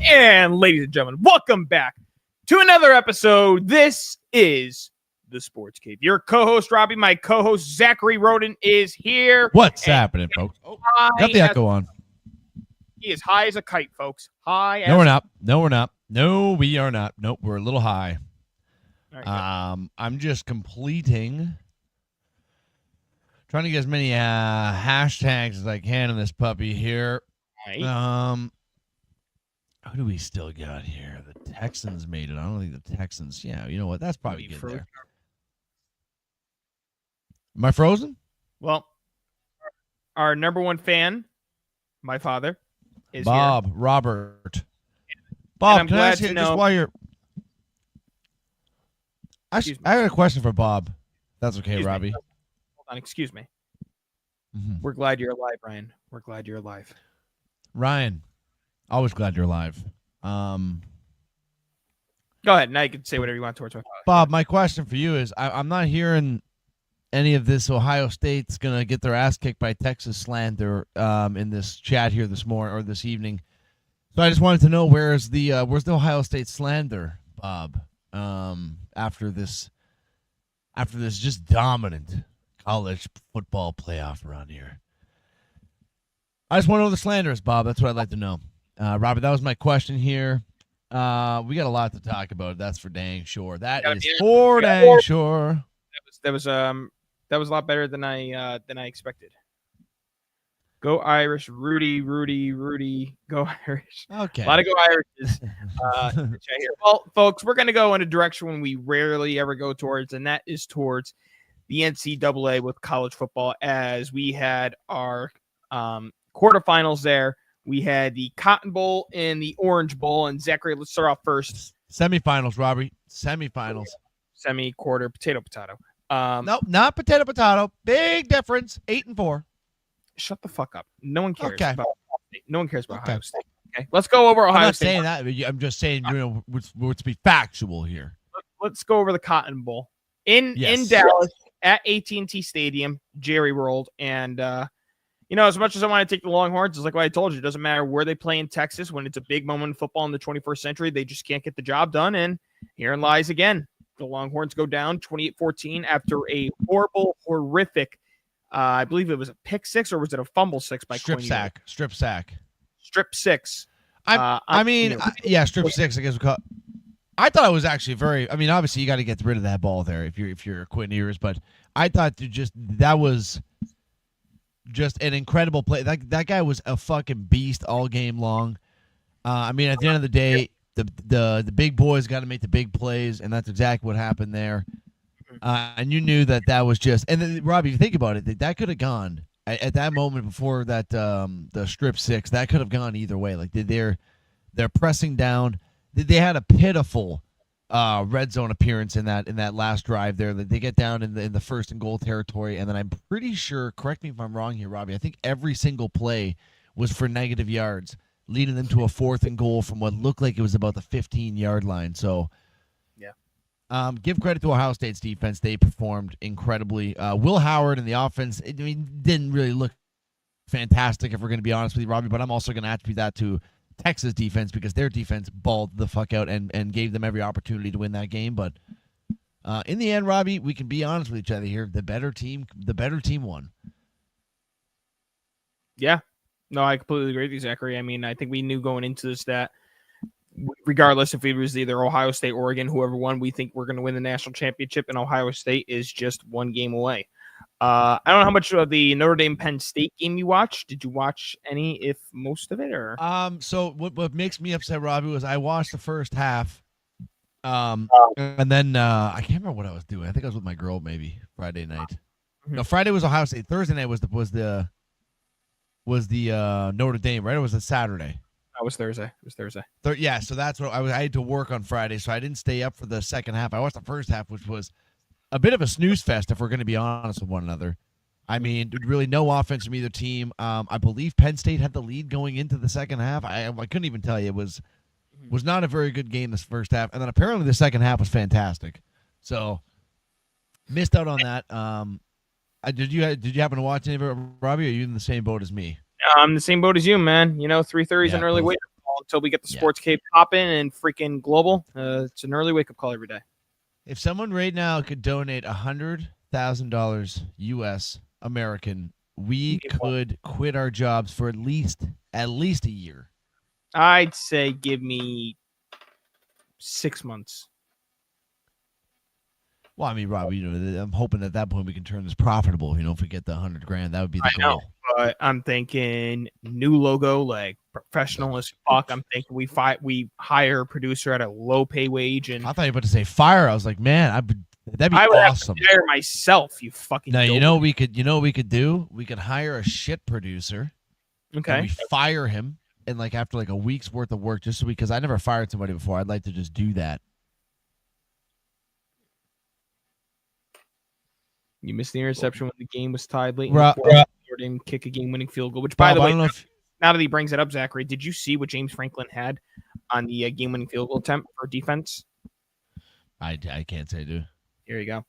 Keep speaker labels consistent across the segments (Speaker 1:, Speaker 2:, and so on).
Speaker 1: And ladies and gentlemen, welcome back to another episode. This is the Sports Cave. Your co-host, Robbie, my co-host, Zachary Roden, is here.
Speaker 2: What's happening, folks? Oh, got the echo on.
Speaker 1: He is high as a kite, folks. High as
Speaker 2: No, we're not. No, we're not. No, we are not. Nope, we're a little high.
Speaker 1: Right,
Speaker 2: I'm just trying to get as many hashtags as I can in this puppy here.
Speaker 1: right.
Speaker 2: Who do we still got here? The Texans made it. I don't think the Texans. Yeah, you know what? That's probably good there. Am I frozen?
Speaker 1: Well, our number one fan, my father, is
Speaker 2: Bob
Speaker 1: here.
Speaker 2: Robert. Bob, can I ask you just while you're... I got a question for Bob. That's okay,
Speaker 1: Excuse
Speaker 2: Robbie.
Speaker 1: me. Hold on, excuse me.
Speaker 2: Mm-hmm.
Speaker 1: We're glad you're alive, Ryan. We're glad you're alive.
Speaker 2: Ryan, always glad you're alive.
Speaker 1: Go ahead. Now you can say whatever you want towards my
Speaker 2: Bob, my question for you is, I'm not hearing any of this Ohio State's going to get their ass kicked by Texas slander in this chat here this morning or this evening. So I just wanted to know where's the Ohio State slander, Bob, after this just dominant college football playoff around here. I just want to know the slander is, Bob. That's what I'd like to know. Robert, that was my question here. We got a lot to talk about. That's for dang sure. That is for dang sure.
Speaker 1: That was a lot better than I expected. Go Irish, Rudy. Go Irish.
Speaker 2: Okay.
Speaker 1: A lot of go Irishes. Here. Well, folks, we're going to go in a direction when we rarely ever go towards, and that is towards the NCAA with college football. As we had our quarterfinals there, we had the Cotton Bowl and the Orange Bowl. And Zachary, let's start off first.
Speaker 2: Semifinals, Robbie. Semifinals.
Speaker 1: Semi-quarter, potato.
Speaker 2: Nope, not potato. Big difference. 8-4.
Speaker 1: Shut the fuck up. No one cares
Speaker 2: about
Speaker 1: Ohio State. No one cares about Ohio State. Okay, let's go over Ohio State.
Speaker 2: I'm not saying that. I'm just saying, let's be factual here.
Speaker 1: Let's go over the Cotton Bowl in Dallas at AT&T Stadium, Jerry World, and as much as I want to take the Longhorns, it's like what I told you. It doesn't matter where they play in Texas. When it's a big moment in football in the 21st century, they just can't get the job done. And herein lies again. The Longhorns go down 28-14 after a horrific. I believe it was a pick six, or was it a fumble six by
Speaker 2: strip sack? Strip six.
Speaker 1: Strip six, I
Speaker 2: guess we call it. I thought it was actually very. I mean, obviously you got to get rid of that ball there if you're Quinn Ewers, but I thought that was just an incredible play. That guy was a fucking beast all game long. I mean, at the end of the day, the big boys got to make the big plays, and that's exactly what happened there. And you knew that was just. And then, Robbie, if you think about it, that could have gone at that moment before that the strip six. That could have gone either way. Like they're pressing down. They had a pitiful red zone appearance in that last drive there. They get down in the first and goal territory, and then I'm pretty sure. Correct me if I'm wrong here, Robbie. I think every single play was for negative yards, leading them to a 4th and goal from what looked like it was about the 15-yard line. So. Give credit to Ohio State's defense. They performed incredibly. Will Howard and the offense, didn't really look fantastic, if we're going to be honest with you, Robbie, but I'm also going to attribute that to Texas defense because their defense balled the fuck out and gave them every opportunity to win that game. But in the end, Robbie, we can be honest with each other here. The better team won.
Speaker 1: Yeah. No, I completely agree with you, Zachary. I mean, I think we knew going into this that regardless if it was either Ohio State, Oregon, whoever won, we think we're going to win the national championship, and Ohio State is just one game away. I don't know how much of the Notre Dame Penn State game you watched. Did you watch any, if most of it, or?
Speaker 2: So what makes me upset, Robbie, was I watched the first half, and then I can't remember what I was doing. I think I was with my girl maybe Friday night. Mm-hmm. No, Friday was Ohio State. Thursday night was the Notre Dame, right? Or was it Saturday?
Speaker 1: It was Thursday.
Speaker 2: Yeah, so that's what I had to work on Friday, so I didn't stay up for the second half. I watched the first half, which was a bit of a snooze fest, if we're going to be honest with one another. I mean, really no offense from either team. I believe Penn State had the lead going into the second half. I couldn't even tell you. It was not a very good game this first half, and then apparently the second half was fantastic. So missed out on that. Did you happen to watch any of it, Robbie? Or are you in the same boat as me?
Speaker 1: I'm the same boat as you, man. 3:30 is an early wake-up call until we get the Sports Cape popping and freaking global. It's an early wake-up call every day.
Speaker 2: If someone right now could donate $100,000 U.S. American, we could quit our jobs for at least a year.
Speaker 1: I'd say give me 6 months.
Speaker 2: Well, I mean, Rob, I'm hoping at that point we can turn this profitable. If we get the $100,000, that would be the goal.
Speaker 1: Know, but I'm thinking new logo, like professional as fuck. I'm thinking we hire a producer at a low pay wage, and
Speaker 2: I thought you were about to say fire. I was like, man, that'd be
Speaker 1: I would
Speaker 2: awesome.
Speaker 1: Have to hire myself. You fucking.
Speaker 2: Now what we could do. We could hire a shit producer.
Speaker 1: Okay.
Speaker 2: And we fire him, and after a week's worth of work, just because I never fired somebody before, I'd like to just do that.
Speaker 1: You missed the interception when the game was tied late. Jordan kick a game-winning field goal. Which, by the way, now that he brings it up, Zachary, did you see what James Franklin had on the game-winning field goal attempt for defense?
Speaker 2: I can't say, dude.
Speaker 1: Here you go.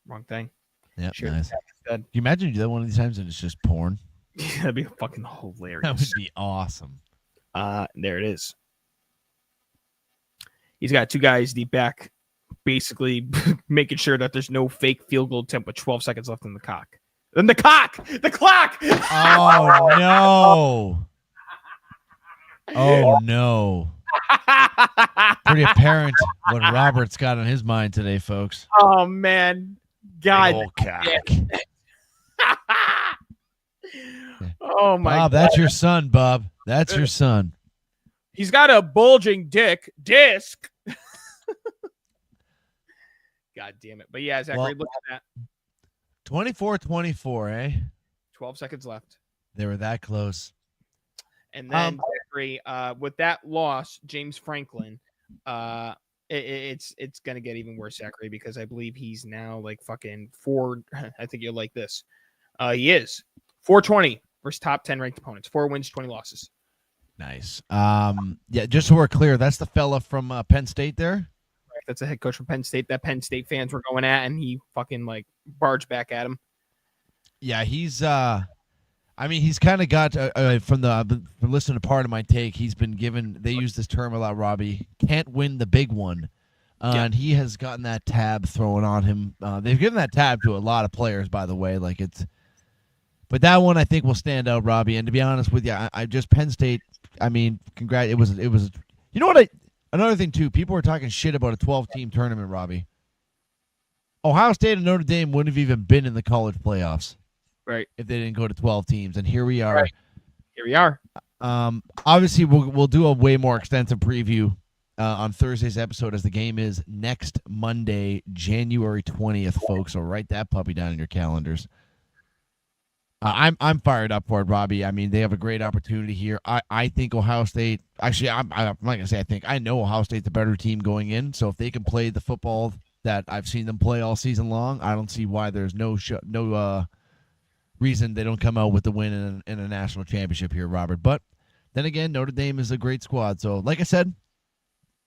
Speaker 1: Wrong thing.
Speaker 2: Yep, nice. Can you imagine you do that one of these times and it's just porn?
Speaker 1: That'd be fucking hilarious.
Speaker 2: That would be awesome.
Speaker 1: There it is. He's got 2 guys deep back, basically making sure that there's no fake field goal attempt with 12 seconds left in the cock. Then the clock!
Speaker 2: Oh, no. Oh, no. Pretty apparent what Robert's got on his mind today, folks.
Speaker 1: Oh, man. God. Oh, my
Speaker 2: Bob,
Speaker 1: God.
Speaker 2: that's your son, Bob. That's your son.
Speaker 1: He's got a bulging disc. God damn it. But yeah, Zachary, look at that.
Speaker 2: 24-24, eh?
Speaker 1: 12 seconds left.
Speaker 2: They were that close.
Speaker 1: And then Zachary, with that loss, James Franklin, it's going to get even worse, Zachary, because I believe he's now like fucking 4. I think you'll like this. He is 420 versus top 10 ranked opponents. 4 wins, 20 losses.
Speaker 2: Nice. Yeah, just so we're clear, that's the fella from Penn State there?
Speaker 1: That's a head coach from Penn State that Penn State fans were going at, and he fucking like barged back at him.
Speaker 2: Yeah, he's he's kind of got from listening to part of my take, he's been given, they use this term a lot, Robbie, can't win the big one. And he has gotten that tab thrown on him. They've given that tab to a lot of players, by the way. But that one I think will stand out, Robbie. And to be honest with you, I just Penn State. I mean, congrats. It was. You know what? Another thing too. People were talking shit about a 12-team tournament, Robbie. Ohio State and Notre Dame wouldn't have even been in the college playoffs,
Speaker 1: right?
Speaker 2: If they didn't go to 12 teams. And here we are.
Speaker 1: Right. Here we are.
Speaker 2: Obviously, we'll do a way more extensive preview on Thursday's episode, as the game is next Monday, January 20th, folks. So write that puppy down in your calendars. I'm fired up for it, Robbie. I mean, they have a great opportunity here. I think Ohio State. Actually, I'm not gonna say I think. I know Ohio State's a better team going in. So if they can play the football that I've seen them play all season long, I don't see why there's no reason they don't come out with the win in a national championship here, Robert. But then again, Notre Dame is a great squad. So, like I said,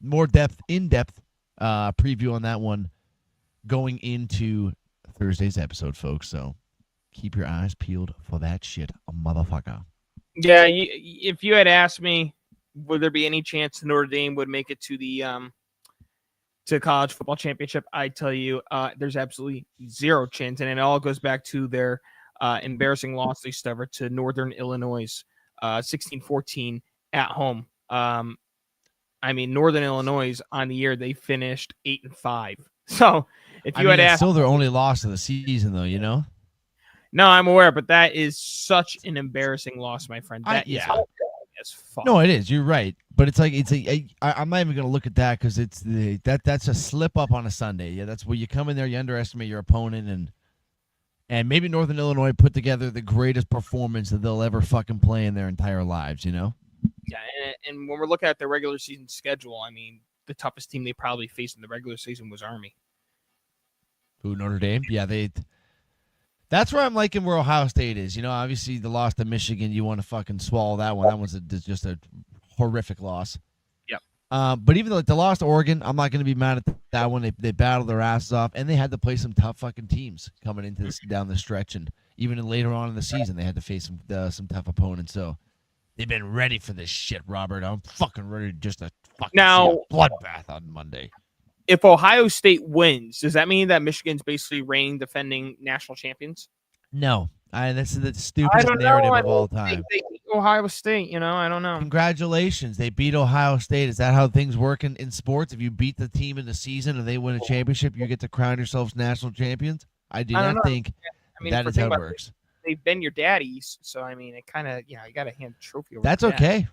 Speaker 2: more in-depth preview on that one going into Thursday's episode, folks. So keep your eyes peeled for that shit, motherfucker.
Speaker 1: Yeah, if you had asked me, would there be any chance Notre Dame would make it to the to college football championship, I tell you, there's absolutely zero chance, and it all goes back to their embarrassing loss they suffered to Northern Illinois, 16-14 at home. I mean, Northern Illinois on the year they finished 8-5. So if you had asked,
Speaker 2: still their only loss of the season, though, you know.
Speaker 1: No, I'm aware, but that is such an embarrassing loss, my friend. That is as fuck.
Speaker 2: No, it is. You're right, but it's like I'm not even gonna look at that because that's a slip up on a Sunday. Yeah, that's where you come in there, you underestimate your opponent, and maybe Northern Illinois put together the greatest performance that they'll ever fucking play in their entire lives. You know.
Speaker 1: Yeah, and when we're looking at their regular season schedule, I mean, the toughest team they probably faced in the regular season was Army.
Speaker 2: Ooh, Notre Dame. Yeah, that's where I'm liking where Ohio State is. You know, obviously the loss to Michigan, you want to fucking swallow that one. That was just a horrific loss.
Speaker 1: Yep.
Speaker 2: But even like the loss to Oregon, I'm not going to be mad at that one. They battled their asses off, and they had to play some tough fucking teams coming into this down the stretch, and even later on in the season, they had to face some tough opponents. So they've been ready for this shit, Robert. I'm fucking ready just to fucking see a bloodbath on Monday.
Speaker 1: If Ohio State wins, does that mean that Michigan's basically reigning defending national champions?
Speaker 2: No. That's the stupidest narrative of all time.
Speaker 1: They beat Ohio State, you know, I don't know.
Speaker 2: Congratulations. They beat Ohio State. Is that how things work in sports? If you beat the team in the season and they win a championship, you get to crown yourselves national champions? I do not think that is how it works.
Speaker 1: They've been your daddies, so I mean, it kind of, you got to hand the trophy over.
Speaker 2: That's okay.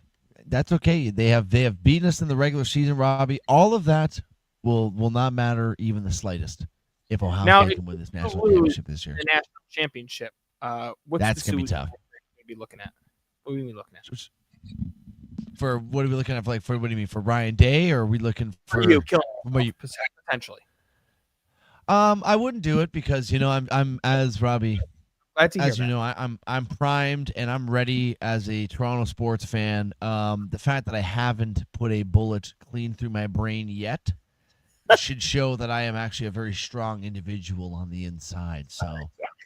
Speaker 2: That's okay. They have beaten us in the regular season, Robbie. All of that will not matter even the slightest if Ohio State can win this national championship this year.
Speaker 1: The national championship.
Speaker 2: That's gonna be tough.
Speaker 1: What are we looking at?
Speaker 2: For what are we looking at? For what do you mean? For Ryan Day, or are we looking for
Speaker 1: you potentially?
Speaker 2: I wouldn't do it because I'm as Robbie. As you know, I'm primed and I'm ready as a Toronto sports fan. The fact that I haven't put a bullet clean through my brain yet should show that I am actually a very strong individual on the inside. So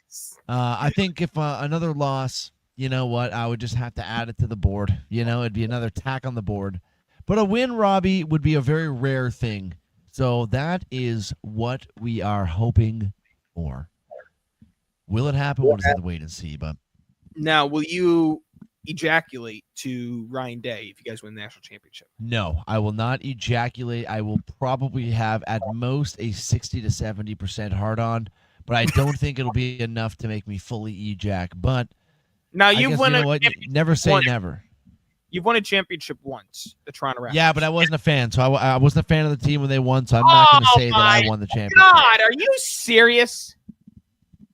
Speaker 1: Yes.
Speaker 2: I think if another loss, you know what, I would just have to add it to the board. It'd be another tack on the board. But a win, Robbie, would be a very rare thing. So that is what we are hoping for. Will it happen? We'll just have to wait and see. But
Speaker 1: now, will you ejaculate to Ryan Day if you guys win the national championship?
Speaker 2: No, I will not ejaculate. I will probably have at most a 60 to 70% hard on, but I don't think it'll be enough to make me fully ejac. But
Speaker 1: now you've won
Speaker 2: never say never.
Speaker 1: You've won a championship once, the Toronto Raptors.
Speaker 2: Yeah, but I wasn't a fan, so I wasn't a fan of the team when they won. So I'm not going to say that I won the championship.
Speaker 1: God, are you serious?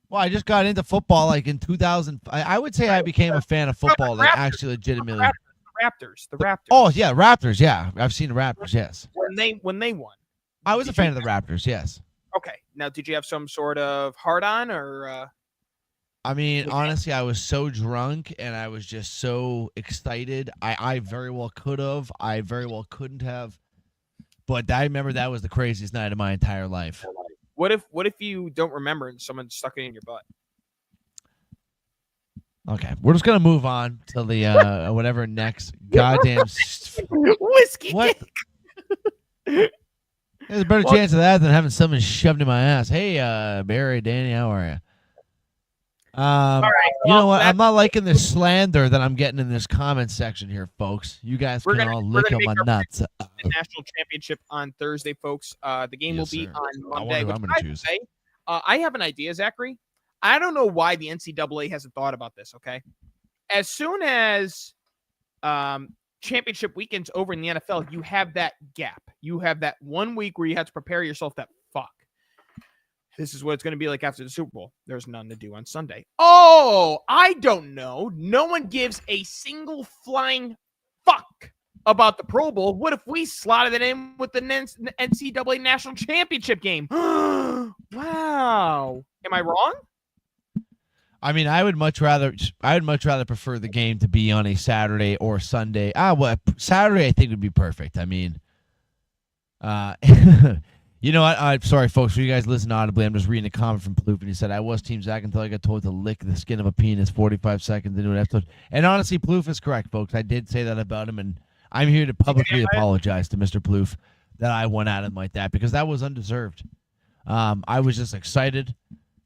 Speaker 2: Well, I just got into football like in 2000. I would say I became a fan of football, like actually legitimately.
Speaker 1: The Raptors.
Speaker 2: Oh yeah, Raptors. Yeah, I've seen the Raptors. Yes.
Speaker 1: When they won.
Speaker 2: I was a fan of the Raptors. Yes.
Speaker 1: Okay. Now, did you have some sort of hard on or?
Speaker 2: I mean, honestly, I was so drunk and I was just so excited. I very well could have. I very well couldn't have. But I remember that was the craziest night of my entire life.
Speaker 1: What if you don't remember and someone stuck it in your butt?
Speaker 2: Okay, we're just gonna move on to the whatever next goddamn
Speaker 1: whiskey.
Speaker 2: What? There's a better chance of that than having someone shoved in my ass. Hey, Barry, Danny, how are you?
Speaker 1: All right,
Speaker 2: you know what? I'm not liking the slander that I'm getting in this comment section here, folks. You guys can all lick on my nuts.
Speaker 1: The national championship on Thursday, folks. The game will be on Monday.
Speaker 2: I wonder who I'm gonna choose.
Speaker 1: I have an idea, Zachary. I don't know why the NCAA hasn't thought about this, okay? As soon as championship weekend's over in the NFL, you have that gap. You have that 1 week where you have to prepare yourself that fuck. This is what it's going to be like after the Super Bowl. There's none to do on Sunday. Oh, I don't know. No one gives a single flying fuck about the Pro Bowl. What if we slotted it in with the NCAA National Championship game? Wow. Am I wrong?
Speaker 2: I mean, I would much rather prefer the game to be on a Saturday or Sunday. Saturday I think would be perfect. I mean, you know what? I'm sorry, folks. For you guys listen audibly, I'm just reading a comment from Plouffe, and he said, I was Team Zach until I got told to lick the skin of a penis 45 seconds into an episode. And honestly, Plouffe is correct, folks. I did say that about him, and I'm here to publicly apologize to Mr. Plouffe that I went at him like that, because that was undeserved. I was just excited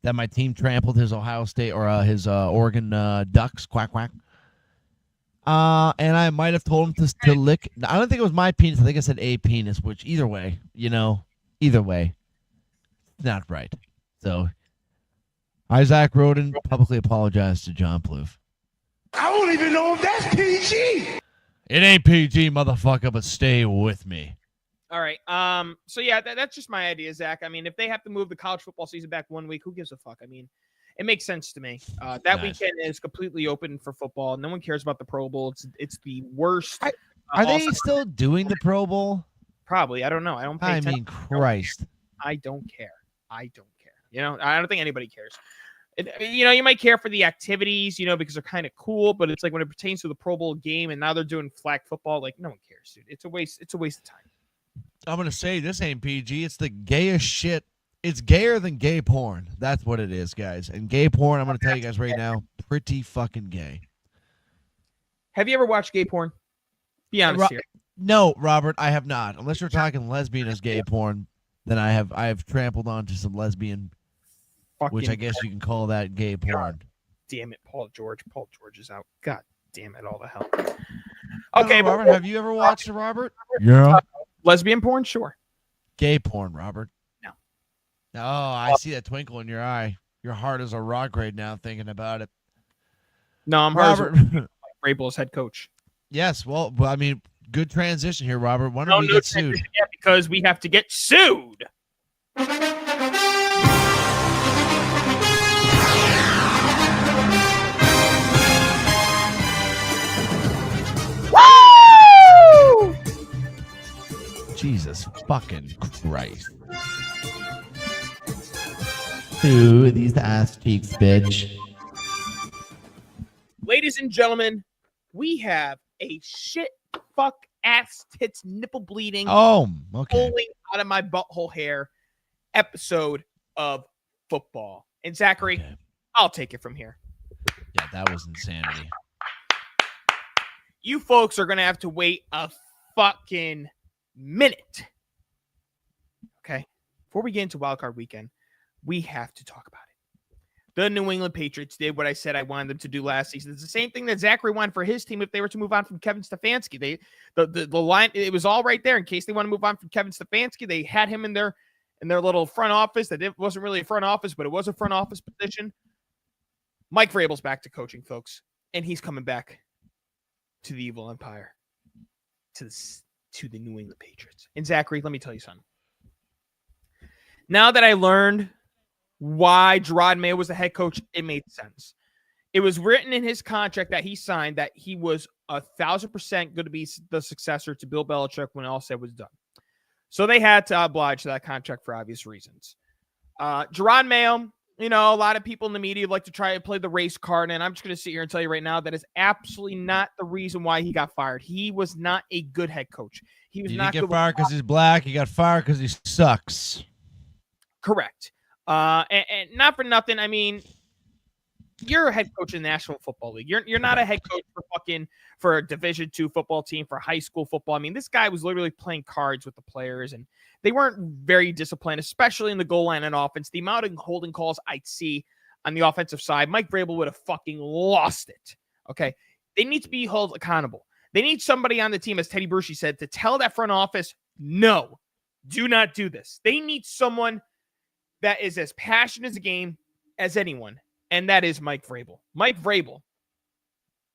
Speaker 2: that my team trampled his Ohio State or his Oregon Ducks. Quack, quack. And I might have told him to lick. I don't think it was my penis. I think I said a penis, which either way, it's not right. So, Isaac Roden publicly apologized to John Plouffe.
Speaker 3: I don't even know if that's PG.
Speaker 2: It ain't PG, motherfucker, but stay with me.
Speaker 1: All right. So yeah, that's just my idea, Zach. I mean, if they have to move the college football season back 1 week, who gives a fuck? I mean, it makes sense to me. That weekend is completely open for football. No one cares about the Pro Bowl. It's the worst.
Speaker 2: Are they still doing the Pro Bowl?
Speaker 1: Probably. I don't know. I don't pay attention.
Speaker 2: I mean, Christ.
Speaker 1: I don't care. I don't think anybody cares. You might care for the activities, because they're kind of cool, but it's like when it pertains to the Pro Bowl game and now they're doing flag football, like no one cares, dude. It's a waste of time.
Speaker 2: I'm going to say this ain't PG. It's the gayest shit. It's gayer than gay porn. That's what it is, guys. And gay porn, I'm going to tell you guys right now, pretty fucking gay.
Speaker 1: Have you ever watched gay porn? Be honest here.
Speaker 2: No, Robert, I have not. Unless you're talking lesbian as gay porn, then I have trampled onto some lesbian, which I guess you can call that gay porn.
Speaker 1: God damn it, Paul George. Paul George is out. God damn it, all the hell. Okay,
Speaker 2: Robert, have you ever watched it, Robert?
Speaker 1: Yeah. Lesbian porn? Sure.
Speaker 2: Gay porn, Robert?
Speaker 1: No.
Speaker 2: Oh, I see that twinkle in your eye. Your heart is a rock right now thinking about it.
Speaker 1: No, I'm
Speaker 2: Robert.
Speaker 1: Vrabel's head coach.
Speaker 2: Yes, well, I mean, good transition here, Robert. Why don't we get sued?
Speaker 1: Yeah, because we have to get sued. Woo!
Speaker 2: Jesus fucking Christ. Sue these ass cheeks, bitch.
Speaker 1: Ladies and gentlemen, we have a shit fuck ass tits nipple bleeding.
Speaker 2: Oh, okay.
Speaker 1: Bowling out of my butthole hair episode of football. And Zachary, okay, I'll take it from here.
Speaker 2: Yeah, that was insanity.
Speaker 1: You folks are going to have to wait a fucking minute. Okay? Before we get into wildcard weekend, we have to talk about it. The New England Patriots did what I said I wanted them to do last season. It's the same thing that Zachary wanted for his team if they were to move on from Kevin Stefanski. The line, it was all right there in case they want to move on from Kevin Stefanski. They had him in their little front office. That it wasn't really a front office, but it was a front office position. Mike Vrabel's back to coaching, folks, and he's coming back to the evil empire, to the New England Patriots. And Zachary, let me tell you something. Now that I learned why Gerard Mayo was the head coach, it made sense. It was written in his contract that he signed that he was 1,000% going to be the successor to Bill Belichick when all said was done. So they had to oblige to that contract for obvious reasons. Gerard Mayo, a lot of people in the media like to try to play the race card, and I'm just going to sit here and tell you right now that is absolutely not the reason why he got fired. He was not a good head coach. He didn't
Speaker 2: get fired because he's black. He got fired because he sucks.
Speaker 1: Correct. And not for nothing. I mean, you're a head coach in the National Football League. You're not a head coach for a Division II football team, for high school football. I mean, this guy was literally playing cards with the players, and they weren't very disciplined, especially in the goal line and offense. The amount of holding calls I'd see on the offensive side, Mike Vrabel would have fucking lost it. Okay. They need to be held accountable. They need somebody on the team, as Teddy Bruschi said, to tell that front office, no, do not do this. They need someone that is as passionate as a game as anyone, and that is Mike Vrabel. Mike Vrabel.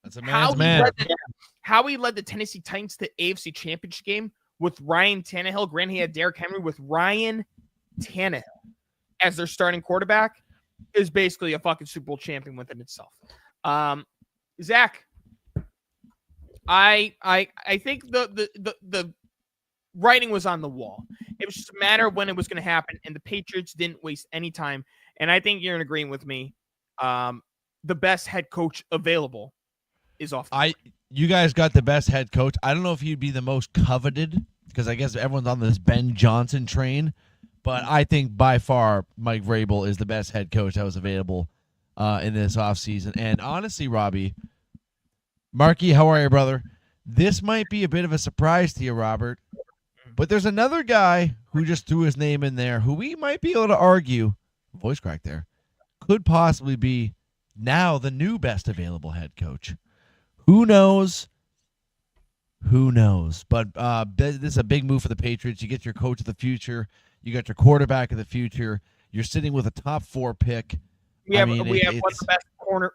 Speaker 2: That's a man's man.
Speaker 1: How he led the Tennessee Titans to AFC Championship game with Ryan Tannehill. Granted, he had Derrick Henry. With Ryan Tannehill as their starting quarterback is basically a fucking Super Bowl champion within itself. Zach, I think the writing was on the wall. It was just a matter of when it was going to happen, and the Patriots didn't waste any time. And I think you're in agreement with me. The best head coach available is off.
Speaker 2: You guys got the best head coach. I don't know if he'd be the most coveted because I guess everyone's on this Ben Johnson train, but I think by far Mike Vrabel is the best head coach that was available in this offseason. And honestly, Robbie, Marky, how are you, brother? This might be a bit of a surprise to you, Robert, but there's another guy who just threw his name in there who we might be able to argue, voice crack there, could possibly be now the new best available head coach. Who knows? Who knows? But this is a big move for the Patriots. You get your coach of the future. You got your quarterback of the future. You're sitting with a top 4 pick.
Speaker 1: We have one of the best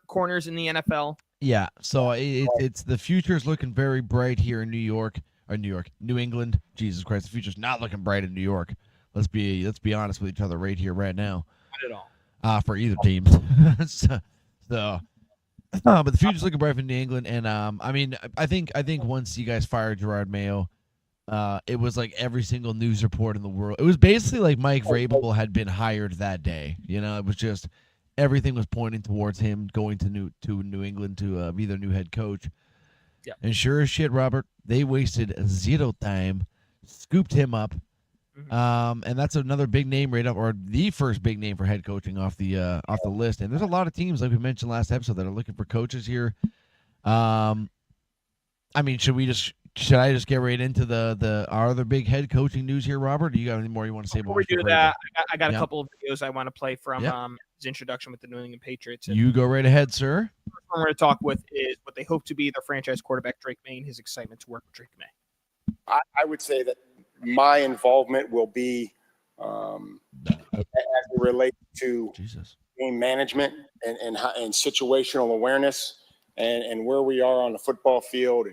Speaker 1: corners in the NFL.
Speaker 2: Yeah, so it's the future's looking very bright here in New England. Jesus Christ, the future's not looking bright in New York. Let's be honest with each other right here, right now.
Speaker 1: Not at all.
Speaker 2: For either team. But the future's looking bright for New England, and I think once you guys fired Gerard Mayo, it was like every single news report in the world. It was basically like Mike Vrabel had been hired that day. It was just everything was pointing towards him going to New England to be their new head coach.
Speaker 1: Yeah. And
Speaker 2: sure as shit, Robert, they wasted 0 time, scooped him up. Mm-hmm. And that's another big name right up, or the first big name for head coaching off the list. And there's a lot of teams, like we mentioned last episode, that are looking for coaches here. Should I just get right into our other big head coaching news here, Robert? Do you got any more you want to say
Speaker 1: before we do that? I got a couple of videos I want to play from his introduction with the New England Patriots.
Speaker 2: And you go right ahead, sir.
Speaker 1: The first one we're going to talk with is what they hope to be their franchise quarterback, Drake May, and his excitement to work with Drake May.
Speaker 4: I would say that my involvement will be as it relates to game management and situational awareness and where we are on the football field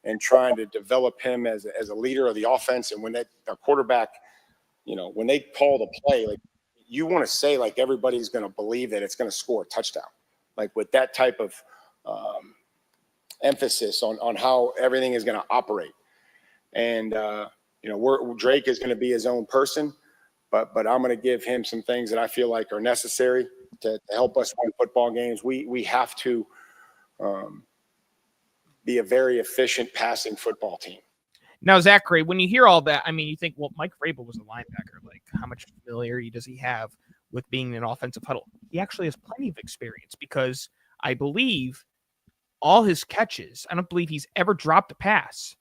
Speaker 4: and trying to develop him as a leader of the offense. And when a quarterback, when they call the play, like you want to say like everybody's going to believe that it's going to score a touchdown, like with that type of emphasis on how everything is going to operate. And Drake is going to be his own person, but I'm going to give him some things that I feel like are necessary to help us win football games. We have to be a very efficient passing football team.
Speaker 1: Now, Zachary, when you hear all that, I mean, you think, well, Mike Vrabel was a linebacker. Like, how much familiarity does he have with being in an offensive huddle? He actually has plenty of experience because I believe all his catches, I don't believe he's ever dropped a pass,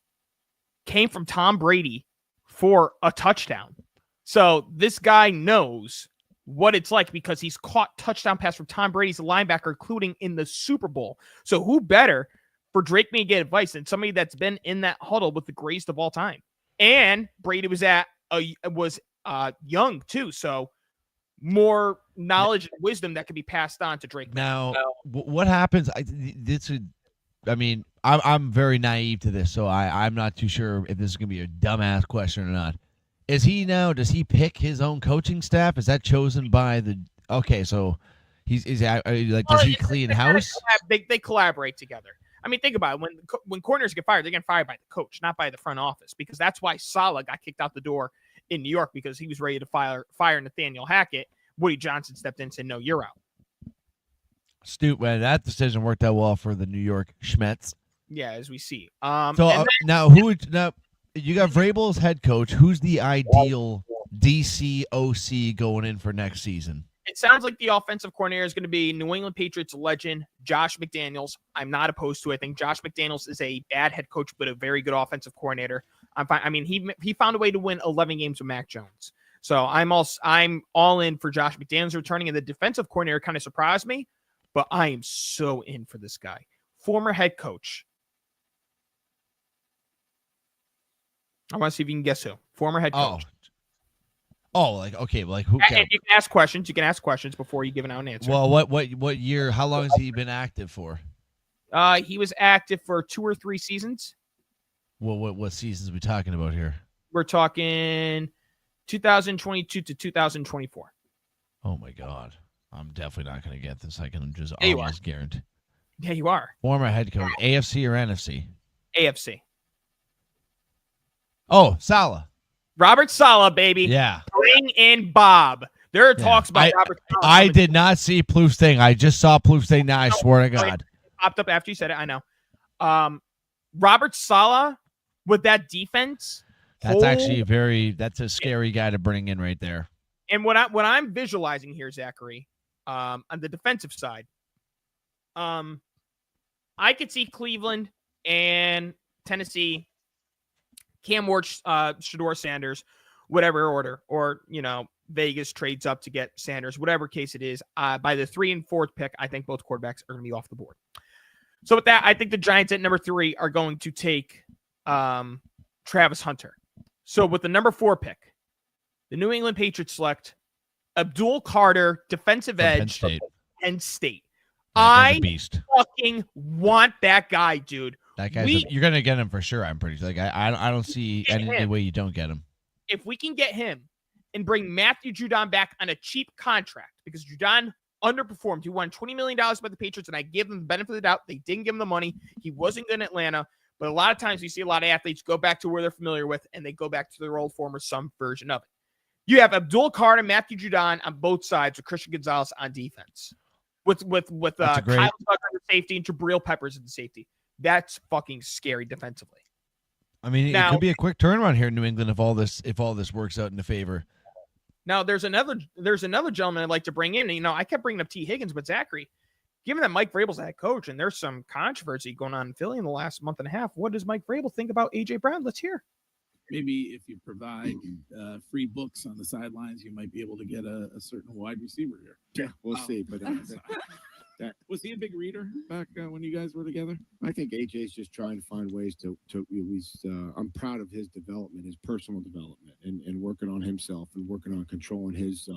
Speaker 1: came from Tom Brady for a touchdown. So this guy knows what it's like because he's caught touchdown pass from Tom Brady's linebacker, including in the Super Bowl. So who better for Drake may get advice than somebody that's been in that huddle with the greatest of all time? And Brady was young too, so more knowledge and wisdom that could be passed on to Drake.
Speaker 2: Now, what happens? I'm very naive to this, so I'm not too sure if this is gonna be a dumbass question or not. Does he pick his own coaching staff? Is that chosen by the? Okay, so does he clean house?
Speaker 1: They collaborate together. I mean, think about it. When corners get fired, they get fired by the coach, not by the front office, because that's why Saleh got kicked out the door in New York because he was ready to fire Nathaniel Hackett. Woody Johnson stepped in and said, "No, you're out."
Speaker 2: Well, that decision worked out well for the New York Schmets.
Speaker 1: Yeah, as we see.
Speaker 2: Now you got Vrabel as head coach. Who's the ideal DC OC going in for next season?
Speaker 1: It sounds like the offensive coordinator is going to be New England Patriots legend Josh McDaniels. I'm not opposed to it. I think Josh McDaniels is a bad head coach, but a very good offensive coordinator. I'm fine. I mean, he found a way to win 11 games with Mac Jones. So I'm all in for Josh McDaniels returning, and the defensive coordinator kind of surprised me, but I am so in for this guy. Former head coach. I want to see if you can guess who. Former head coach.
Speaker 2: Like who?
Speaker 1: And you can ask questions. You can ask questions before you give out an answer.
Speaker 2: Well, what year? How long has he been active for?
Speaker 1: He was active for 2 or 3 seasons.
Speaker 2: Well, what seasons are we talking about here?
Speaker 1: We're talking 2022 to 2024.
Speaker 2: Oh my God, I'm definitely not going to get this. I can just
Speaker 1: Yeah,
Speaker 2: almost guarantee.
Speaker 1: Yeah, you are.
Speaker 2: Former head coach, AFC or NFC?
Speaker 1: AFC.
Speaker 2: Oh, Saleh.
Speaker 1: Robert Saleh, baby.
Speaker 2: Yeah.
Speaker 1: Bring in Bob. There are talks about Robert Saleh.
Speaker 2: I did not see Plouffe's thing. I just saw Plouffe's thing now. I swear to God.
Speaker 1: It popped up after you said it. I know. Robert Saleh with that defense.
Speaker 2: That's actually that's a scary guy to bring in right there.
Speaker 1: And what I'm visualizing here, Zachary, on the defensive side, I could see Cleveland and Tennessee, Cam Ward, Shedeur Sanders, whatever order, or, Vegas trades up to get Sanders, whatever case it is. By the 3 and 4th pick, I think both quarterbacks are going to be off the board. So with that, I think the Giants at number 3 are going to take Travis Hunter. So with the number 4 pick, the New England Patriots select Abdul Carter, defensive edge, Penn State. I fucking want that guy, dude.
Speaker 2: That guy's you're gonna get him for sure. I'm pretty sure. Like I don't see any way you don't get him.
Speaker 1: If we can get him and bring Matthew Judon back on a cheap contract, because Judon underperformed. He won $20 million by the Patriots, and I give them the benefit of the doubt. They didn't give him the money. He wasn't good in Atlanta. But a lot of times you see a lot of athletes go back to where they're familiar with, and they go back to their old form or some version of it. You have Abdul Carter, Matthew Judon on both sides with Christian Gonzalez on defense. With Kyle Tucker at safety and Jabril Peppers at the safety. That's fucking scary defensively.
Speaker 2: I mean, it could be a quick turnaround here in New England if all this works out in the favor.
Speaker 1: Now, there's another gentleman I'd like to bring in. I kept bringing up T. Higgins, but Zachary, given that Mike Vrabel's a head coach and there's some controversy going on in Philly in the last month and a half, what does Mike Vrabel think about A.J. Brown? Let's hear.
Speaker 5: Maybe if you provide free books on the sidelines, you might be able to get a certain wide receiver here.
Speaker 3: Yeah, we'll see. But
Speaker 5: was he a big reader back when you guys were together?
Speaker 3: I think AJ's just trying to find ways to I'm proud of his development, his personal development, and working on himself and working on controlling his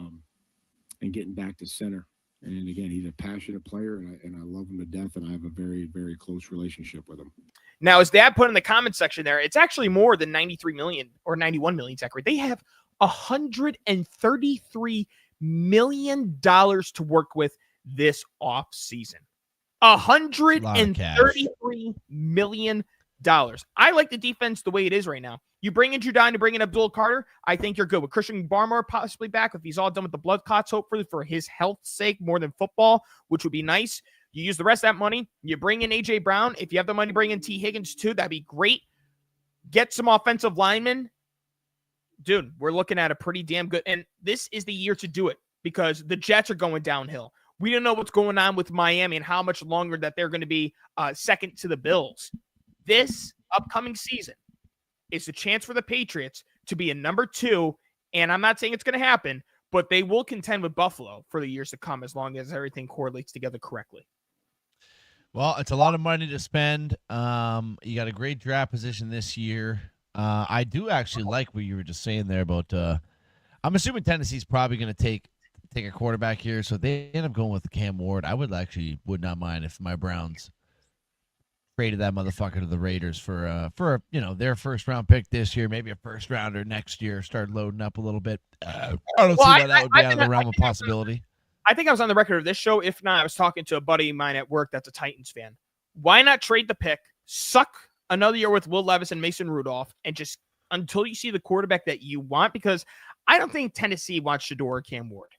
Speaker 3: and getting back to center. And again, he's a passionate player, and I love him to death, and I have a very, very close relationship with him.
Speaker 1: Now, as Dad put in the comment section there, it's actually more than 93 million or 91 million, Zachary. They have $133 million to work with this off season. $133 million. I like the defense the way it is right now. You bring in Judon to bring in Abdul Carter, I think you're good. With Christian Barmore possibly back, if he's all done with the blood clots, hopefully for his health's sake more than football, which would be nice. You use the rest of that money. You bring in A.J. Brown. If you have the money to bring in T. Higgins too, that'd be great. get some offensive linemen, dude, we're looking at a pretty damn good. And this is the year to do it because the Jets are going downhill. We don't know what's going on with Miami and how much longer that they're going to be second to the Bills. This upcoming season is a chance for the Patriots to be a number 2. And I'm not saying it's going to happen, but they will contend with Buffalo for the years to come as long as everything correlates together correctly.
Speaker 2: Well, it's a lot of money to spend. You got a great draft position this year. I do actually like what you were just saying there about I'm assuming Tennessee's probably going to take a quarterback here, so if they end up going with Cam Ward, I would not mind if my Browns traded that motherfucker to the Raiders for their first round pick this year, maybe a first rounder next year, start loading up a little bit. I don't see why that would be out of the realm of possibility.
Speaker 1: I think I was on the record of this show. If not, I was talking to a buddy of mine at work that's a Titans fan. Why not trade the pick, suck another year with Will Levis and Mason Rudolph, and just until you see the quarterback that you want? Because I don't think Tennessee wants Shedeur or Cam Ward.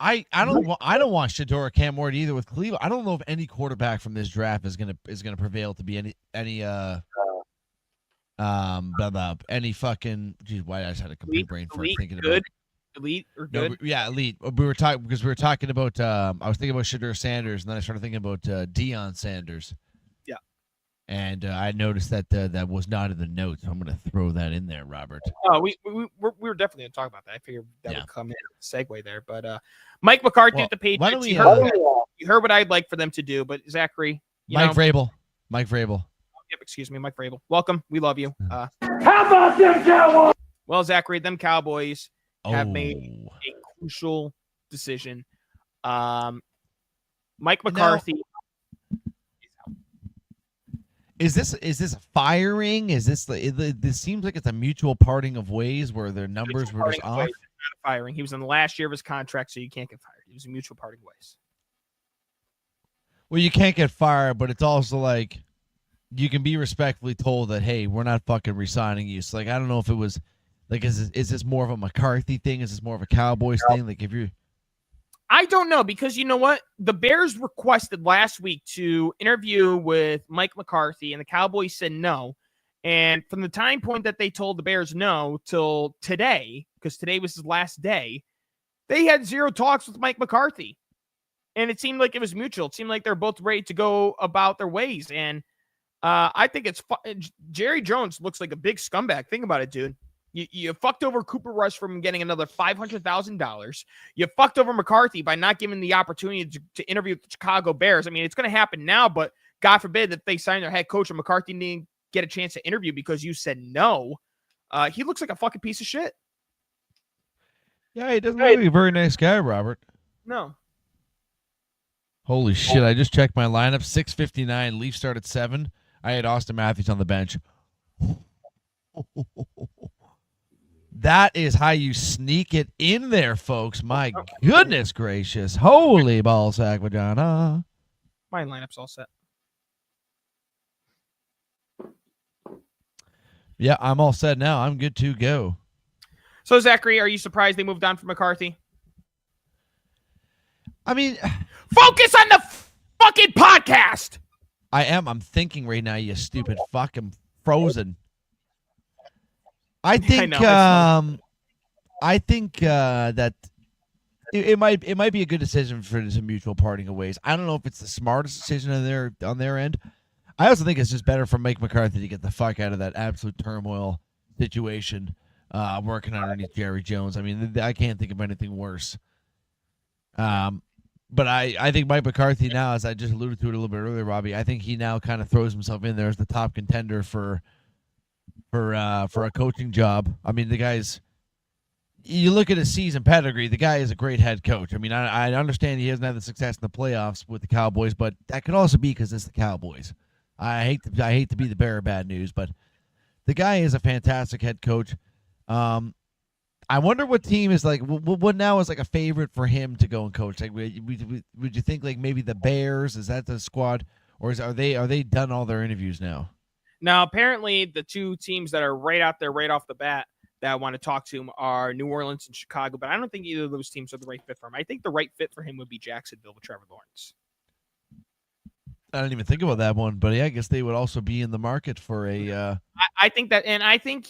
Speaker 2: I don't want Shedeur or Cam Ward either with Cleveland. I don't know if any quarterback from this draft is gonna prevail to be any fucking. Geez, why I just had a complete brain fart thinking about
Speaker 1: elite or good.
Speaker 2: No, yeah, elite. We were talking about. I was thinking about Shedeur Sanders, and then I started thinking about Deion Sanders.
Speaker 1: Yeah.
Speaker 2: And I noticed that that was not in the notes. So I'm going to throw that in there, Robert.
Speaker 1: Oh, we were definitely going to talk about that. I figured that would come in segue there. But Mike McCarthy at the Patriots. You heard what I'd like for them to do, but Zachary,
Speaker 2: Mike Vrabel.
Speaker 1: Yep, excuse me, Mike Vrabel. Welcome. We love you.
Speaker 6: How about them Cowboys?
Speaker 1: Well, Zachary, them Cowboys have made a crucial decision. Mike McCarthy.
Speaker 2: Is this a firing? Is this this seems like it's a mutual parting of ways where their numbers were just off?
Speaker 1: Firing. He was in the last year of his contract, so you can't get fired. It was a mutual parting ways.
Speaker 2: Well, you can't get fired, but it's also like you can be respectfully told that, hey, we're not fucking re-signing you. So, like, I don't know if it was like, is this more of a McCarthy thing? Is this more of a Cowboys thing? Like, if you're,
Speaker 1: I don't know, because you know what? The Bears requested last week to interview with Mike McCarthy, and the Cowboys said no. And from the time point that they told the Bears no till today, because today was his last day, they had zero talks with Mike McCarthy. And it seemed like it was mutual. It seemed like they're both ready to go about their ways. And I think it's Jerry Jones looks like a big scumbag. Think about it, dude. You fucked over Cooper Rush from getting another $500,000. You fucked over McCarthy by not giving the opportunity to interview with the Chicago Bears. I mean, it's going to happen now, but God forbid that they sign their head coach and McCarthy didn't get a chance to interview because you said no. He looks like a fucking piece of shit.
Speaker 2: Yeah, he doesn't look like a very nice guy, Robert.
Speaker 1: No.
Speaker 2: Holy shit, I just checked my lineup. 6:59, Leafs start at 7. I had Austin Matthews on the bench. That is how you sneak it in there, folks. My goodness gracious. Holy ballsack vagina.
Speaker 1: My lineup's all set.
Speaker 2: Yeah, I'm all set now. I'm good to go.
Speaker 1: So, Zachary, are you surprised they moved on from McCarthy?
Speaker 2: I mean,
Speaker 1: focus on the fucking podcast.
Speaker 2: I am. I'm thinking right now, you stupid fuck. I'm frozen. I think that it might be a good decision for some mutual parting of ways. I don't know if it's the smartest decision on their end. I also think it's just better for Mike McCarthy to get the fuck out of that absolute turmoil situation working underneath Jerry Jones. I mean, I can't think of anything worse. But I think Mike McCarthy now, as I just alluded to it a little bit earlier, Robbie, I think he now kind of throws himself in there as the top contender for a coaching job. I mean, the guy's, you look at his season pedigree, the guy is a great head coach. I mean, I understand he hasn't had the success in the playoffs with the Cowboys, but that could also be because it's the Cowboys. I hate to be the bearer of bad news, but the guy is a fantastic head coach. I wonder what team is like. What now is like a favorite for him to go and coach? Like, would you think like maybe the Bears? Is that the squad, or are they done all their interviews now?
Speaker 1: Now, apparently, the two teams that are right out there, right off the bat, that I want to talk to him are New Orleans and Chicago. But I don't think either of those teams are the right fit for him. I think the right fit for him would be Jacksonville with Trevor Lawrence.
Speaker 2: I didn't even think about that one, but yeah, I guess they would also be in the market for a.
Speaker 1: I think that, and I think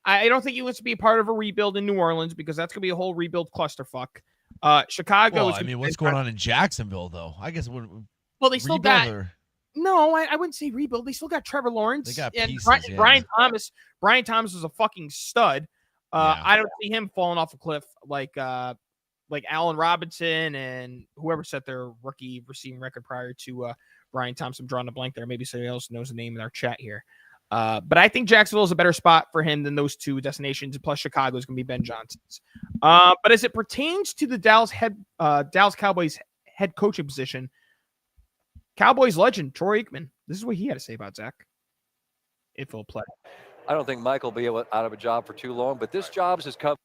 Speaker 1: I don't think he wants to be a part of a rebuild in New Orleans because that's going to be a whole rebuild clusterfuck. Chicago.
Speaker 2: Well, I mean, what's going on in Jacksonville, though? I guess
Speaker 1: they still got. No, I wouldn't say rebuild. They still got Trevor Lawrence.
Speaker 2: They got pieces,
Speaker 1: and Brian Thomas. Brian Thomas is a fucking stud. I don't see him falling off a cliff like Allen Robinson and whoever set their rookie receiving record prior to Brian Thomas. I'm drawing a blank there. Maybe somebody else knows the name in our chat here. But I think Jacksonville is a better spot for him than those two destinations. Plus, Chicago is going to be Ben Johnson's. But as it pertains to the Dallas Cowboys head coaching position, Cowboys legend Troy Aikman. This is what he had to say about Zach. If he'll play.
Speaker 7: I don't think Mike will be out of a job for too long, but this job has come.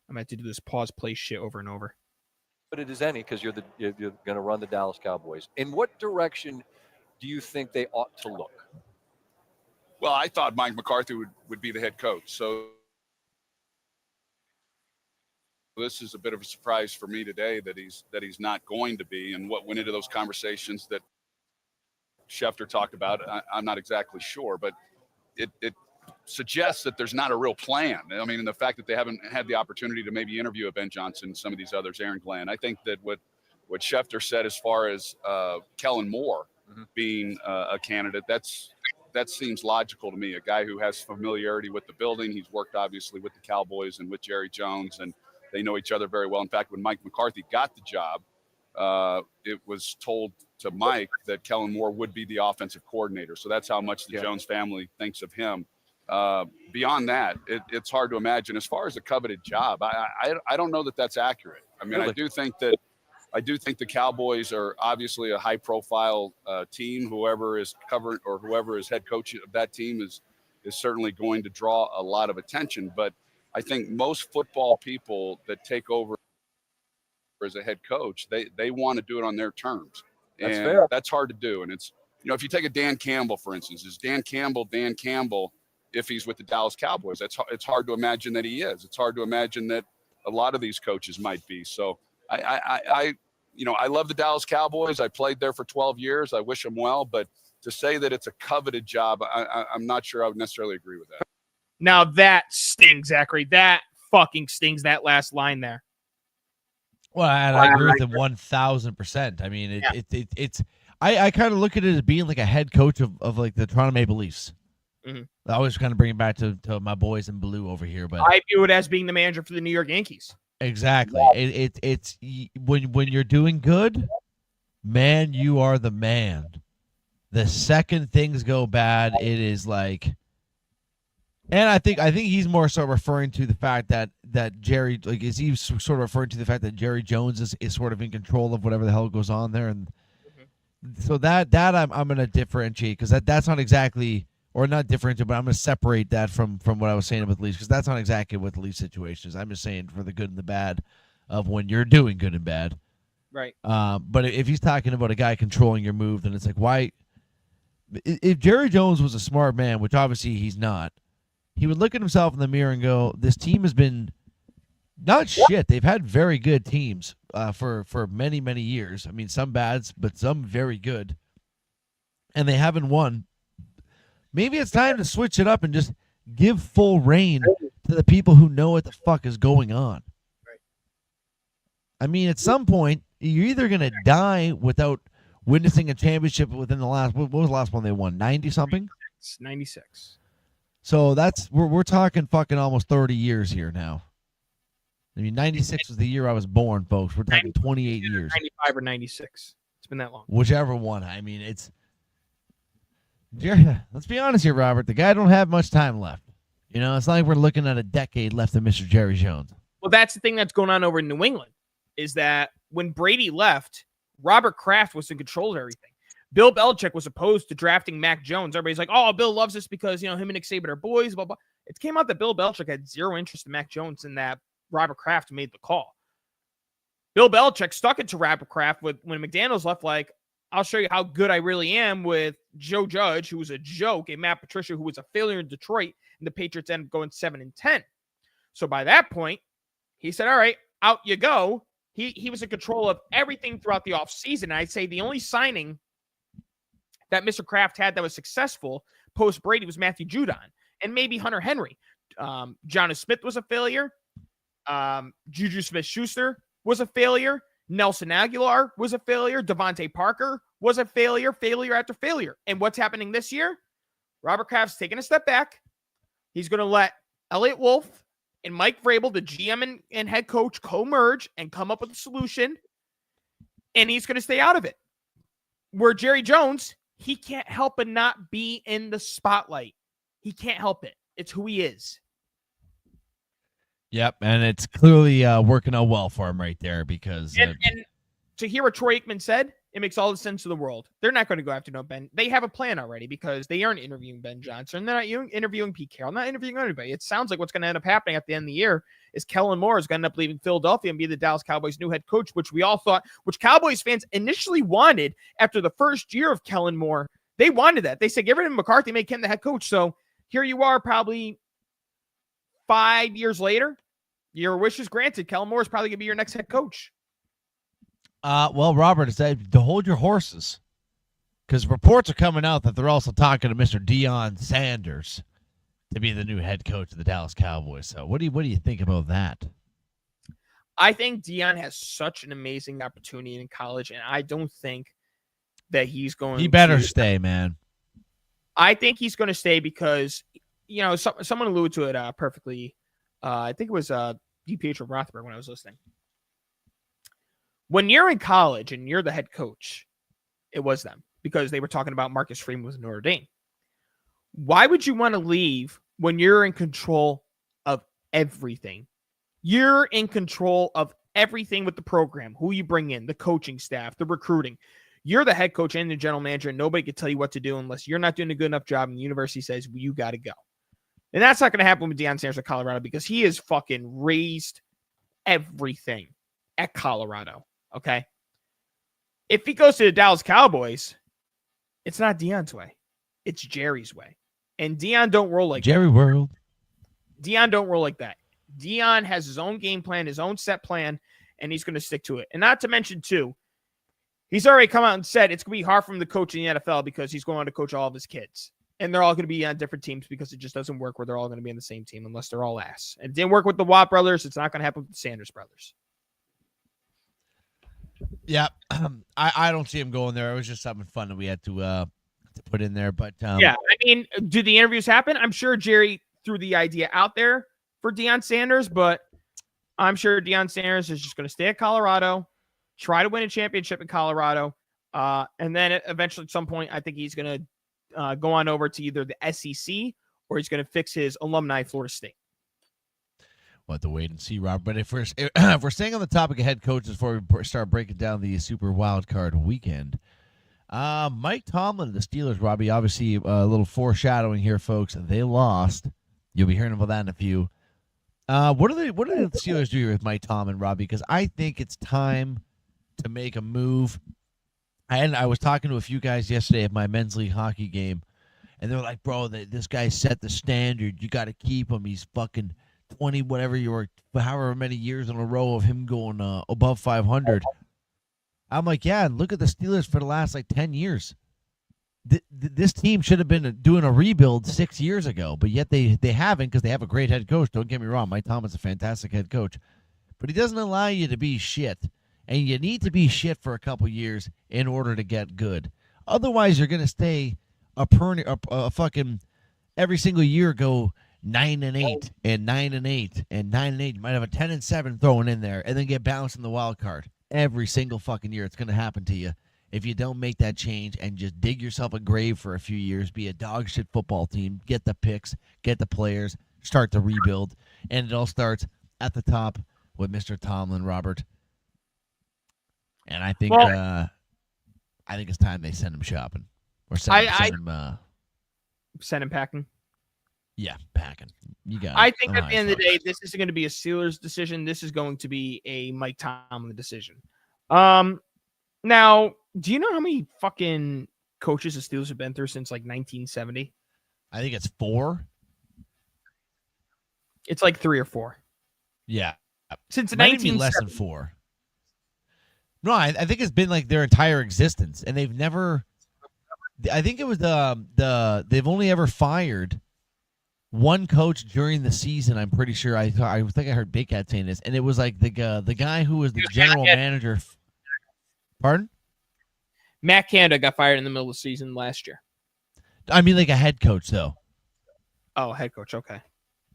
Speaker 1: I'm going to have to do this pause play shit over and over.
Speaker 7: But it is any because you're going to run the Dallas Cowboys. In what direction do you think they ought to look?
Speaker 8: Well, I thought Mike McCarthy would be the head coach. So this is a bit of a surprise for me today that he's not going to be. And what went into those conversations that Schefter talked about, I'm not exactly sure, but it suggests that there's not a real plan. I mean, and the fact that they haven't had the opportunity to maybe interview a Ben Johnson, some of these others, Aaron Glenn. I think that what Schefter said as far as Kellen Moore being a candidate, that seems logical to me. A guy who has familiarity with the building. He's worked obviously with the Cowboys and with Jerry Jones, and they know each other very well. In fact, when Mike McCarthy got the job, it was told to Mike that Kellen Moore would be the offensive coordinator. So that's how much the Jones family thinks of him. Beyond that, it's hard to imagine. As far as a coveted job, I don't know that that's accurate. I mean, really? I do think the Cowboys are obviously a high-profile team. Whoever is covered or whoever is head coach of that team is certainly going to draw a lot of attention. But I think most football people that take over as a head coach, they want to do it on their terms.
Speaker 7: That's
Speaker 8: and
Speaker 7: fair.
Speaker 8: That's hard to do. And it's, if you take a Dan Campbell, for instance, is Dan Campbell if he's with the Dallas Cowboys? It's hard to imagine that he is. It's hard to imagine that a lot of these coaches might be. So I love the Dallas Cowboys. I played there for 12 years. I wish them well, but to say that it's a coveted job, I'm not sure I would necessarily agree with that.
Speaker 1: Now that stings, Zachary. That fucking stings, that last line there.
Speaker 2: Well, I agree with him 1,000%. I mean, it's I kind of look at it as being like a head coach of like the Toronto Maple Leafs.
Speaker 1: Mm-hmm.
Speaker 2: I always kind of bring it back to my boys in blue over here, but
Speaker 1: I view it as being the manager for the New York Yankees.
Speaker 2: Exactly. It's when you're doing good, man, you are the man. The second things go bad, it is like, and I think he's more so referring to the fact that Jerry, like, is he sort of referring to the fact that Jerry Jones is sort of in control of whatever the hell goes on there, and so that I'm going to differentiate because that's not exactly. Or not differentiate, but I'm going to separate that from what I was saying about the Leafs because that's not exactly what the Leafs situation is. I'm just saying for the good and the bad of when you're doing good and bad.
Speaker 1: Right.
Speaker 2: But if he's talking about a guy controlling your move, then it's like, why? If Jerry Jones was a smart man, which obviously he's not, he would look at himself in the mirror and go, this team has been not shit. They've had very good teams for many, many years. I mean, some bads, but some very good. And they haven't won. Maybe it's time to switch it up and just give full reign to the people who know what the fuck is going on.
Speaker 1: Right.
Speaker 2: I mean, at some point, you're either going to die without witnessing a championship within the last, what was the last one they won? 90-something?
Speaker 1: 96.
Speaker 2: So we're talking fucking almost 30 years here now. I mean, 96 was the year I was born, folks. We're talking 28 years.
Speaker 1: 95 or 96. It's been that long.
Speaker 2: Whichever one. I mean, let's be honest here, Robert. The guy don't have much time left. It's not like we're looking at a decade left of Mr. Jerry Jones.
Speaker 1: Well, that's the thing that's going on over in New England is that when Brady left, Robert Kraft was in control of everything. Bill Belichick was opposed to drafting Mac Jones. Everybody's like, oh, Bill loves this because, him and Nick Saban are boys, blah, blah. It came out that Bill Belichick had zero interest in Mac Jones and that Robert Kraft made the call. Bill Belichick stuck it to Robert Kraft when McDaniels left, like, I'll show you how good I really am with Joe Judge, who was a joke, and Matt Patricia, who was a failure in Detroit, and the Patriots ended up going 7-10. So by that point, he said, all right, out you go. He was in control of everything throughout the offseason. I'd say the only signing that Mr. Kraft had that was successful post Brady was Matthew Judon and maybe Hunter Henry. Jonas Smith was a failure. Juju Smith-Schuster was a failure. Nelson Aguilar was a failure. Devontae Parker was a failure after failure. And what's happening this year? Robert Kraft's taking a step back. He's going to let Elliot Wolf and Mike Vrabel, the GM and head coach, co-merge and come up with a solution. And he's going to stay out of it. Where Jerry Jones, he can't help but not be in the spotlight. He can't help it. It's who he is.
Speaker 2: Yep, and it's clearly working out well for him right there because...
Speaker 1: And to hear what Troy Aikman said, it makes all the sense in the world. They're not going to go after no Ben. They have a plan already because they aren't interviewing Ben Johnson. They're not interviewing Pete Carroll. Not interviewing anybody. It sounds like what's going to end up happening at the end of the year is Kellen Moore is going to end up leaving Philadelphia and be the Dallas Cowboys' new head coach, which we all thought, which Cowboys fans initially wanted after the first year of Kellen Moore. They wanted that. They said, get rid of McCarthy, make him the head coach. So here you are probably 5 years later. Your wish is granted. Kellen Moore is probably going to be your next head coach.
Speaker 2: Well, Robert, it's to hold your horses because reports are coming out that they're also talking to Mr. Deion Sanders to be the new head coach of the Dallas Cowboys. So what do you think about that?
Speaker 1: I think Deion has such an amazing opportunity in college, and I don't think that he's going
Speaker 2: He better stay, man.
Speaker 1: I think he's going to stay because, someone alluded to it perfectly. I think it was DiPietro Rothberg when I was listening. When you're in college and you're the head coach, it was them because they were talking about Marcus Freeman with Notre Dame. Why would you want to leave when you're in control of everything? You're in control of everything with the program, who you bring in, the coaching staff, the recruiting. You're the head coach and the general manager, and nobody can tell you what to do unless you're not doing a good enough job and the university says, well, you got to go. And that's not going to happen with Deion Sanders at Colorado because he has fucking raised everything at Colorado. Okay. If he goes to the Dallas Cowboys, it's not Deion's way. It's Jerry's way. And Deion don't roll like
Speaker 2: Jerry
Speaker 1: that.
Speaker 2: World.
Speaker 1: Deion don't roll like that. Deion has his own game plan, his own set plan, and he's going to stick to it. And not to mention, too, he's already come out and said it's going to be hard for him to coach in the NFL because he's going to coach all of his kids. And they're all going to be on different teams because it just doesn't work where they're all going to be on the same team unless they're all ass. It didn't work with the Watt brothers. It's not going to happen with the Sanders brothers.
Speaker 2: Yeah, I don't see him going there. It was just something fun that we had to put in there. But
Speaker 1: yeah, I mean, do the interviews happen? I'm sure Jerry threw the idea out there for Deion Sanders, but I'm sure Deion Sanders is just going to stay at Colorado, try to win a championship in Colorado, and then eventually at some point, I think he's going to go on over to either the SEC or he's going to fix his alumni Florida State.
Speaker 2: We'll have to wait and see, Rob. But if we're staying on the topic of head coaches before we start breaking down the Super Wildcard weekend, Mike Tomlin, the Steelers, Robbie, obviously a little foreshadowing here, folks. They lost. You'll be hearing about that in a few. What do the Steelers do here with Mike Tomlin, Robbie? Because I think it's time to make a move. I was talking to a few guys yesterday at my men's league hockey game, and they were like, bro, this guy set the standard. You got to keep him. He's fucking 20, whatever you were, however many years in a row of him going above 500. I'm like, yeah, and look at the Steelers for the last 10 years. This team should have been doing a rebuild 6 years ago, but yet they haven't because they have a great head coach. Don't get me wrong. Mike Tomlin's a fantastic head coach, but he doesn't allow you to be shit, and you need to be shit for a couple years in order to get good. Otherwise, you're going to stay a fucking every single year go 9-8 and 9-8 and 9-8. You might have a 10-7 thrown in there, and then get bounced in the wild card every single fucking year. It's going to happen to you if you don't make that change and just dig yourself a grave for a few years. Be a dog shit football team. Get the picks, get the players, start to rebuild, and it all starts at the top with Mr. Tomlin, Robert. And I think it's time they send him shopping or send
Speaker 1: him packing.
Speaker 2: Yeah, packing. You got it.
Speaker 1: I think at the end of the day, this isn't going to be a Steelers decision. This is going to be a Mike Tomlin decision. Now, do you know how many fucking coaches the Steelers have been through since 1970?
Speaker 2: I think it's 4.
Speaker 1: It's 3 or 4.
Speaker 2: Yeah.
Speaker 1: Since
Speaker 2: Might
Speaker 1: 1970.
Speaker 2: be less than 4. No, I think it's been their entire existence, and they've never I think it was they've only ever fired one coach during the season. I'm pretty sure. I think I heard Big Cat saying this, and it was like the guy who was the general manager. Pardon?
Speaker 1: Matt Canada got fired in the middle of the season last year.
Speaker 2: I mean, like a head coach, though.
Speaker 1: Oh, head coach. Okay.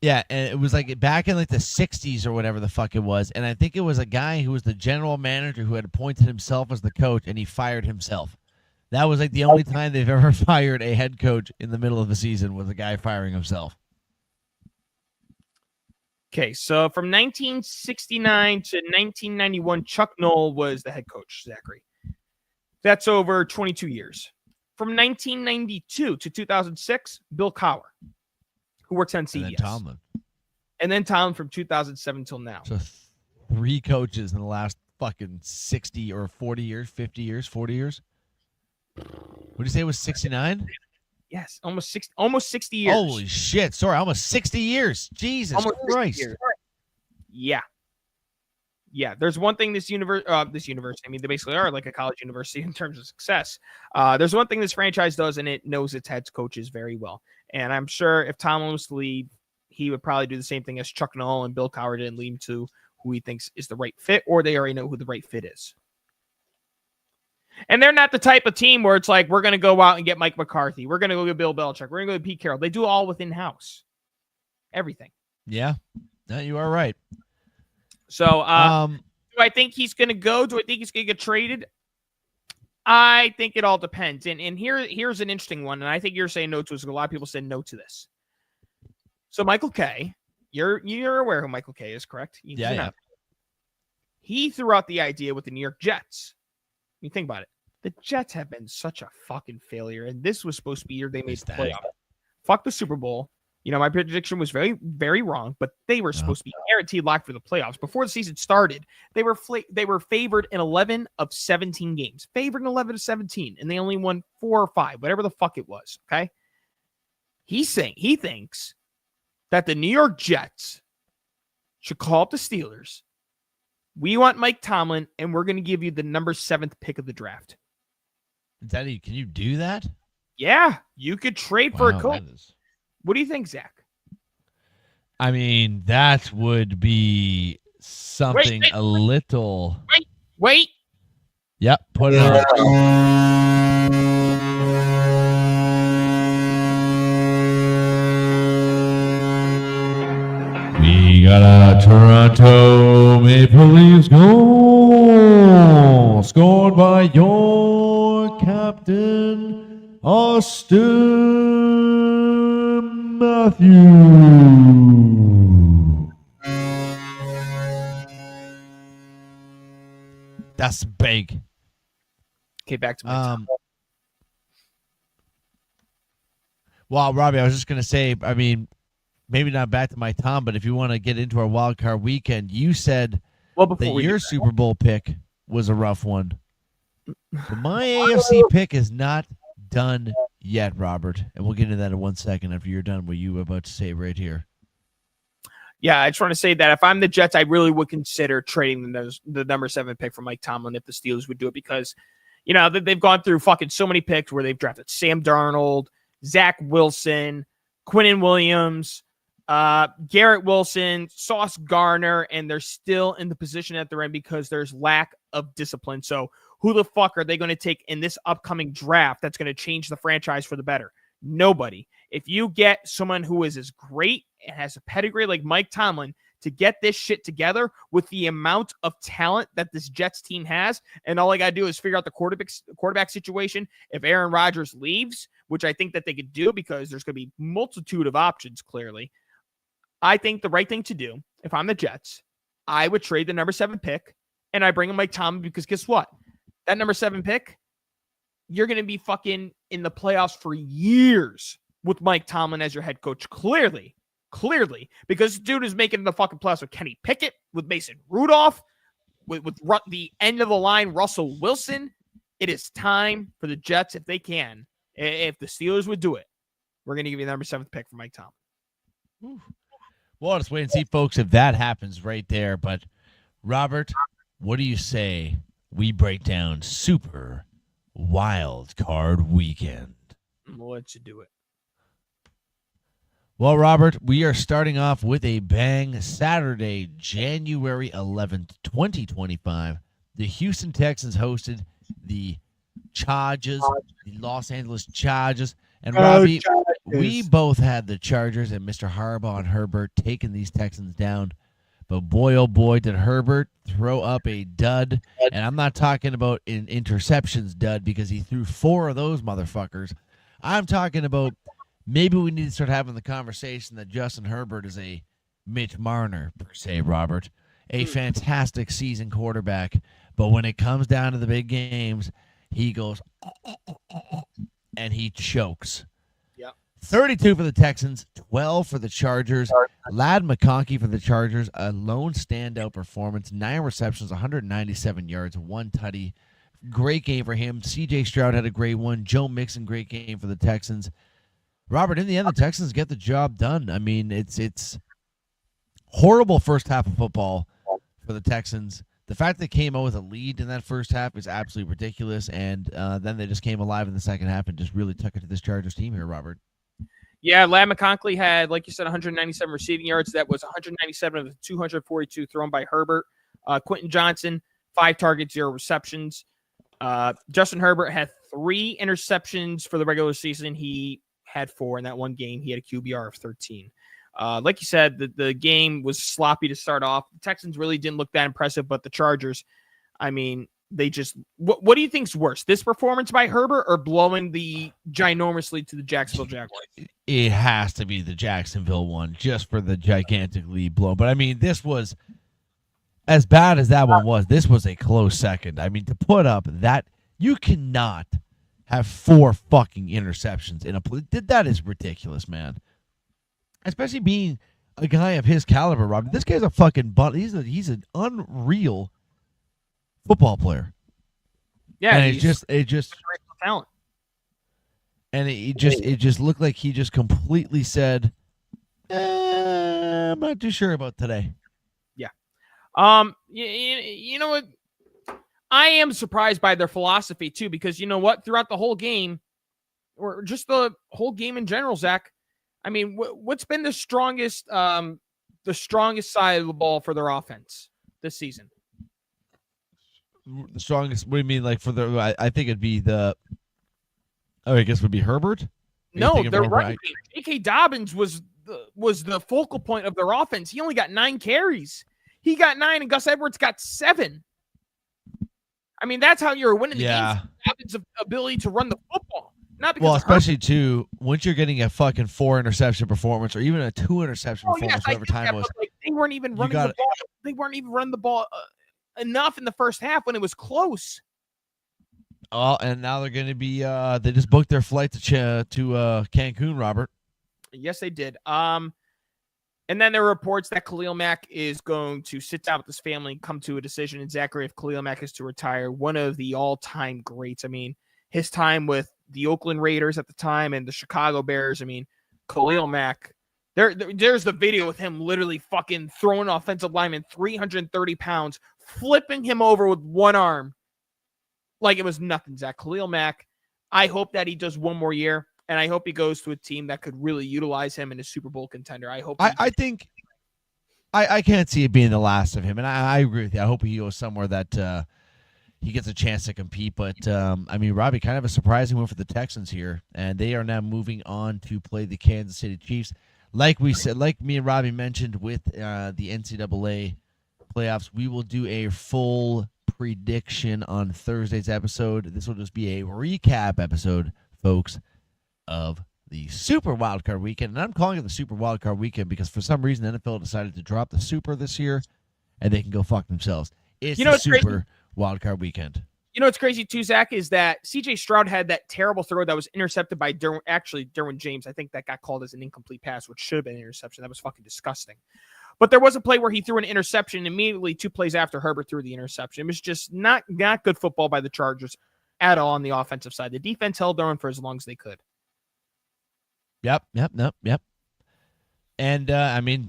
Speaker 2: Yeah, and it was like back in like the 60s or whatever the fuck it was. And I think it was a guy who was the general manager who had appointed himself as the coach, and he fired himself. That was like the only time they've ever fired a head coach in the middle of the season, was a guy firing himself.
Speaker 1: Okay, so from 1969 to 1991, Chuck Noll was the head coach, Zachary. That's over 22 years. From 1992 to 2006, Bill Cowher, who works on CBS.
Speaker 2: And then Tomlin.
Speaker 1: And then Tomlin from 2007 till now.
Speaker 2: So 3 coaches in the last fucking 60 or 40 years, 50 years, 40 years. What did you say it was 69?
Speaker 1: Yes, almost 60 years.
Speaker 2: Holy shit. Sorry, almost 60 years. Jesus Christ.
Speaker 1: Yeah. Yeah, there's one thing this university, I mean, they basically are like a college university in terms of success. There's one thing this franchise does, and it knows its head coaches very well. And I'm sure if Tomlin was to leave, he would probably do the same thing as Chuck Noll and Bill Cowher did and lead him to who he thinks is the right fit, or they already know who the right fit is. And they're not the type of team where it's like, we're going to go out and get Mike McCarthy. We're going to go get Bill Belichick. We're going to go get Pete Carroll. They do all within house. Everything.
Speaker 2: Yeah, no, you are right.
Speaker 1: So, do I think he's going to go? Do I think he's going to get traded? I think it all depends. And here's an interesting one, and I think you're saying no to it. A lot of people said no to this. So Michael Kay, you're aware who Michael Kay is, correct?
Speaker 2: Yeah.
Speaker 1: He threw out the idea with the New York Jets. You think about it. The Jets have been such a fucking failure, and this was supposed to be year they made the playoff. Fuck the Super Bowl. You know, my prediction was very, very wrong, but they were supposed to be guaranteed locked for the playoffs. Before the season started, they were favored in 11 of 17 games. Favored in 11 of 17, and they only won 4 or 5, whatever the fuck it was, okay? He thinks that the New York Jets should call up the Steelers. We want Mike Tomlin, and we're going to give you the number 7th pick of the draft.
Speaker 2: Can you do that?
Speaker 1: Yeah, you could trade for a coach. What do you think, Zach?
Speaker 2: I mean, that would be something a little.
Speaker 1: Wait.
Speaker 2: Yep, put it on. We got a Toronto Maple Leafs goal, scored by your captain, Austin Matthews. That's big.
Speaker 1: Okay, back to my
Speaker 2: Well, Robbie, I was just going to say, I mean, maybe not back to my Tom, but if you want to get into our wild card weekend, you said that your Super Bowl pick was a rough one. But my AFC pick is not done yet, Robert. And we'll get into that in 1 second after you're done what you were about to say right here.
Speaker 1: Yeah, I just want to say that if I'm the Jets, I really would consider trading the number 7 pick for Mike Tomlin if the Steelers would do it, because, you know, they've gone through fucking so many picks where they've drafted Sam Darnold, Zach Wilson, Quinnen Williams, Garrett Wilson, Sauce Gardner, and they're still in the position that they're in because there's lack of discipline. So who the fuck are they going to take in this upcoming draft that's going to change the franchise for the better? Nobody. If you get someone who is as great and has a pedigree like Mike Tomlin to get this shit together with the amount of talent that this Jets team has, and all I got to do is figure out the quarterback situation. If Aaron Rodgers leaves, which I think that they could do because there's going to be multitude of options, clearly, I think the right thing to do, if I'm the Jets, I would trade the number 7 pick and I bring in Mike Tomlin, because guess what? That number 7 pick, you're going to be fucking in the playoffs for years with Mike Tomlin as your head coach. Clearly, because this dude is making the fucking playoffs with Kenny Pickett, with Mason Rudolph, with the end of the line, Russell Wilson. It is time for the Jets, if they can, if the Steelers would do it, we're going to give you the number 7th pick for Mike Tomlin.
Speaker 2: Ooh. Well, let's wait and see, folks, if that happens right there. But, Robert, what do you say we break down Super wild card weekend.
Speaker 1: We'll let you do it.
Speaker 2: Well, Robert, we are starting off with a bang. Saturday, January 11th, 2025. The Houston Texans hosted the Chargers, the Los Angeles Chargers. And Robbie, we both had the Chargers and Mr. Harbaugh and Herbert taking these Texans down. But boy, oh boy, did Herbert throw up a dud. And I'm not talking about an interceptions dud because he threw 4 of those motherfuckers. I'm talking about maybe we need to start having the conversation that Justin Herbert is a Mitch Marner, per se, Robert. A fantastic season quarterback. But when it comes down to the big games, he goes, and he chokes.
Speaker 1: Yep.
Speaker 2: 32 for the Texans, 12 for the Chargers. Ladd McConkey for the Chargers, a lone standout performance, 9 receptions, 197 yards, 1 tutty. Great game for him. C.J. Stroud had a great one. Joe Mixon, great game for the Texans. Robert, in the end, the Texans get the job done. I mean, it's horrible first half of football for the Texans. The fact they came out with a lead in that first half is absolutely ridiculous, and then they just came alive in the second half and just really took it to this Chargers team here, Robert.
Speaker 1: Yeah, Ladd McConkey had, like you said, 197 receiving yards. That was 197 of the 242 thrown by Herbert. Quentin Johnson, 5 targets, 0 receptions. Justin Herbert had 3 interceptions for the regular season. He had 4 in that one game. He had a QBR of 13. Like you said, the game was sloppy to start off. The Texans really didn't look that impressive, but the Chargers, I mean, they just what do you think's worse, this performance by Herbert or blowing the ginormous lead to the Jacksonville Jaguars?
Speaker 2: It has to be the Jacksonville one, just for the gigantic lead blow. But I mean, this was as bad as that one was. This was a close second. I mean, to put up that, you cannot have 4 fucking interceptions in a play. That is ridiculous, man. Especially being a guy of his caliber, Rob. This guy's a fucking butt. He's an unreal football player.
Speaker 1: Yeah,
Speaker 2: and it just
Speaker 1: talent.
Speaker 2: And it just looked like he just completely said, I'm not too sure about today.
Speaker 1: Yeah. You know what? I am surprised by their philosophy too, because you know what? Throughout the whole game, or just the whole game in general, Zach, I mean, what's been the strongest side of the ball for their offense this season?
Speaker 2: The strongest? What do you mean? Like for the? I think it'd be the. Oh, I guess it would be Herbert.
Speaker 1: No, they're right. J.K. Dobbins was the focal point of their offense. He only got 9 carries. He got 9, and Gus Edwards got 7. I mean, that's how you're winning the game. Dobbins' ability to run the football. Not because
Speaker 2: especially too, once you're getting a fucking 4 interception performance or even a 2 interception performance, whatever time it was.
Speaker 1: Like, they weren't even running the ball. They weren't even running the ball enough in the first half when it was close.
Speaker 2: Oh, and now they're going to be. They just booked their flight to Cancun, Robert.
Speaker 1: Yes, they did. And then there are reports that Khalil Mack is going to sit down with his family and come to a decision. And Zachary, if Khalil Mack is to retire, one of the all-time greats. I mean, his time with the Oakland Raiders at the time and the Chicago Bears. I mean, Khalil Mack. There's the video with him literally fucking throwing offensive lineman 330 pounds, flipping him over with one arm like it was nothing, Zach. Khalil Mack, I hope that he does one more year, and I hope he goes to a team that could really utilize him in a Super Bowl contender. I hope.
Speaker 2: I think I can't see it being the last of him, and I agree with you. I hope he goes somewhere that he gets a chance to compete. But, I mean, Robbie, kind of a surprising one for the Texans here, and they are now moving on to play the Kansas City Chiefs. Like we said, like me and Robbie mentioned with the NCAA playoffs, we will do a full prediction on Thursday's episode. This will just be a recap episode, folks, of the Super Wildcard Weekend. And I'm calling it the Super Wildcard Weekend because for some reason the NFL decided to drop the Super this year, and they can go fuck themselves. It's the Super Wildcard Weekend.
Speaker 1: You know what's crazy too, Zach, is that C.J. Stroud had that terrible throw that was intercepted by Derwin James. I think that got called as an incomplete pass, which should have been an interception. That was fucking disgusting. But there was a play where he threw an interception immediately 2 plays after Herbert threw the interception. It was just not good football by the Chargers at all on the offensive side. The defense held their own for as long as they could.
Speaker 2: Yep. And, I mean,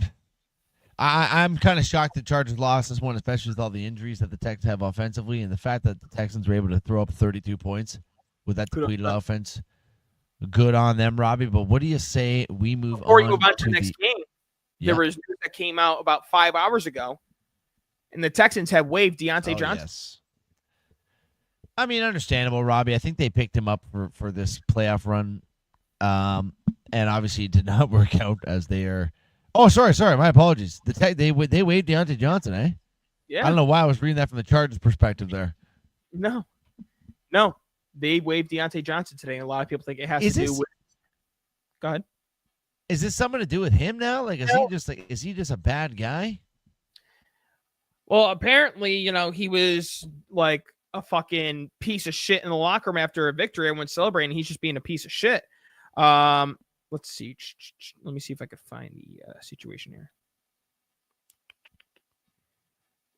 Speaker 2: I'm kind of shocked the Chargers lost this one, especially with all the injuries that the Texans have offensively and the fact that the Texans were able to throw up 32 points. with that depleted offense. Good on them, Robbie. But what do you say we move
Speaker 1: Before
Speaker 2: on
Speaker 1: you move on to the
Speaker 2: the
Speaker 1: next game,
Speaker 2: Yeah.
Speaker 1: there was news that came out about 5 hours ago, and the Texans have waived Deontay Johnson.
Speaker 2: Yes. I mean, understandable, Robbie. I think they picked him up for this playoff run, and obviously it did not work out as they are. Oh, sorry. My apologies. They waived Deontay Johnson, eh?
Speaker 1: Yeah.
Speaker 2: I don't know why I was reading that from the Chargers' perspective there.
Speaker 1: No. They waived Deontay Johnson today, and a lot of people think it has to do with. Go ahead.
Speaker 2: Is this something to do with him now? Like, is he just a bad guy?
Speaker 1: Well, apparently, he was like a fucking piece of shit in the locker room after a victory. Everyone's celebrating. He's just being a piece of shit. Let's see. Let me see if I could find the situation here.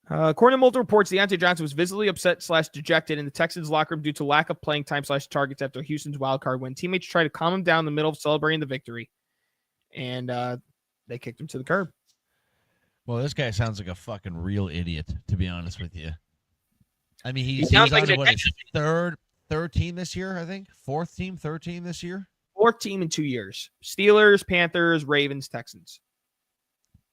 Speaker 1: According to multiple reports, Deontay Johnson was visibly upset / dejected in the Texans locker room due to lack of playing time / targets after Houston's wildcard win. Teammates tried to calm him down in the middle of celebrating the victory, and they kicked him to the curb.
Speaker 2: Well, this guy sounds like a fucking real idiot, to be honest with you. I mean, he's
Speaker 1: sounds
Speaker 2: on
Speaker 1: like
Speaker 2: to what, his third team this year, I think? Third team this year?
Speaker 1: Fourth team in 2 years. Steelers, Panthers, Ravens, Texans.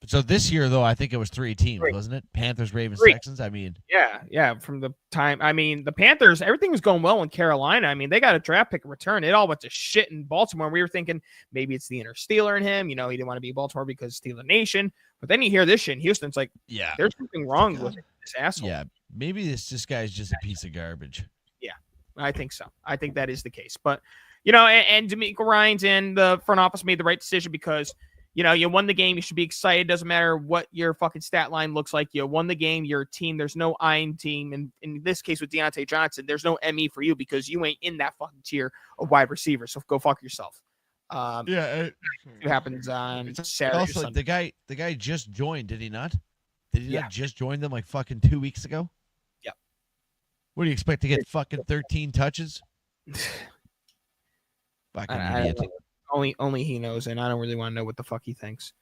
Speaker 2: So this year, though, I think it was 3 teams, wasn't it? Panthers, Ravens, Texans. I mean,
Speaker 1: yeah. From the time, the Panthers, everything was going well in Carolina. They got a draft pick in return. It all went to shit in Baltimore. We were thinking maybe it's the inner Steeler in him. He didn't want to be Baltimore because Steeler Nation. But then you hear this shit in Houston. It's like,
Speaker 2: yeah,
Speaker 1: there's something wrong with this asshole.
Speaker 2: Yeah, maybe this guy's just a piece of garbage.
Speaker 1: Yeah, I think so. I think that is the case. But and D'Amico Ryans and the front office made the right decision because. You won the game. You should be excited. Doesn't matter what your fucking stat line looks like. You won the game. You're a team. There's no I in team. And in this case with Deontay Johnson, there's no ME for you because you ain't in that fucking tier of wide receiver. So go fuck yourself. It happens on Saturday.
Speaker 2: Also,
Speaker 1: or Sunday.
Speaker 2: the guy just joined, did he not? Did he not just join them like fucking 2 weeks ago?
Speaker 1: Yeah.
Speaker 2: What do you expect to get fucking 13 touches? Fucking idiot.
Speaker 1: Only he knows, and I don't really want to know what the fuck he thinks.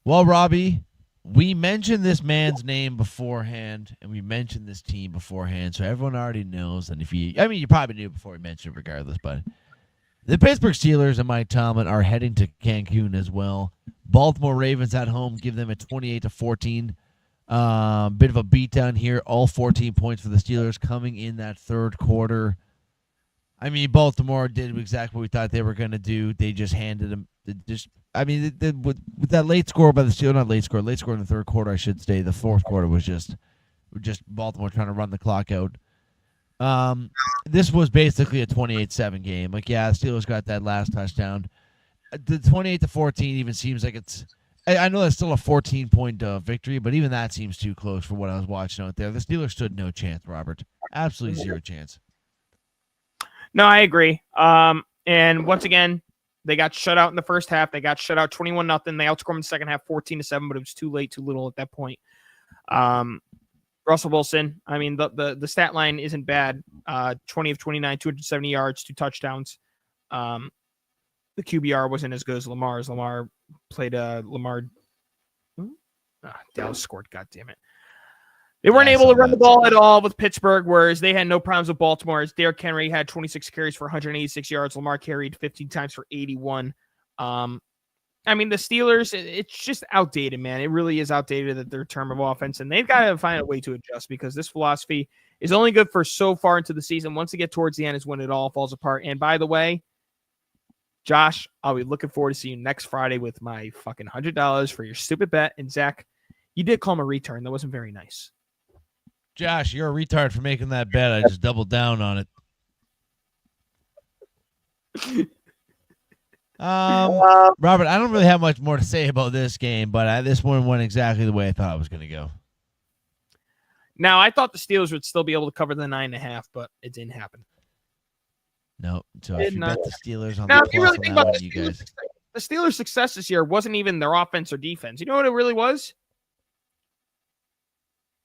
Speaker 2: Well, Robbie, we mentioned this man's name beforehand, and we mentioned this team beforehand, so everyone already knows. And you probably knew before we mentioned it regardless, but the Pittsburgh Steelers and Mike Tomlin are heading to Cancun as well. Baltimore Ravens at home give them a 28-14. Bit of a beatdown here. All 14 points for the Steelers coming in that third quarter. Baltimore did exactly what we thought they were going to do. They just handed them. With that late score by the Steelers, late score in the third quarter, I should say. The fourth quarter was just Baltimore trying to run the clock out. This was basically a 28-7 game. The Steelers got that last touchdown. The 28-14 even seems like it's. I know that's still a 14-point victory, but even that seems too close for what I was watching out there. The Steelers stood no chance, Robert. Absolutely zero chance.
Speaker 1: No, I agree. And once again, they got shut out in the first half. They got shut out 21-0. They outscored them in the second half 14-7, but it was too late, too little at that point. Russell Wilson, the stat line isn't bad. 20 of 29, 270 yards, 2 touchdowns. The QBR wasn't as good as Lamar's. Lamar played Dallas scored, God damn it. They weren't able to run the ball at all with Pittsburgh, whereas they had no problems with Baltimore. As Derrick Henry had 26 carries for 186 yards. Lamar carried 15 times for 81. The Steelers, it's just outdated, man. It really is outdated at their term of offense, and they've got to find a way to adjust because this philosophy is only good for so far into the season. Once they get towards the end is when it all falls apart. And by the way, Josh, I'll be looking forward to seeing you next Friday with my fucking $100 for your stupid bet. And Zach, you did call him a return. That wasn't very nice.
Speaker 2: Josh, you're a retard for making that bet. I just doubled down on it. Robert, I don't really have much more to say about this game, but this one went exactly the way I thought it was going to go.
Speaker 1: Now, I thought the Steelers would still be able to cover the 9.5, but it didn't happen.
Speaker 2: No, so if you bet the Steelers on
Speaker 1: now,
Speaker 2: the
Speaker 1: if you really think about
Speaker 2: the
Speaker 1: Steelers' success this year wasn't even their offense or defense. You know what it really was?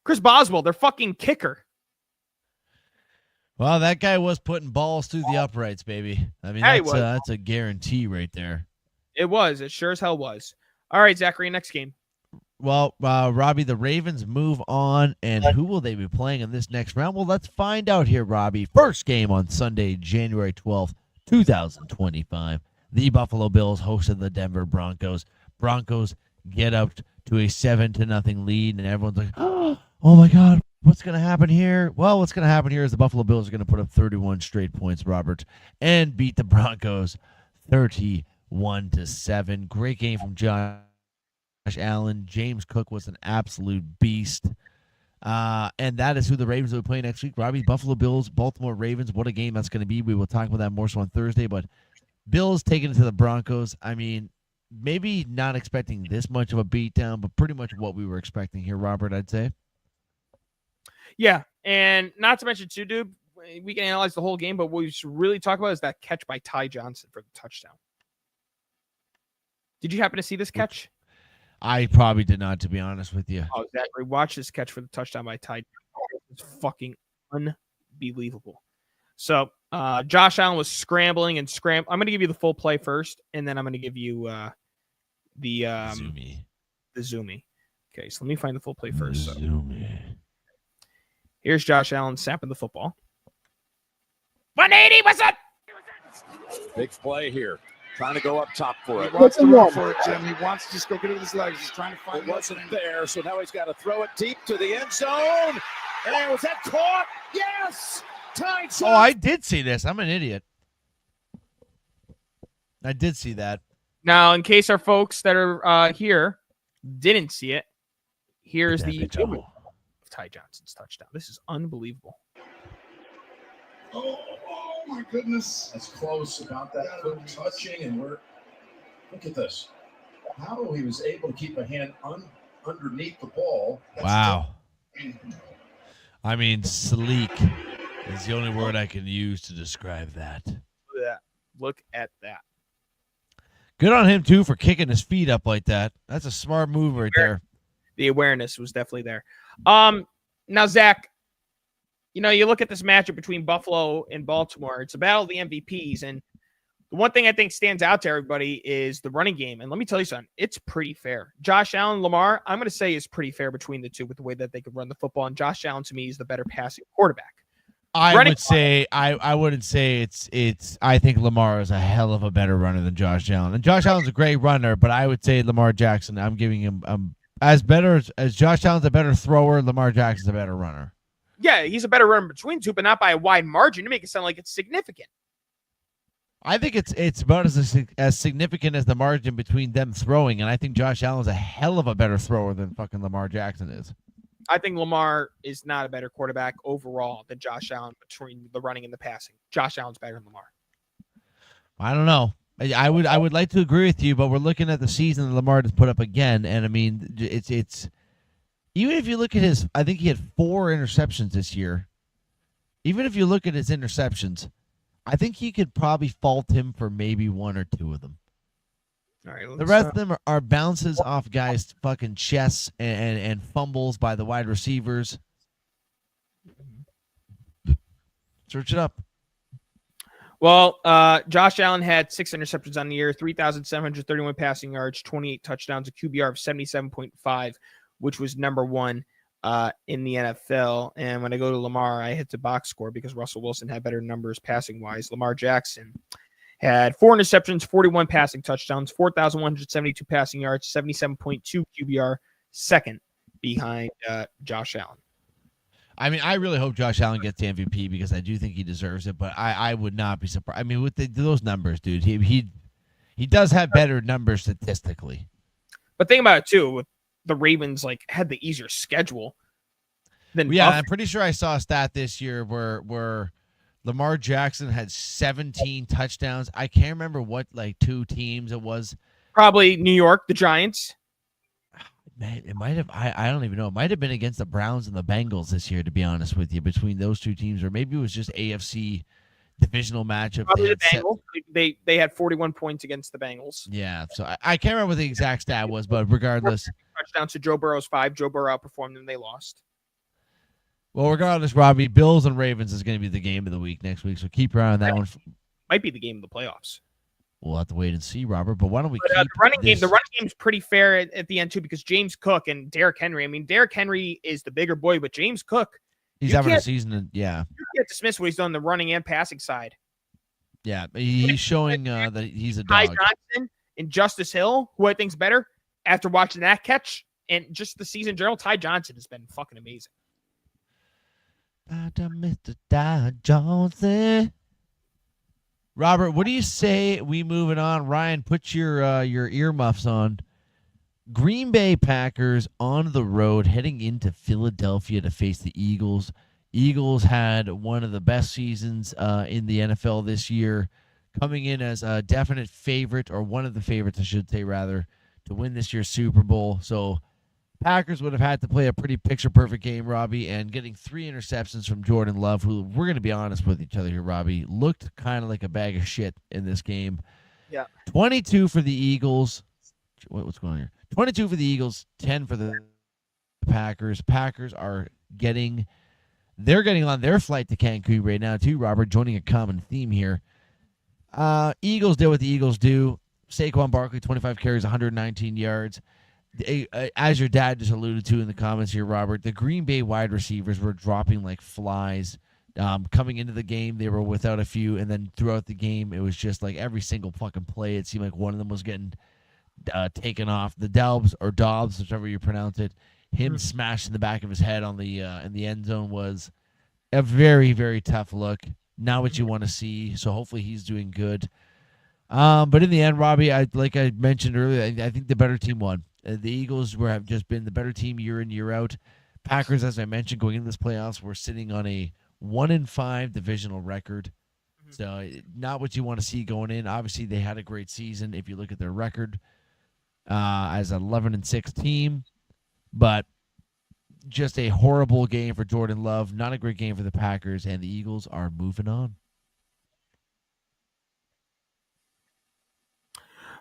Speaker 1: Chris Boswell, their fucking kicker.
Speaker 2: Well, that guy was putting balls through the uprights, baby. That's a guarantee right there.
Speaker 1: It was. It sure as hell was. All right, Zachary, next game.
Speaker 2: Well, Robbie, the Ravens move on, and who will they be playing in this next round? Well, let's find out here, Robbie. First game on Sunday, January 12th, 2025. The Buffalo Bills hosted the Denver Broncos. Broncos get up to a 7-0 lead, and everyone's like, oh my God, what's going to happen here? Well, what's going to happen here is the Buffalo Bills are going to put up 31 straight points, Robert, and beat the Broncos 31-7. Great game from Josh Allen. James Cook was an absolute beast. And that is who the Ravens will be playing next week. Robbie, Buffalo Bills, Baltimore Ravens. What a game that's going to be. We will talk about that more so on Thursday. But Bills taking it to the Broncos. I mean, maybe not expecting this much of a beatdown, but pretty much what we were expecting here, Robert, I'd say.
Speaker 1: Yeah, and not to mention, too, dude, we can analyze the whole game, but what we should really talk about is that catch by Ty Johnson for the touchdown. Did you happen to see this catch?
Speaker 2: I probably did not, to be honest with you.
Speaker 1: Oh, Zachary, watch this catch for the touchdown by Ty. It's fucking unbelievable. So, Josh Allen was scrambling and I'm going to give you the full play first, and then I'm going to give you the zoomy. Okay, so let me find the full play first.
Speaker 2: Zoomy.
Speaker 1: Here's Josh Allen snapping the football. 180, what's up?
Speaker 9: Big play here. Trying to go up top for it.
Speaker 3: He wants to run for it, Jim. He wants to just go get it with his legs. He's trying to find
Speaker 9: It wasn't there, so now he's got to throw it deep to the end zone. And was that caught? Yes! Tied.
Speaker 2: Oh, I did see this. I'm an idiot. I did see that.
Speaker 1: Now, in case our folks that are here didn't see it, here's the Ty Johnson's touchdown. This is unbelievable.
Speaker 9: Oh my goodness. That's close about that foot touching, and look at this. How he was able to keep a hand underneath the ball.
Speaker 2: Wow. I mean, sleek is the only word I can use to describe that.
Speaker 1: Look at that.
Speaker 2: Good on him, too, for kicking his feet up like that. That's a smart move right there.
Speaker 1: The awareness was definitely there. Now, Zach, you look at this matchup between Buffalo and Baltimore. It's a battle of the MVPs. And the one thing I think stands out to everybody is the running game. And let me tell you something. It's pretty fair. Josh Allen, Lamar, I'm going to say is pretty fair between the two with the way that they could run the football. And Josh Allen, to me, is the better passing quarterback.
Speaker 2: I wouldn't say it's I think Lamar is a hell of a better runner than Josh Allen. And Josh Allen's a great runner, but I would say Lamar Jackson, I'm giving him as better as Josh Allen's a better thrower, Lamar Jackson's a better runner.
Speaker 1: Yeah, he's a better runner between two, but not by a wide margin to make it sound like it's significant.
Speaker 2: I think it's about as significant as the margin between them throwing, and I think Josh Allen's a hell of a better thrower than fucking Lamar Jackson is.
Speaker 1: I think Lamar is not a better quarterback overall than Josh Allen between the running and the passing. Josh Allen's better than Lamar.
Speaker 2: I don't know. I would like to agree with you, but we're looking at the season that Lamar has put up again, and I mean it's even if you look at I think he had 4 interceptions this year. Even if you look at his interceptions, I think you could probably fault him for maybe 1 or 2 of them.
Speaker 1: All right,
Speaker 2: the rest of them are bounces off guys' fucking chests and fumbles by the wide receivers. Search it up.
Speaker 1: Well, Josh Allen had 6 interceptions on the year, 3,731 passing yards, 28 touchdowns, a QBR of 77.5, which was number 1 in the NFL. And when I go to Lamar, I hit the box score because Russell Wilson had better numbers passing-wise. Lamar Jackson had 4 interceptions, 41 passing touchdowns, 4,172 passing yards, 77.2 QBR, second behind Josh Allen.
Speaker 2: I mean, I really hope Josh Allen gets the MVP because I do think he deserves it, but I would not be surprised. I mean, with those numbers, dude, he does have better numbers statistically.
Speaker 1: But think about it, too, with the Ravens, had the easier schedule than
Speaker 2: yeah,
Speaker 1: Buffalo.
Speaker 2: I'm pretty sure I saw a stat this year where Lamar Jackson had 17 touchdowns. I can't remember what 2 teams it was.
Speaker 1: Probably New York, the Giants.
Speaker 2: Man, it might have. I don't even know. It might have been against the Browns and the Bengals this year, to be honest with you, between those 2 teams, or maybe it was just AFC divisional matchup.
Speaker 1: Probably the Bengals. They had 41 points against the Bengals.
Speaker 2: Yeah, so I can't remember what the exact stat was, but regardless,
Speaker 1: touchdowns to Joe Burrow's 5. Joe Burrow outperformed them. They lost.
Speaker 2: Well, regardless, Robbie, Bills and Ravens is going to be the game of the week next week, so keep your eye on that one.
Speaker 1: Might be the game of the playoffs.
Speaker 2: we'll have to wait and see, Robert. But why don't we keep
Speaker 1: the running
Speaker 2: this...
Speaker 1: game? The running game's pretty fair at the end too, because James Cook and Derrick Henry. I mean, Derrick Henry is the bigger boy, but James Cook,
Speaker 2: he's having a season. You
Speaker 1: can't dismiss what he's done on the running and passing side.
Speaker 2: Yeah, he's showing that he's a
Speaker 1: Ty
Speaker 2: dog.
Speaker 1: Johnson and Justice Hill, who I think's better after watching that catch and just the season in general. Ty Johnson has been fucking amazing.
Speaker 2: Mr. Ty Johnson. Robert, what do you say we moving on? Ryan, put your earmuffs on. Green Bay Packers on the road heading into Philadelphia to face the Eagles. Eagles had one of the best seasons in the NFL this year, coming in as a definite favorite, or one of the favorites, I should say, rather, to win this year's Super Bowl. So Packers would have had to play a pretty picture-perfect game, Robbie, and getting 3 interceptions from Jordan Love, who, we're going to be honest with each other here, Robbie, looked kind of like a bag of shit in this game.
Speaker 1: Yeah.
Speaker 2: 22 for the Eagles. What's going on here? 22 for the Eagles, 10 for the Packers. Packers are getting on their flight to Cancun right now, too, Robert, joining a common theme here. Eagles did what the Eagles do. Saquon Barkley, 25 carries, 119 yards. As your dad just alluded to in the comments here, Robert, the Green Bay wide receivers were dropping like flies. Coming into the game, they were without a few, and then throughout the game, it was just like every single fucking play, it seemed like one of them was getting taken off. The Dobbs, whichever you pronounce it, him smashing the back of his head on the in the end zone was a very, very tough look. Not what you want to see, so hopefully he's doing good. But in the end, Robbie, like I mentioned earlier, I think the better team won. The Eagles have just been the better team year in, year out. Packers, as I mentioned, going into this playoffs, were sitting on a 1-5 divisional record. So not what you want to see going in. Obviously, they had a great season if you look at their record as an 11-6 team. But just a horrible game for Jordan Love. Not a great game for the Packers, and the Eagles are moving on.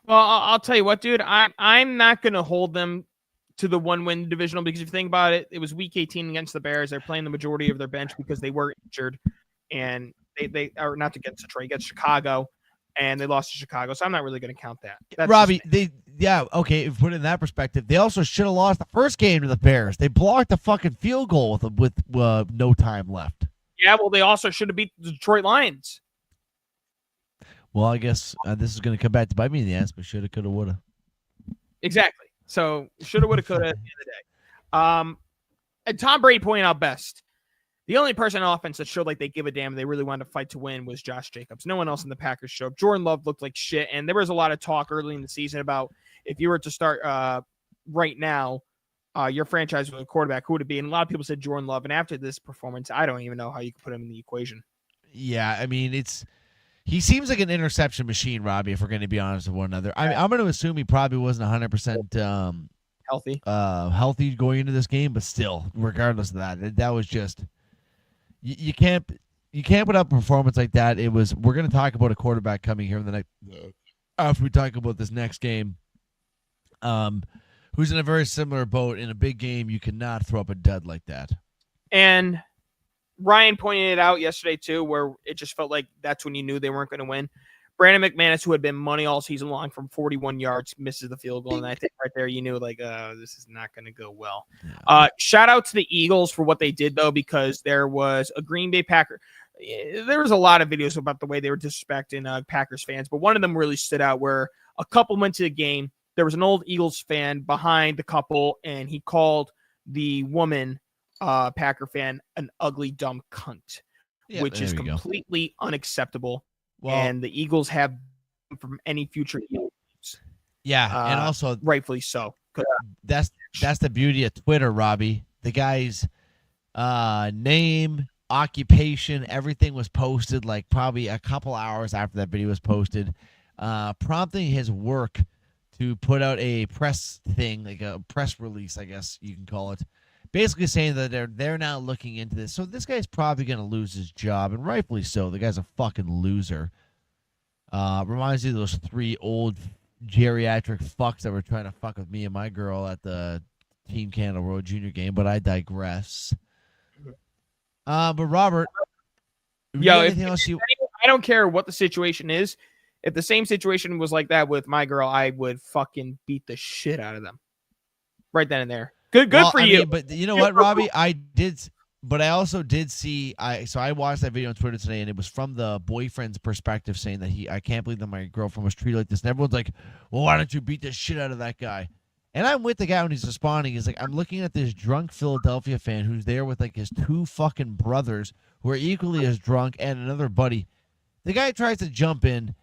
Speaker 1: Well, I'll tell you what, dude. I'm not going to hold them to the 1-win divisional, because if you think about it, it was Week 18 against the Bears. They're playing the majority of their bench because they were injured, and they are not against Detroit, against Chicago, and they lost to Chicago. So I'm not really going to count that. That's
Speaker 2: Robbie, if you put it in that perspective, they also should have lost the first game to the Bears. They blocked a fucking field goal with no time left.
Speaker 1: Yeah, well, they also should have beat the Detroit Lions.
Speaker 2: Well, I guess this is going to come back to bite me in the ass, but shoulda, coulda, woulda.
Speaker 1: Exactly. So shoulda, woulda, coulda at the end of the day. And Tom Brady pointed out best. The only person on offense that showed like they give a damn, they really wanted to fight to win, was Josh Jacobs. No one else in the Packers showed. Jordan Love looked like shit, and there was a lot of talk early in the season about if you were to start right now, your franchise with a quarterback, who would it be? And a lot of people said Jordan Love. And after this performance, I don't even know how you could put him in the equation.
Speaker 2: Yeah, I mean, he seems like an interception machine, Robbie, if we're going to be honest with one another. I mean, I'm going to assume he probably wasn't 100% healthy going into this game, but still, regardless of that was just you can't put up a performance like that. We're going to talk about a quarterback coming here in the next after we talk about this next game. Who's in a very similar boat. In a big game, you cannot throw up a dud like that.
Speaker 1: And Ryan pointed it out yesterday, too, where it just felt like that's when you knew they weren't going to win. Brandon McManus, who had been money all season long from 41 yards, misses the field goal. And I think right there you knew, like, this is not going to go well. Shout out to the Eagles for what they did, though, because there was a Green Bay Packer. There was a lot of videos about the way they were disrespecting Packers fans, but one of them really stood out where a couple went to the game. There was an old Eagles fan behind the couple, and he called the woman Packer fan an ugly, dumb cunt, which is completely unacceptable. Well, and the Eagles have from any future games.
Speaker 2: Yeah, and also
Speaker 1: rightfully so.
Speaker 2: That's the beauty of Twitter, Robbie. The guy's name, occupation, everything was posted like probably a couple hours after that video was posted, prompting his work to put out a press thing, like a press release, I guess you can call it, basically saying that they're now looking into this. So this guy's probably going to lose his job, and rightfully so. The guy's a fucking loser. Reminds me of those 3 old geriatric fucks that were trying to fuck with me and my girl at the Team Canada World Junior game, but I digress. But Robert,
Speaker 1: I don't care what the situation is. If the same situation was like that with my girl, I would fucking beat the shit out of them right then and there. Good for you.
Speaker 2: mean, but you know what, Robbie? But I also did see. So I watched that video on Twitter today, and it was from the boyfriend's perspective, saying that I can't believe that my girlfriend was treated like this. And everyone's like, "Well, why don't you beat the shit out of that guy?" And I'm with the guy when he's responding. He's like, I'm looking at this drunk Philadelphia fan who's there with like his two fucking brothers who are equally as drunk and another buddy. The guy tries to jump in.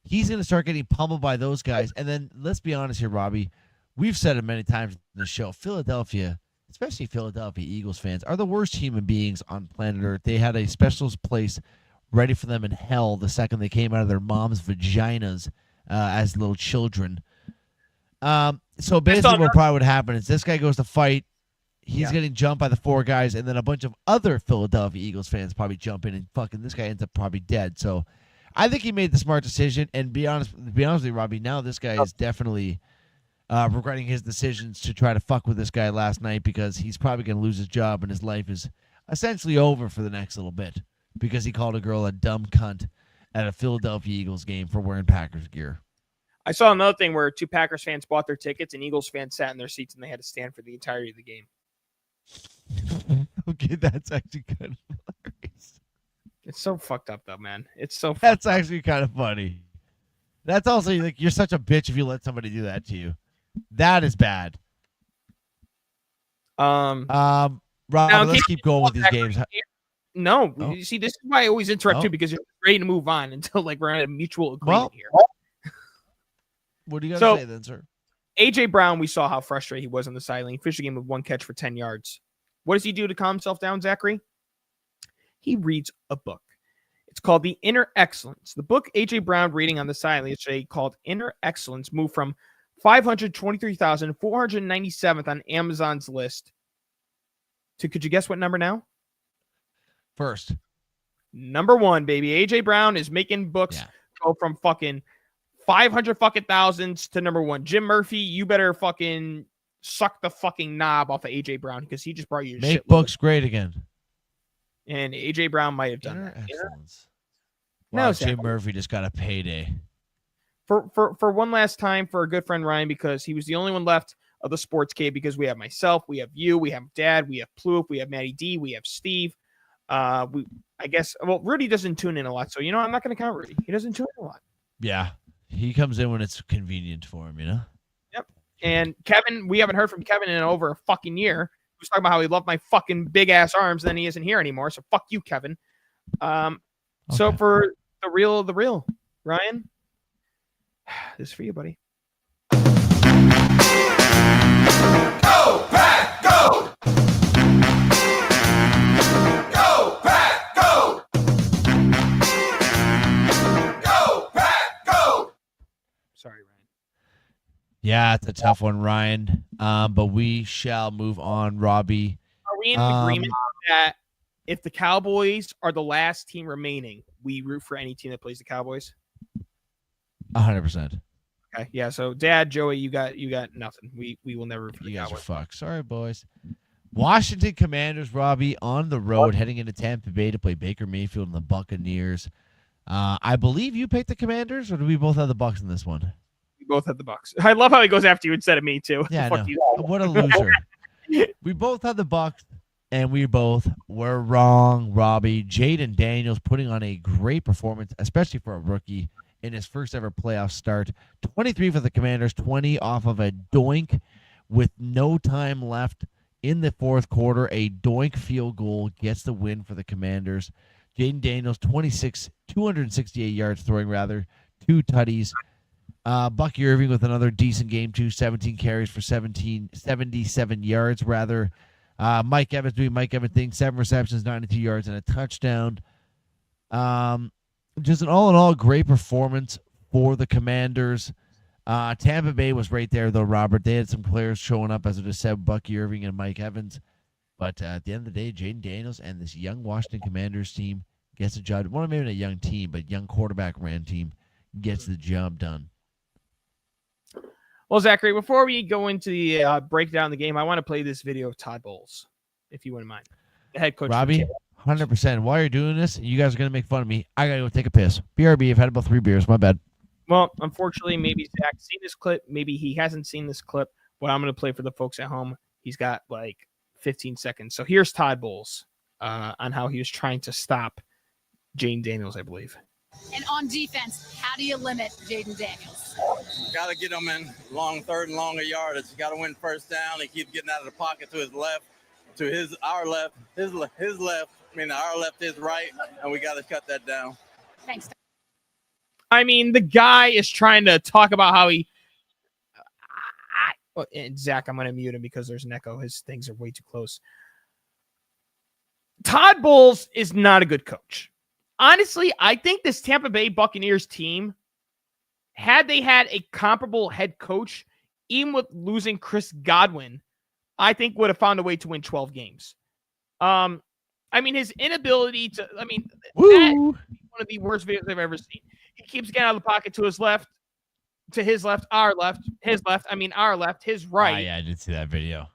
Speaker 2: He's going to start getting pummeled by those guys. And then let's be honest here, Robbie. We've said it many times in the show. Philadelphia, especially Philadelphia Eagles fans, are the worst human beings on planet Earth. They had a special place ready for them in hell the second they came out of their mom's vaginas as little children. So basically what probably would happen is this guy goes to fight. He's getting jumped by the four guys, and then a bunch of other Philadelphia Eagles fans probably jump in, and fucking this guy ends up probably dead. So I think he made the smart decision. And be honest with you, Robbie, now this guy is definitely regretting his decisions to try to fuck with this guy last night, because he's probably going to lose his job and his life is essentially over for the next little bit because he called a girl a dumb cunt at a Philadelphia Eagles game for wearing Packers gear.
Speaker 1: I saw another thing where two Packers fans bought their tickets and Eagles fans sat in their seats and they had to stand for the entirety of the game.
Speaker 2: Okay, that's actually kind of hilarious.
Speaker 1: It's so fucked up, though, man. It's so.
Speaker 2: That's actually kind of funny. That's also like you're such a bitch if you let somebody do that to you. That is bad.
Speaker 1: Rob,
Speaker 2: let's keep going with these games.
Speaker 1: No, you see, this is why I always interrupt you, because you're ready to move on until like we're at a mutual agreement here.
Speaker 2: What do you got to say then, sir?
Speaker 1: AJ Brown, we saw how frustrated he was on the sideline. He finished the game with one catch for 10 yards. What does he do to calm himself down, Zachary? He reads a book. It's called The Inner Excellence. The book AJ Brown reading on the sideline yesterday called Inner Excellence moved from 523,497th on Amazon's list to, could you guess what number now?
Speaker 2: First.
Speaker 1: Number one, baby. AJ Brown is making books go from fucking 500 fucking thousands to number one. Jim Murphy, you better fucking suck the fucking knob off of AJ Brown, because he just brought you
Speaker 2: make books great again.
Speaker 1: And AJ Brown might have done
Speaker 2: Inner
Speaker 1: that.
Speaker 2: Excellence. Wow,
Speaker 1: No,
Speaker 2: Jim Murphy just got a payday.
Speaker 1: For one last time for our good friend Ryan, because he was the only one left of the sports cave, because we have myself, we have you, we have Dad, we have Plouf, we have Matty D, we have Steve. Rudy doesn't tune in a lot, so I'm not going to count Rudy. He doesn't tune in a lot.
Speaker 2: Yeah. He comes in when it's convenient for him,
Speaker 1: Yep. And Kevin, we haven't heard from Kevin in over a fucking year. He was talking about how he loved my fucking big ass arms, and then he isn't here anymore. So fuck you, Kevin. So for the real of the real, Ryan, this is for you, buddy.
Speaker 10: Go, Pack, go! Go, Pack, go! Go, Pack, go!
Speaker 1: Sorry, Ryan.
Speaker 2: Yeah, it's a tough one, Ryan. But we shall move on, Robbie.
Speaker 1: Are we in agreement that if the Cowboys are the last team remaining, we root for any team that plays the Cowboys?
Speaker 2: 100%.
Speaker 1: Okay, yeah. So, Dad, Joey, you got nothing. We will never root for the
Speaker 2: You guys
Speaker 1: Cowboys.
Speaker 2: are fucked. Sorry, boys. Washington Commanders, Robbie, on the road, heading into Tampa Bay to play Baker Mayfield and the Buccaneers. I believe you picked the Commanders, or do we both have the Bucs in this one?
Speaker 1: We both had the Bucs. I love how he goes after you instead of me too.
Speaker 2: Yeah,
Speaker 1: Fuck
Speaker 2: no.
Speaker 1: you.
Speaker 2: What a loser. We both had the Bucs, and we both were wrong, Robbie. Jaden Daniels putting on a great performance, especially for a rookie in his first ever playoff start. 23 for the Commanders, 20 off of a doink with no time left in the fourth quarter. A doink field goal gets the win for the Commanders. Jaden Daniels, 268 yards throwing, 2 tutties. Bucky Irving with another decent game, 17 carries for 77 yards, Mike Evans doing Mike Evans thing, 7 receptions, 92 yards, and a touchdown. Just an all-in-all great performance for the Commanders. Tampa Bay was right there, though, Robert. They had some players showing up, as I just said, Bucky Irving and Mike Evans. But at the end of the day, Jaden Daniels and this young Washington Commanders team gets the job. Well, maybe not a young team, but young quarterback ran team gets the job done.
Speaker 1: Well, Zachary, before we go into the breakdown of the game, I want to play this video of Todd Bowles, if you wouldn't mind. The head coach.
Speaker 2: Robbie, 100%. While you're doing this, you guys are going to make fun of me. I got to go take a piss. BRB, I've had about 3 beers. My bad.
Speaker 1: Well, unfortunately, maybe Zach's seen this clip. Maybe he hasn't seen this clip. But I'm going to play for the folks at home. He's got like 15 seconds. So here's Todd Bowles on how he was trying to stop Jaden Daniels, I believe.
Speaker 11: And on defense, how do you limit Jaden Daniels?
Speaker 12: Got to get him in long third and longer yardage. Got to win first down. He keeps getting out of the pocket to his left, to our left, his left. I mean, our left, his right, and we got to cut that down.
Speaker 11: Thanks.
Speaker 1: I mean, the guy is trying to talk about how he. And Zach, I'm going to mute him because there's an echo. His things are way too close. Todd Bowles is not a good coach. Honestly, I think this Tampa Bay Buccaneers team, had they had a comparable head coach, even with losing Chris Godwin, I think would have found a way to win 12 games. I mean, his inability to, that's one of the worst videos I've ever seen. He keeps getting out of the pocket to his left, to his left, our left, his left, our left, his right.
Speaker 2: Oh, yeah, I did see that video.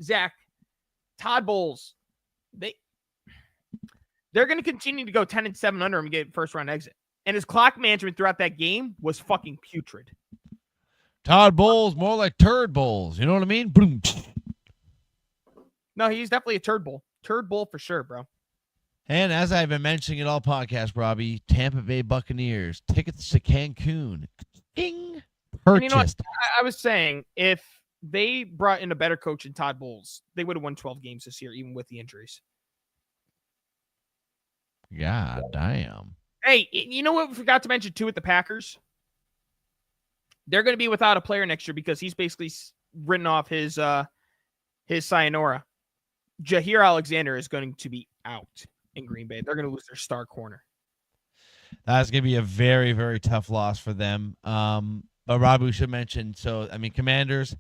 Speaker 1: Zach, Todd Bowles, they're going to continue to go 10-7 under him and get first round exit. And his clock management throughout that game was fucking putrid.
Speaker 2: Todd Bowles, more like Turd Bowles. You know what I mean? Boom.
Speaker 1: No, he's definitely a turd bowl. Turd bowl for sure, bro.
Speaker 2: And as I've been mentioning it all podcast, Robbie, Tampa Bay Buccaneers, tickets to Cancun. King purchased.
Speaker 1: You know what? I was saying, if they brought in a better coach than Todd Bowles, they would have won 12 games this year, even with the injuries.
Speaker 2: God damn.
Speaker 1: Hey, you know what we forgot to mention, too, with the Packers? They're going to be without a player next year because he's basically written off his sayonara. Jair Alexander is going to be out in Green Bay. They're going to lose their star corner.
Speaker 2: That's going to be a very, very tough loss for them. But Rob, we should mention, Commanders,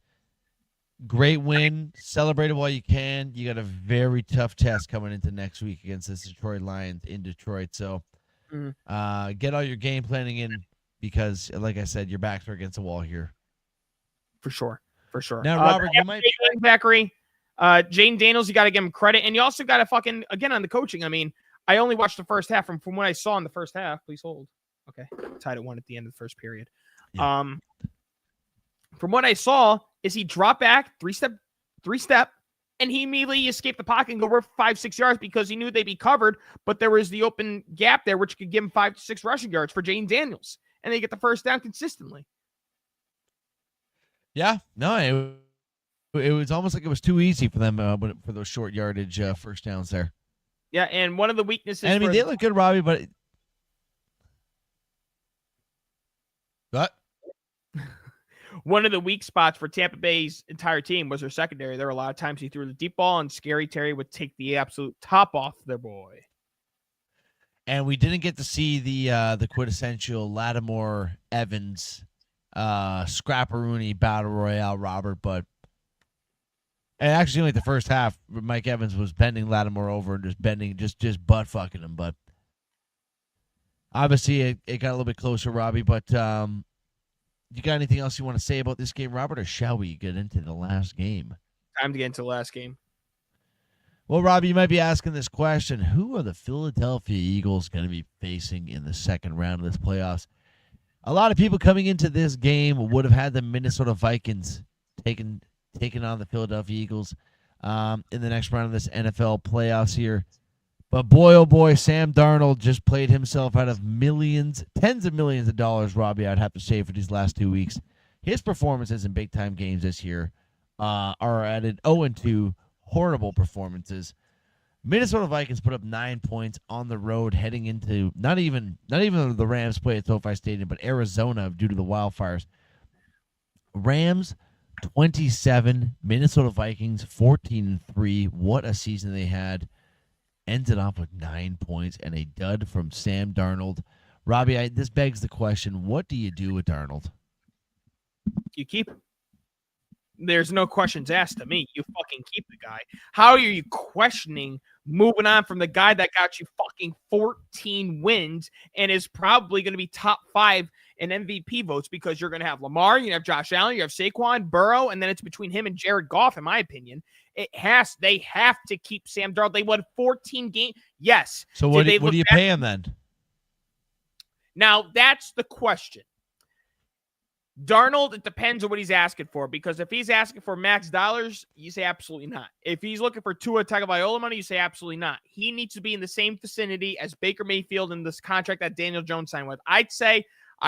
Speaker 2: great win. Celebrate it while you can. You got a very tough test coming into next week against the Detroit Lions in Detroit. So get all your game planning in because, like I said, your backs are against the wall here.
Speaker 1: For sure.
Speaker 2: Now, Robert, you might...
Speaker 1: Zachary, Jaden Daniels, you got to give him credit. And you also got to fucking, again, on the coaching, I only watched the first half from what I saw in the first half. Please hold. Okay. Tied at 1 at the end of the first period. Yeah. From what I saw is he dropped back, three step, and he immediately escaped the pocket and go over 5-6 yards because he knew they'd be covered, but there was the open gap there, which could give him 5 to 6 rushing yards for Jaden Daniels. And they get the first down consistently.
Speaker 2: Yeah. No, it was almost like it was too easy for them for those short yardage first downs there.
Speaker 1: Yeah, and one of the weaknesses...
Speaker 2: And they look good, Robbie, but... What?
Speaker 1: One of the weak spots for Tampa Bay's entire team was their secondary. There were a lot of times he threw the deep ball, and Scary Terry would take the absolute top off their boy.
Speaker 2: And we didn't get to see the quintessential Lattimore Evans Scrapperoonie Battle Royale, Robert, but... And actually, only the first half, Mike Evans was bending Lattimore over and just butt fucking him. But obviously, it got a little bit closer, Robbie. But you got anything else you want to say about this game, Robert, or shall we get into the last game?
Speaker 1: Time to get into the last game.
Speaker 2: Well, Robbie, you might be asking this question: who are the Philadelphia Eagles going to be facing in the second round of this playoffs? A lot of people coming into this game would have had the Minnesota Vikings taking on the Philadelphia Eagles in the next round of this NFL playoffs here. But boy, oh boy, Sam Darnold just played himself out of tens of millions of dollars, Robbie, I'd have to say, for these last 2 weeks. His performances in big-time games this year are at an 0-2, horrible performances. Minnesota Vikings put up 9 points on the road heading into not even the Rams play at SoFi Stadium, but Arizona due to the wildfires. Rams 27, Minnesota Vikings 14-3. What a season they had. Ended off with 9 points and a dud from Sam Darnold. Robbie, this begs the question, what do you do with Darnold?
Speaker 1: You keep him. There's no questions asked to me. You fucking keep the guy. How are you questioning moving on from the guy that got you fucking 14 wins and is probably going to be top 5 in MVP votes because you're going to have Lamar, you have Josh Allen, you have Saquon, Burrow, and then it's between him and Jared Goff, in my opinion. They have to keep Sam Darnold. They won 14 games. Yes.
Speaker 2: So what do you pay him then?
Speaker 1: Now, that's the question. Darnold, it depends on what he's asking for, because if he's asking for max dollars, you say absolutely not. If he's looking for Tua Tagovailoa money, you say absolutely not. He needs to be in the same vicinity as Baker Mayfield in this contract that Daniel Jones signed with. I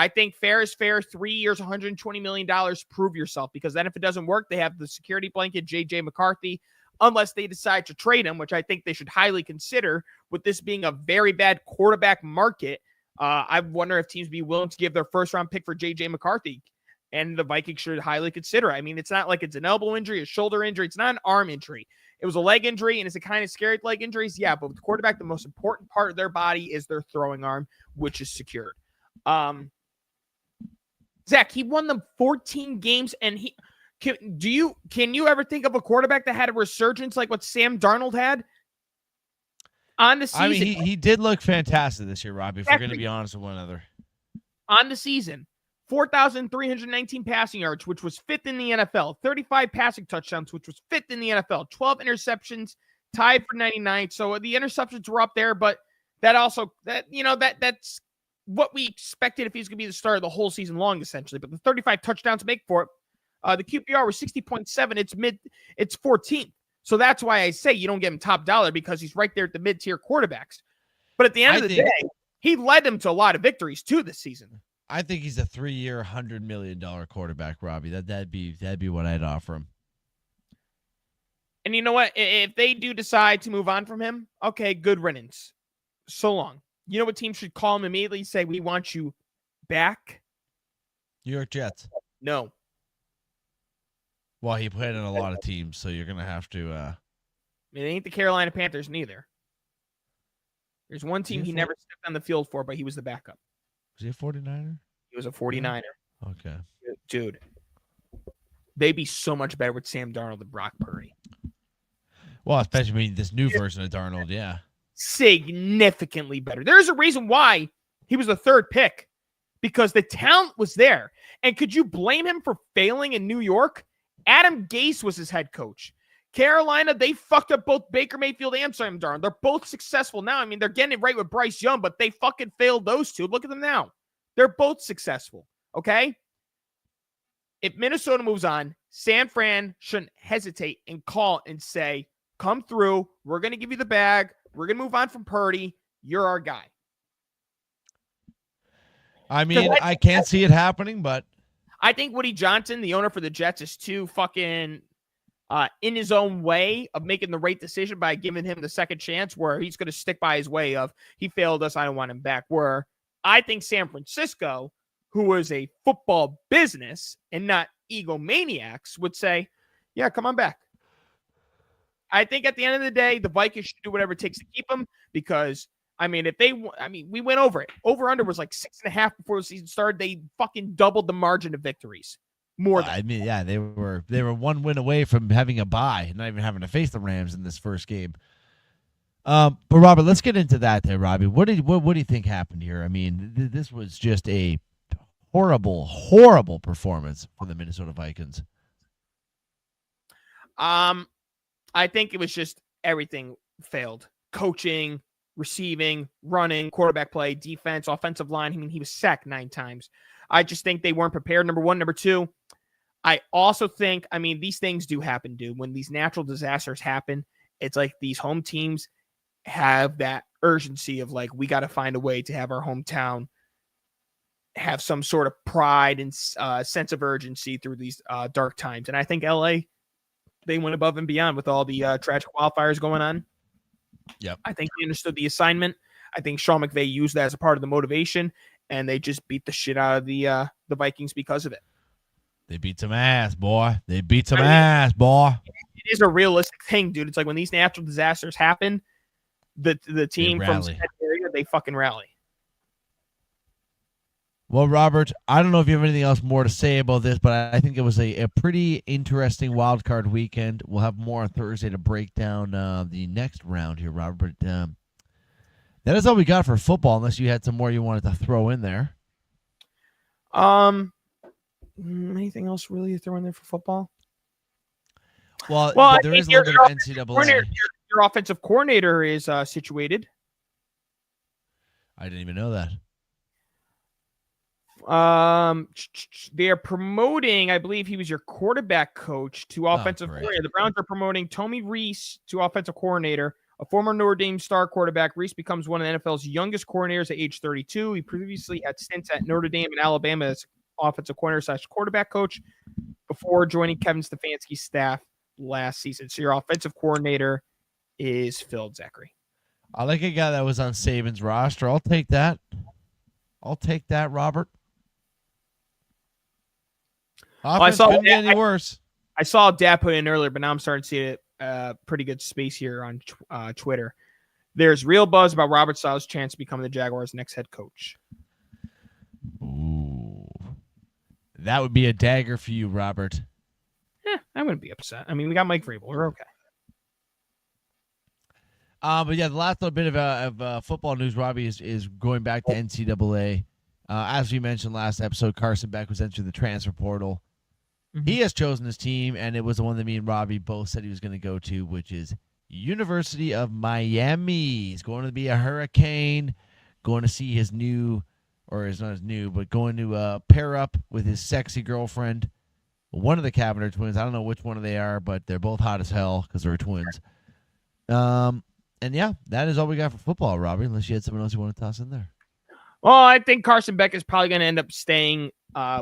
Speaker 1: think fair is fair. 3 years, $120 million, prove yourself, because then if it doesn't work, they have the security blanket, J.J. McCarthy, unless they decide to trade him, which I think they should highly consider, with this being a very bad quarterback market. I wonder if teams be willing to give their first-round pick for J.J. McCarthy. And the Vikings should highly consider it. I mean, it's not like it's an elbow injury, a shoulder injury. It's not an arm injury. It was a leg injury, and it's a kind of scary leg injuries. Yeah, but with the quarterback, the most important part of their body is their throwing arm, which is secured. Zach, he won them 14 games, and can you ever think of a quarterback that had a resurgence like what Sam Darnold had on the season?
Speaker 2: I mean, he did look fantastic this year, Robbie, if we're going to be honest with one another.
Speaker 1: On the season. 4,319 passing yards, which was 5th in the NFL. 35 passing touchdowns, which was 5th in the NFL. 12 interceptions, tied for 99. So the interceptions were up there, but that's what we expected if he's going to be the starter the whole season long, essentially. But the 35 touchdowns make for it. The QPR was 60.7. It's 14th. So that's why I say you don't get him top dollar, because he's right there at the mid-tier quarterbacks. But at the end of the day, he led them to a lot of victories too this season.
Speaker 2: I think he's a 3-year, $100 million quarterback, Robbie. That'd be what I'd offer him.
Speaker 1: And you know what? If they do decide to move on from him, okay, good riddance. So long. You know what team should call him immediately? Say, we want you back?
Speaker 2: New York Jets.
Speaker 1: No.
Speaker 2: Well, he played in a lot of teams, so you're going to have to...
Speaker 1: It ain't the Carolina Panthers neither. There's one team he never stepped on the field for, but he was the backup.
Speaker 2: Was he a 49er?
Speaker 1: He was a 49er.
Speaker 2: Okay.
Speaker 1: Dude, they'd be so much better with Sam Darnold than Brock Purdy.
Speaker 2: Well, especially this new version of Darnold, yeah.
Speaker 1: Significantly better. There's a reason why he was the third pick, because the talent was there. And could you blame him for failing in New York? Adam Gase was his head coach. Carolina, they fucked up both Baker Mayfield and Sam Darnold. They're both successful now. I mean, they're getting it right with Bryce Young, but they fucking failed those two. Look at them now. They're both successful, okay? If Minnesota moves on, San Fran shouldn't hesitate and call and say, come through. We're going to give you the bag. We're going to move on from Purdy. You're our guy.
Speaker 2: I mean, I can't see it happening, but...
Speaker 1: I think Woody Johnson, the owner for the Jets, is too fucking... in his own way of making the right decision by giving him the second chance, where he's going to stick by his way of, he failed us, I don't want him back. Where I think San Francisco, who is a football business and not egomaniacs, would say, yeah, come on back. I think at the end of the day, the Vikings should do whatever it takes to keep him, because, I mean, we went over it. Over-under was like 6.5 before the season started. They fucking doubled the margin of victories.
Speaker 2: I mean, yeah, they were one win away from having a bye, not even having to face the Rams in this first game. But Robert, let's get into that there, Robbie. What do you think happened here? I mean, this was just a horrible, horrible performance for the Minnesota Vikings.
Speaker 1: I think it was just everything failed. Coaching, receiving, running, quarterback play, defense, offensive line. I mean, he was sacked 9 times. I just think they weren't prepared, number one. Number two, I also think, I mean, these things do happen, dude. When these natural disasters happen, it's like these home teams have that urgency of like, we got to find a way to have our hometown have some sort of pride and sense of urgency through these dark times. And I think LA, they went above and beyond with all the tragic wildfires going on.
Speaker 2: Yep.
Speaker 1: I think they understood the assignment. I think Sean McVay used that as a part of the motivation, and they just beat the shit out of the Vikings because of it.
Speaker 2: They beat some ass, boy. They beat some ass, boy.
Speaker 1: It is a realistic thing, dude. It's like when these natural disasters happen, the team from that area, they fucking rally.
Speaker 2: Well, Robert, I don't know if you have anything else more to say about this, but I think it was a pretty interesting wild card weekend. We'll have more on Thursday to break down the next round here, Robert. But that is all we got for football, unless you had some more you wanted to throw in there.
Speaker 1: Anything else really to throw in there for football?
Speaker 2: There is a little bit of NCAA.
Speaker 1: Your offensive coordinator is situated.
Speaker 2: I didn't even know that.
Speaker 1: They are promoting, I believe he was your quarterback coach, to offensive
Speaker 2: great.
Speaker 1: coordinator. The Browns are promoting Tommy Reese to offensive coordinator, a former Notre Dame star quarterback. Reese becomes one of the NFL's youngest coordinators at age 32. He previously had stints at Notre Dame and Alabama as offensive coordinator / quarterback coach before joining Kevin Stefanski's staff last season. So your offensive coordinator is filled, Zachary.
Speaker 2: I like a guy that was on Saban's roster. I'll take that. Robert. Offense couldn't get any worse.
Speaker 1: I saw Dad put in earlier, but now I'm starting to see it pretty good space here on Twitter. There's real buzz about Robert Sala's chance to become the Jaguars' next head coach.
Speaker 2: Ooh. That would be a dagger for you, Robert.
Speaker 1: I wouldn't be upset. I mean, we got Mike Vrabel. We're okay.
Speaker 2: But yeah, the last little bit of football news, Robbie, is going back to NCAA. As we mentioned last episode, Carson Beck was entered the transfer portal. Mm-hmm. He has chosen his team, and it was the one that me and Robbie both said he was going to go to, which is University of Miami. He's going to be a Hurricane, going to see his new, or it's not his new, but going to pair up with his sexy girlfriend, one of the Cavender twins. I don't know which one they are, but they're both hot as hell because they're twins. And yeah, that is all we got for football, Robbie, unless you had something else you want to toss in there.
Speaker 1: Well, I think Carson Beck is probably going to end up staying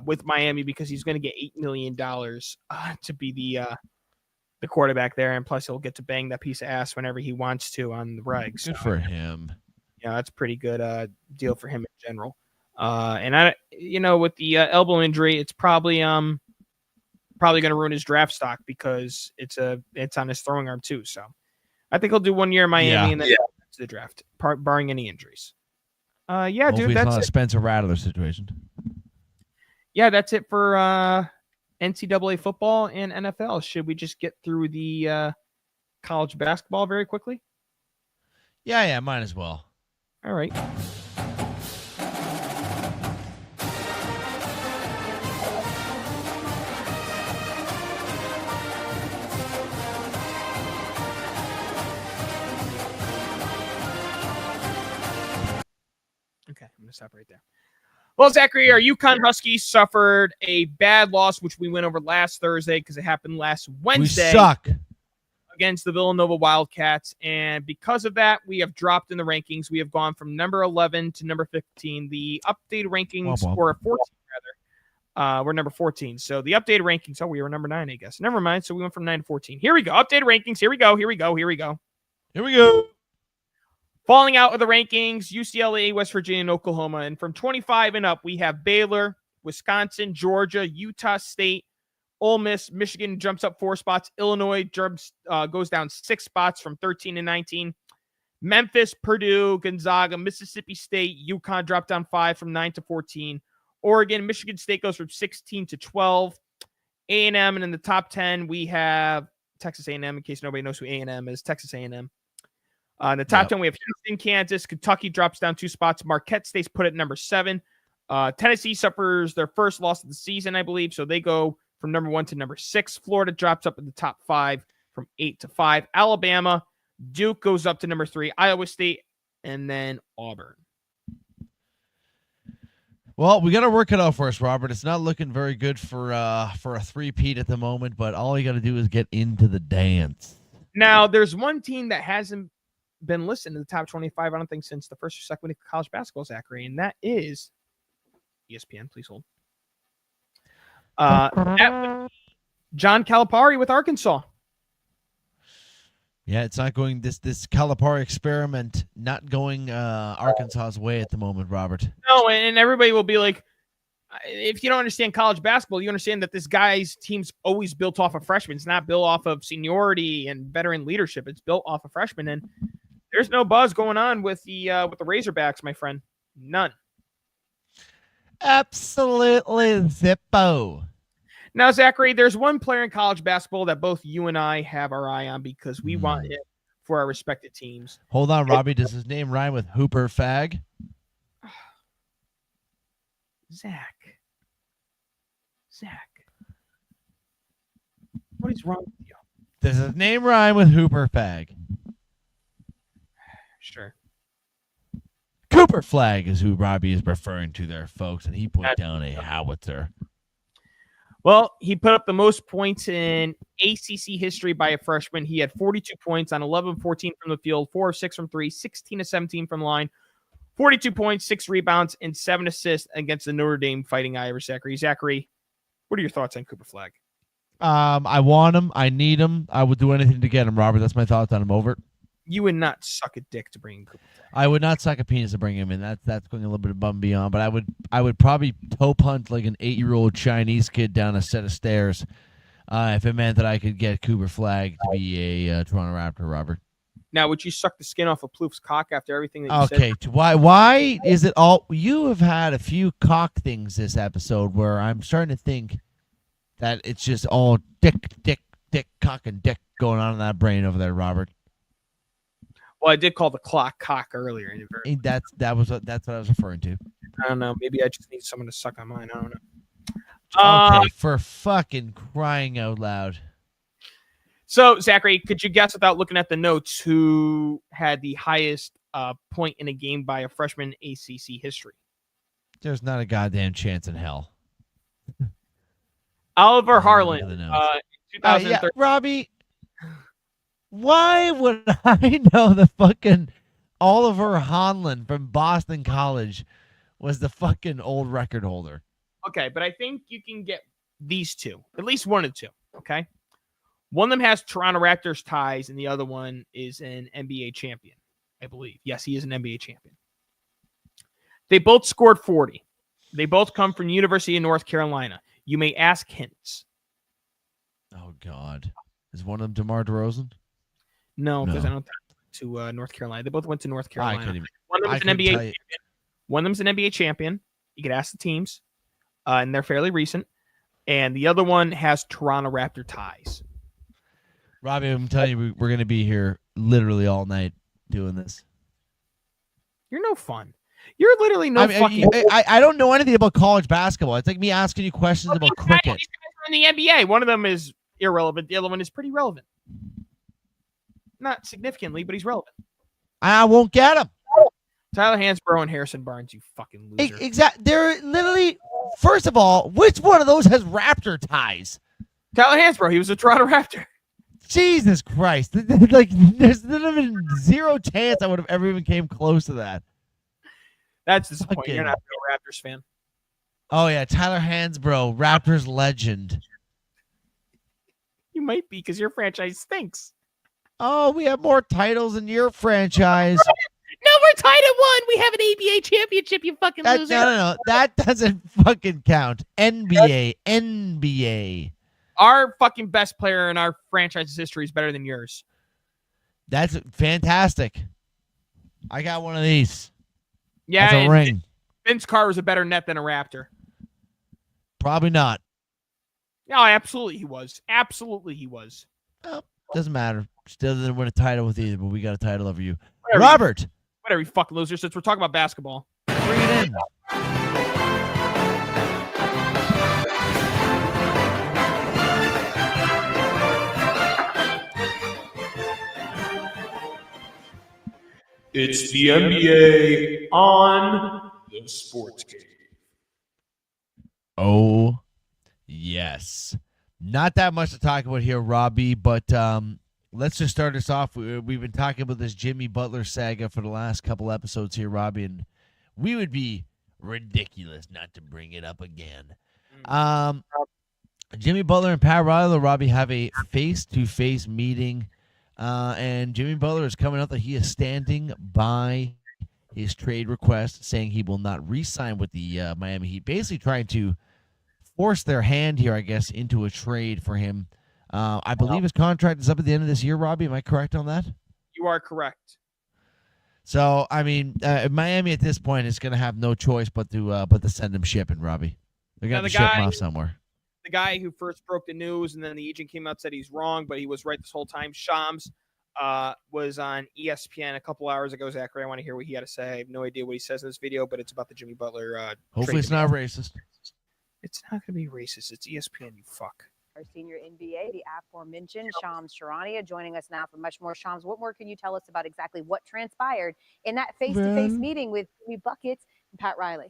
Speaker 1: with Miami because he's going to get $8 million to be the quarterback there, and plus he'll get to bang that piece of ass whenever he wants to on the regs.
Speaker 2: Good for him.
Speaker 1: Yeah, that's a pretty good deal for him in general. And I, with the elbow injury, it's probably going to ruin his draft stock because it's on his throwing arm too. So I think he'll do 1 year in Miami and then to the draft, barring any injuries.
Speaker 2: Hopefully
Speaker 1: dude, that's
Speaker 2: not
Speaker 1: it.
Speaker 2: a Spencer Rattler situation.
Speaker 1: Yeah, that's it for NCAA football and NFL. Should we just get through the college basketball very quickly?
Speaker 2: Yeah, might as well.
Speaker 1: All right. Okay, I'm going to stop right there. Well, Zachary, our UConn Huskies suffered a bad loss, which we went over last Thursday because it happened last Wednesday.
Speaker 2: We suck.
Speaker 1: Against the Villanova Wildcats. And because of that, we have dropped in the rankings. We have gone from number 11 to number 15. The updated rankings were 14, rather. We're number 14. So the updated rankings, we were number 9, I guess. Never mind. So we went from 9 to 14. Here we go. Updated rankings. Here we go. Falling out of the rankings, UCLA, West Virginia, and Oklahoma. And from 25 and up, we have Baylor, Wisconsin, Georgia, Utah State, Ole Miss, Michigan jumps up 4 spots. Illinois goes down 6 spots from 13 to 19. Memphis, Purdue, Gonzaga, Mississippi State, UConn dropped down 5 from 9 to 14. Oregon, Michigan State goes from 16 to 12. A&M, and in the top 10, we have Texas A&M, in case nobody knows who A&M is, Texas A&M. In the top 10, we have Houston, Kansas. Kentucky drops down 2 spots. Marquette stays put at number 7. Tennessee suffers their first loss of the season, I believe, so they go from number 1 to number 6. Florida drops up in the top 5 from 8 to 5. Alabama, Duke goes up to number 3. Iowa State, and then Auburn.
Speaker 2: Well, we got to work it out first, Robert. It's not looking very good for a three-peat at the moment, but all you got to do is get into the dance.
Speaker 1: Now, there's one team that hasn't been listed in the top 25, I don't think, since the first or second week of college basketball, Zachary, and that is ESPN. Please hold. John Calipari with Arkansas.
Speaker 2: Yeah, it's not going this Calipari experiment not going Arkansas's way at the moment, Robert.
Speaker 1: No, and everybody will be like, if you don't understand college basketball, you understand that this guy's team's always built off of freshmen. It's not built off of seniority and veteran leadership. It's built off of freshmen, and there's no buzz going on with the Razorbacks, my friend. None.
Speaker 2: Absolutely zippo.
Speaker 1: Now, Zachary, there's one player in college basketball that both you and I have our eye on because we want him for our respective teams.
Speaker 2: Hold on, Robbie. Does his name rhyme with Hooper Fag?
Speaker 1: Zach. What is wrong with you?
Speaker 2: Does his name rhyme with Hooper Fag?
Speaker 1: Sure.
Speaker 2: Cooper Cooper Flag is who Robbie is referring to there, folks, and he put down a howitzer.
Speaker 1: Well, he put up the most points in ACC history by a freshman. He had 42 points on 11-14 from the field, 4 of 6 from 3, 16 of 17 from the line, 42 points, 6 rebounds, and 7 assists against the Notre Dame Fighting Irish. Zachary, what are your thoughts on Cooper Flag?
Speaker 2: I want him. I need him. I would do anything to get him, Robert. That's my thoughts on him. Over.
Speaker 1: You would not suck a dick to bring Cooper Flag.
Speaker 2: I would not suck a penis to bring him in. That's going a little bit above and beyond. But I would probably toe punt like an 8-year-old Chinese kid down a set of stairs if it meant that I could get Cooper Flag to be a Toronto Raptor, Robert.
Speaker 1: Now, would you suck the skin off of Plouf's cock after everything that you said?
Speaker 2: Okay, why is it all... You have had a few cock things this episode where I'm starting to think that it's just all dick, cock, and dick going on in that brain over there, Robert.
Speaker 1: Well, I did call the clock cock earlier.
Speaker 2: That's what I was referring to.
Speaker 1: I don't know. Maybe I just need someone to suck on mine. I don't know.
Speaker 2: Okay, for fucking crying out loud.
Speaker 1: So, Zachary, could you guess without looking at the notes who had the highest point in a game by a freshman ACC history?
Speaker 2: There's not a goddamn chance in hell.
Speaker 1: Oliver Harlan.
Speaker 2: Yeah, Robbie. Why would I know the fucking Oliver Hanlon from Boston College was the fucking old record holder?
Speaker 1: Okay, but I think you can get these two, at least one of the two, okay? One of them has Toronto Raptors ties, and the other one is an NBA champion, I believe. Yes, he is an NBA champion. They both scored 40. They both come from University of North Carolina. You may ask hints.
Speaker 2: Oh, God. Is one of them DeMar DeRozan?
Speaker 1: No, because I don't think to North Carolina. They both went to North Carolina. One of them's an NBA champion. One of them's an NBA champion. You could ask the teams, and they're fairly recent. And the other one has Toronto Raptor ties.
Speaker 2: Robbie, I'm telling you, we're going to be here literally all night doing this.
Speaker 1: You're no fun. You're literally no fucking...
Speaker 2: I don't know anything about college basketball. It's like me asking you questions about cricket.
Speaker 1: These guys are in the NBA. One of them is irrelevant. The other one is pretty relevant. Not significantly, but he's relevant.
Speaker 2: I won't get him.
Speaker 1: Tyler Hansbrough and Harrison Barnes, you fucking loser.
Speaker 2: Exactly. They're literally... First of all, which one of those has Raptor ties?
Speaker 1: Tyler Hansbrough. He was a Toronto Raptor.
Speaker 2: Jesus Christ. Like, there's literally zero chance I would have ever even came close to that.
Speaker 1: That's disappointing. You're not a Raptors fan.
Speaker 2: Oh, yeah. Tyler Hansbrough, Raptors legend.
Speaker 1: You might be because your franchise stinks.
Speaker 2: Oh, we have more titles than your franchise.
Speaker 1: No, we're tied at 1. We have an ABA championship, you fucking loser.
Speaker 2: No. That doesn't fucking count. NBA.
Speaker 1: Our fucking best player in our franchise's history is better than yours.
Speaker 2: That's fantastic. I got one of these.
Speaker 1: Yeah,
Speaker 2: that's a ring.
Speaker 1: Vince Carter was a better net than a Raptor.
Speaker 2: Probably not.
Speaker 1: No, absolutely he was. Absolutely he was.
Speaker 2: Oh, doesn't matter. Still didn't win a title with either, but we got a title over you.
Speaker 1: Whatever,
Speaker 2: Robert.
Speaker 1: Whatever, you fucking loser. Since we're talking about basketball.
Speaker 2: Bring it in.
Speaker 13: It's the NBA on the Sports Cave.
Speaker 2: Oh, yes. Not that much to talk about here, Robbie, but let's just start us off. We've been talking about this Jimmy Butler saga for the last couple episodes here, Robbie, and we would be ridiculous not to bring it up again. Jimmy Butler and Pat Riley, Robbie, have a face-to-face meeting. And Jimmy Butler is coming out that he is standing by his trade request, saying he will not re-sign with the Miami Heat, basically trying to force their hand here, I guess, into a trade for him. I believe his contract is up at the end of this year, Robbie. Am I correct on that?
Speaker 1: You are correct.
Speaker 2: So, I mean, Miami at this point is going to have no choice but to send him shipping, Robbie. They're going to ship him off somewhere.
Speaker 1: The guy who first broke the news and then the agent came out and said he's wrong, but he was right this whole time. Shams was on ESPN a couple hours ago. Zachary, I want to hear what he had to say. I have no idea what he says in this video, but it's about the Jimmy Butler
Speaker 2: Hopefully it's not racist.
Speaker 1: It's not going to be racist. It's ESPN, you fuck.
Speaker 14: our senior NBA, the aforementioned Shams Charania, joining us now for much more. Shams, what more can you tell us about exactly what transpired in that face-to-face meeting with Jimmy Buckets and Pat Riley?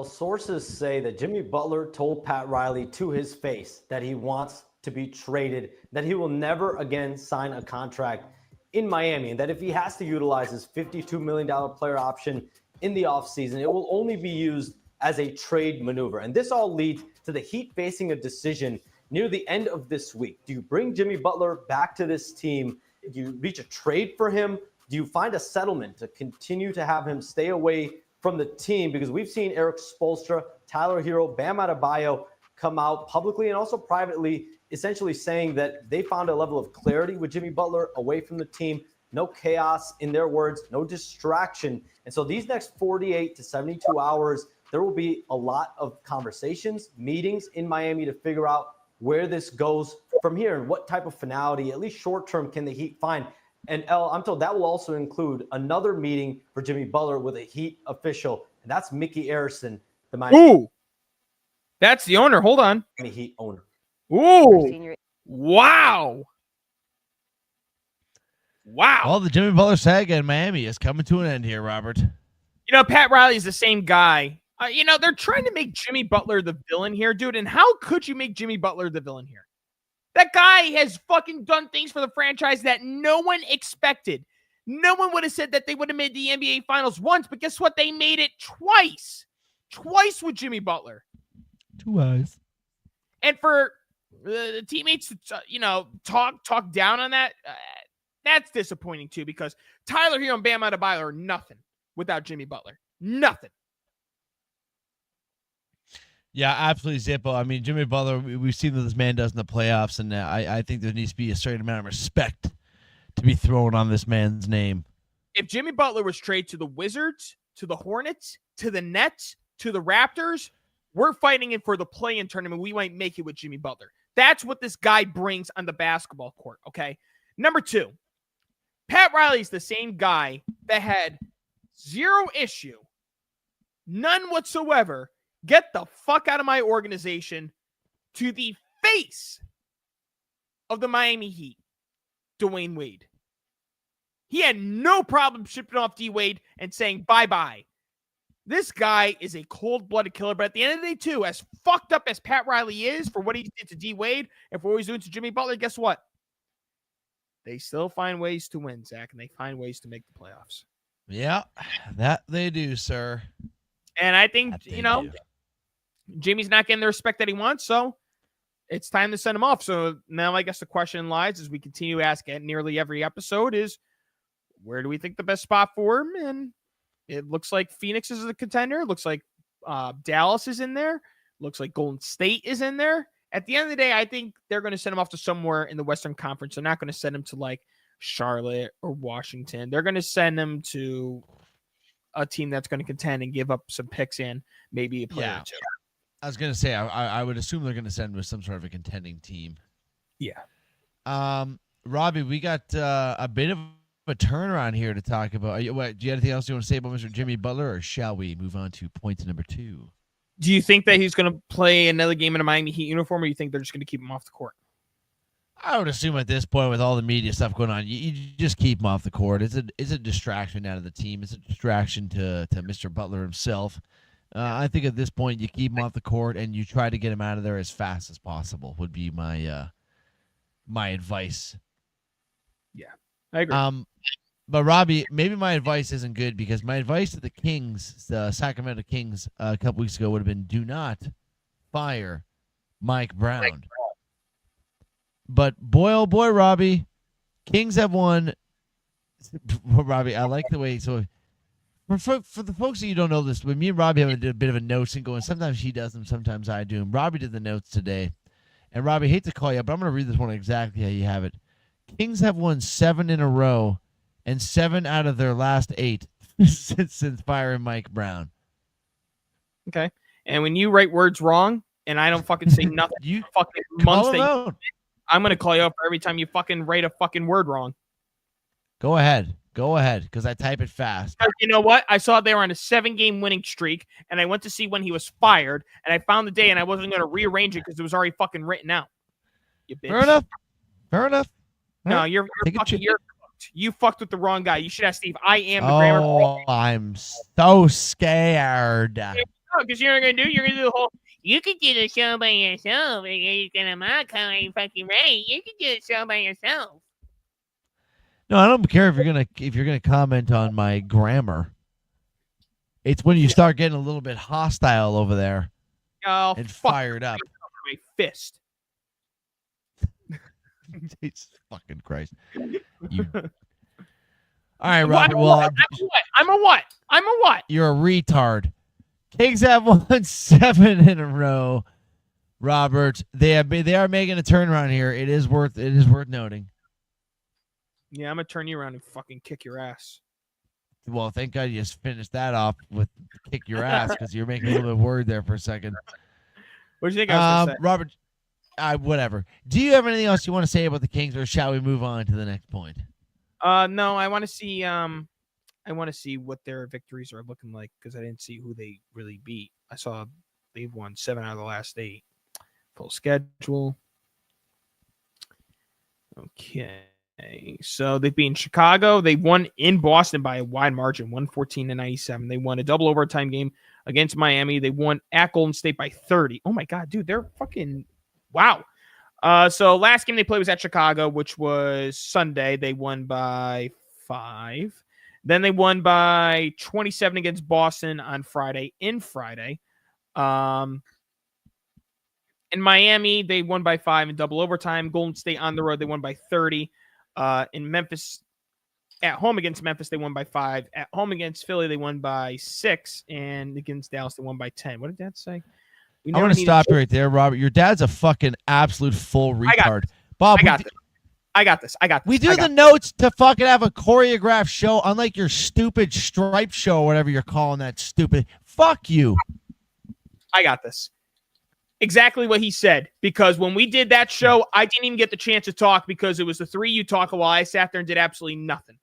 Speaker 15: Sources say that Jimmy Butler told Pat Riley to his face that he wants to be traded, that he will never again sign a contract in Miami, and that if he has to utilize his $52 million player option in the offseason, it will only be used as a trade maneuver. And this all leads to the Heat facing a decision near the end of this week. Do you bring Jimmy Butler back to this team? Do you reach a trade for him? Do you find a settlement to continue to have him stay away from the team? Because we've seen Eric Spoelstra, Tyler Hero, Bam Adebayo come out publicly and also privately, essentially saying that they found a level of clarity with Jimmy Butler away from the team. No chaos, in their words, no distraction. And so these next 48 to 72 hours, there will be a lot of conversations, meetings in Miami to figure out where this goes from here and what type of finality, at least short term, can the Heat find. And I'm told that will also include another meeting for Jimmy Butler with a Heat official, and that's Mickey Arison, the Miami.
Speaker 1: Ooh, that's the owner. Hold on.
Speaker 15: Heat owner.
Speaker 1: Ooh, wow. Wow.
Speaker 2: Well, the Jimmy Butler saga in Miami is coming to an end here, Robert.
Speaker 1: You know, Pat Riley's the same guy. You know, they're trying to make Jimmy Butler the villain here, dude. And how could you make Jimmy Butler the villain here? That guy has fucking done things for the franchise that no one expected. No one would have said that they would have made the NBA Finals once, but guess what? They made it twice. Twice with Jimmy Butler.
Speaker 2: Twice.
Speaker 1: And for the teammates to, talk down on that, that's disappointing too, because Tyler Hero and Bam Adebayo are nothing without Jimmy Butler. Nothing.
Speaker 2: Yeah, absolutely, Zippo. I mean, Jimmy Butler, we've seen what this man does in the playoffs, and I think there needs to be a certain amount of respect to be thrown on this man's name.
Speaker 1: If Jimmy Butler was traded to the Wizards, to the Hornets, to the Nets, to the Raptors, we're fighting it for the play-in tournament. We might make it with Jimmy Butler. That's what this guy brings on the basketball court, okay? Number two, Pat Riley's the same guy that had zero issue, none whatsoever, get the fuck out of my organization, to the face of the Miami Heat, Dwayne Wade. He had no problem shipping off D Wade and saying bye-bye. This guy is a cold-blooded killer, but at the end of the day, too, as fucked up as Pat Riley is for what he did to D Wade and for what he's doing to Jimmy Butler, guess what? They still find ways to win, Zach, and they find ways to make the playoffs.
Speaker 2: Yeah, that they do, sir.
Speaker 1: And I think, Jimmy's not getting the respect that he wants, so it's time to send him off. So now I guess the question lies, as we continue to ask at nearly every episode, is where do we think the best spot for him? And it looks like Phoenix is a contender. It looks like Dallas is in there. Looks like Golden State is in there. At the end of the day, I think they're going to send him off to somewhere in the Western Conference. They're not going to send him to like Charlotte or Washington. They're going to send him to a team that's going to contend and give up some picks in, maybe a player or two.
Speaker 2: I was going to say, I would assume they're going to send him with some sort of a contending team.
Speaker 1: Yeah.
Speaker 2: Robbie, we got a bit of a turnaround here to talk about. Do you have anything else you want to say about Mr. Jimmy Butler, or shall we move on to point number 2?
Speaker 1: Do you think that he's going to play another game in a Miami Heat uniform, or you think they're just going to keep him off the court?
Speaker 2: I would assume at this point, with all the media stuff going on, you just keep him off the court. It's a distraction out of the team. It's a distraction to Mr. Butler himself. I think at this point, you keep him off the court and you try to get him out of there as fast as possible. Would be my my advice.
Speaker 1: Yeah, I agree.
Speaker 2: But Robbie, maybe my advice isn't good, because my advice to the Kings, the Sacramento Kings, a couple weeks ago would have been, do not fire Mike Brown. But boy, oh boy, Robbie, Kings have won. Robbie, I like the way. So for the folks that you don't know this, when me and Robbie have a bit of a notes and going, sometimes he does them, sometimes I do them. Robbie did the notes today. And Robbie, I hate to call you up, but I'm going to read this one exactly how you have it. Kings have won 7 in a row, and 7 out of their last 8 since firing Mike Brown.
Speaker 1: Okay. And when you write words wrong and I don't fucking say nothing,
Speaker 2: you
Speaker 1: fucking months, I'm going to call you up for every time you fucking write a fucking word wrong.
Speaker 2: Go ahead, because I type it fast.
Speaker 1: You know what? I saw they were on a 7-game winning streak, and I went to see when he was fired, and I found the day, and I wasn't going to rearrange it because it was already fucking written out. You bitch.
Speaker 2: Fair enough.
Speaker 1: No, you're fucking. You're fucked. You fucked with the wrong guy. You should ask Steve. I am the grammar.
Speaker 2: Oh, I'm so scared.
Speaker 1: Because you're gonna do the whole. You could do the show by yourself. You're gonna mock how I'm fucking right. You could do the show by yourself.
Speaker 2: No, I don't care if you're gonna comment on my grammar. It's when you start getting a little bit hostile over there and fired up.
Speaker 1: My fist.
Speaker 2: Jesus fucking Christ. All right, Robert. Well,
Speaker 1: I'm a what?
Speaker 2: You're a retard. Kings have won 7 in a row. Robert, they are making a turnaround here. It is worth noting.
Speaker 1: Yeah, I'm gonna turn you around and fucking kick your ass.
Speaker 2: Well, thank God you just finished that off with kick your ass because you're making a little bit of word there for a second.
Speaker 1: What do you think I was gonna say?
Speaker 2: Robert, whatever. Do you have anything else you want to say about the Kings, or shall we move on to the next point?
Speaker 1: No, I want to see. I want to see what their victories are looking like because I didn't see who they really beat. I saw they've won 7 out of the last 8. Full schedule. Okay, so they've beaten Chicago. They won in Boston by a wide margin, 114-97. They won a double overtime game against Miami. They won at Golden State by 30. Oh my God, dude, they're fucking wow. So last game they played was at Chicago, which was Sunday. They won by 5. Then they won by 27 against Boston on Friday. In Miami, they won by 5 in double overtime. Golden State on the road, they won by 30. In Memphis, at home against Memphis, they won by 5. At home against Philly, they won by 6. And against Dallas, they won by 10. What did Dad say?
Speaker 2: I want to stop you right there, Robert. Your dad's a fucking absolute full retard. Bob,
Speaker 1: I got this.
Speaker 2: We do the notes to fucking have a choreographed show, unlike your stupid stripe show, or whatever you're calling that stupid. Fuck you.
Speaker 1: I got this. Exactly what he said. Because when we did that show, I didn't even get the chance to talk because it was the 3 you talk while I sat there and did absolutely nothing.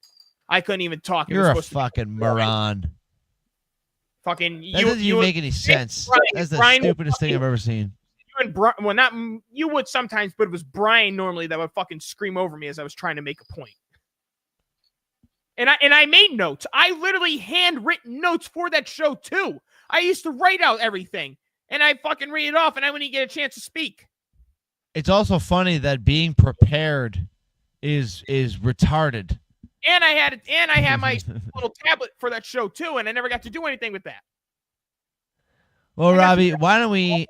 Speaker 1: I couldn't even talk.
Speaker 2: You're a fucking moron.
Speaker 1: Fucking
Speaker 2: that doesn't even make any sense. That's the stupidest thing I've ever seen.
Speaker 1: You and Brian, well, not you would sometimes, but it was Brian normally that would fucking scream over me as I was trying to make a point. And I made notes. I literally handwritten notes for that show too. I used to write out everything, and I fucking read it off, and I wouldn't get a chance to speak.
Speaker 2: It's also funny that being prepared is retarded.
Speaker 1: And I had my little tablet for that show too, and I never got to do anything with that.
Speaker 2: Well, Robbie, why don't we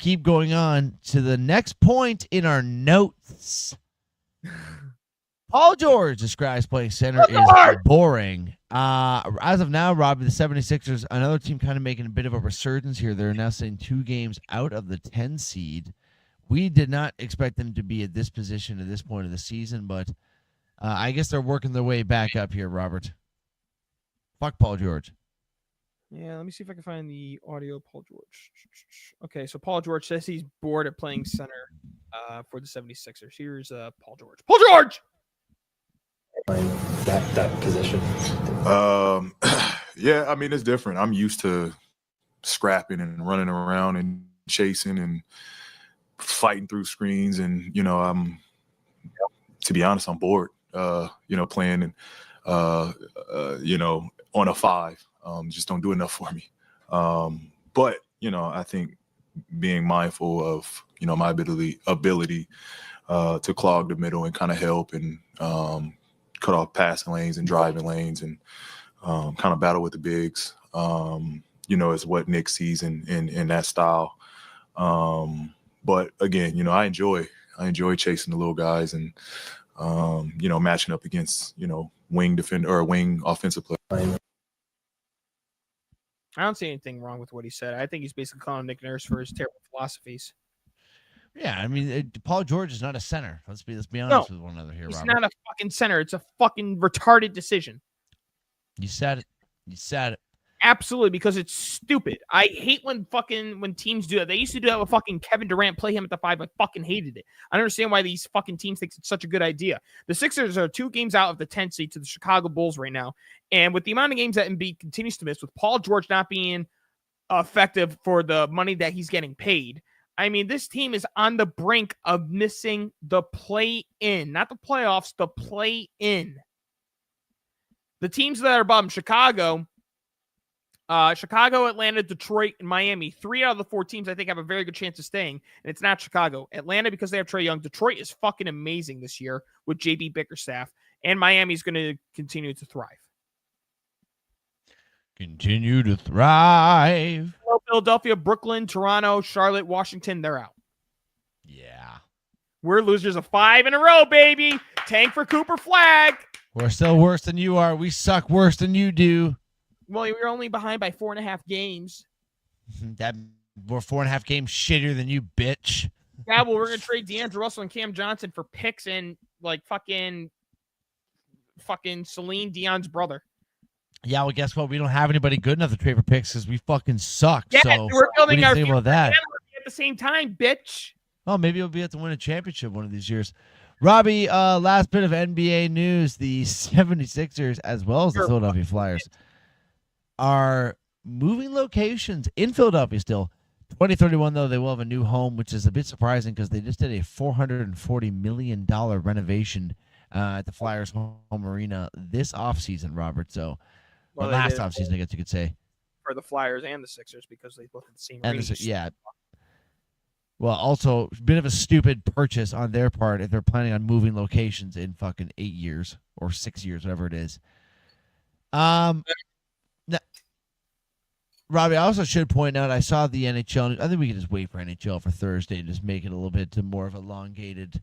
Speaker 2: keep going on to the next point in our notes? Paul George describes playing center is boring. As of now, Robbie, the 76ers, another team kind of making a bit of a resurgence here. They're now sitting 2 games out of the 10 seed. We did not expect them to be at this position at this point of the season, but I guess they're working their way back up here, Robert. Fuck Paul George.
Speaker 1: Yeah, let me see if I can find the audio of Paul George. Okay, so Paul George says he's bored at playing center for the 76ers. Here's Paul George. Paul George!
Speaker 16: That position.
Speaker 17: Yeah, I mean, it's different. I'm used to scrapping and running around and chasing and fighting through screens. And, you know, to be honest, I'm bored, playing and, on a 5. Just don't do enough for me. But, I think being mindful of, my ability to clog the middle and kind of help and cut off passing lanes and driving lanes and kind of battle with the bigs, is what Nick sees in that style. But again, I enjoy chasing the little guys and, matching up against, wing defender or wing offensive player.
Speaker 1: I don't see anything wrong with what he said. I think he's basically calling Nick Nurse for his terrible philosophies.
Speaker 2: Yeah, I mean, Paul George is not a center. Let's be honest with one another here,
Speaker 1: he's
Speaker 2: Robert.
Speaker 1: Not a fucking center. It's a fucking retarded decision.
Speaker 2: You said it.
Speaker 1: Absolutely, because it's stupid. I hate when teams do that. They used to do that with fucking Kevin Durant, play him at the 5. I fucking hated it. I don't understand why these fucking teams think it's such a good idea. The Sixers are 2 games out of the 10th seed to the Chicago Bulls right now. And with the amount of games that Embiid continues to miss, with Paul George not being effective for the money that he's getting paid, I mean, this team is on the brink of missing the play-in. Not the playoffs, the play-in. The teams that are above them, Chicago, Atlanta, Detroit, and Miami. 3 out of the 4 teams I think have a very good chance of staying, and it's not Chicago. Atlanta because they have Trae Young. Detroit is fucking amazing this year with JB Bickerstaff, and Miami is going to continue to thrive.
Speaker 2: Continue to thrive.
Speaker 1: Philadelphia, Brooklyn, Toronto, Charlotte, Washington, they're out.
Speaker 2: Yeah.
Speaker 1: We're losers of 5 in a row, baby. Tank for Cooper Flag.
Speaker 2: We're still worse than you are. We suck worse than you do.
Speaker 1: Well, you're only behind by 4.5 games.
Speaker 2: That we're 4.5 games shittier than you, bitch.
Speaker 1: Yeah, well, we're gonna trade D'Angelo Russell and Cam Johnson for picks and like fucking Celine Dion's brother.
Speaker 2: Yeah, well, guess what? We don't have anybody good enough to trade for picks because we fucking suck.
Speaker 1: Yeah,
Speaker 2: so
Speaker 1: we're building our
Speaker 2: think about that
Speaker 1: at the same time, bitch.
Speaker 2: Oh, maybe we'll be able to win a championship one of these years. Robbie, last bit of NBA news. The 76ers, as well as the Philadelphia Flyers, are moving locations in Philadelphia still. 2031, though, they will have a new home, which is a bit surprising because they just did a $440 million renovation at the Flyers home arena this offseason, Robert. So, last offseason, I guess you could say.
Speaker 1: For the Flyers and the Sixers because they both have the same arena.
Speaker 2: Yeah. Well, also, a bit of a stupid purchase on their part if they're planning on moving locations in fucking 8 years or 6 years, whatever it is. Robbie, I also should point out, I saw the NHL. I think we can just wait for NHL for Thursday and just make it a little bit to more of an elongated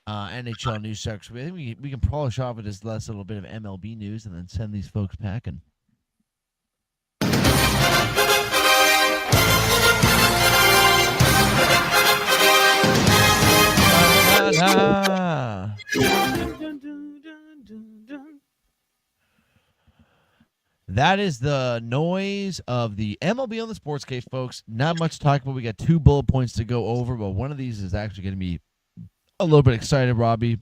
Speaker 2: NHL news section. I think we can polish off it as less a little bit of MLB news and then send these folks packing. That is the noise of the MLB on the Sports Case, folks. Not much to talk about. We got 2 bullet points to go over, but one of these is actually going to be a little bit excited, Robbie.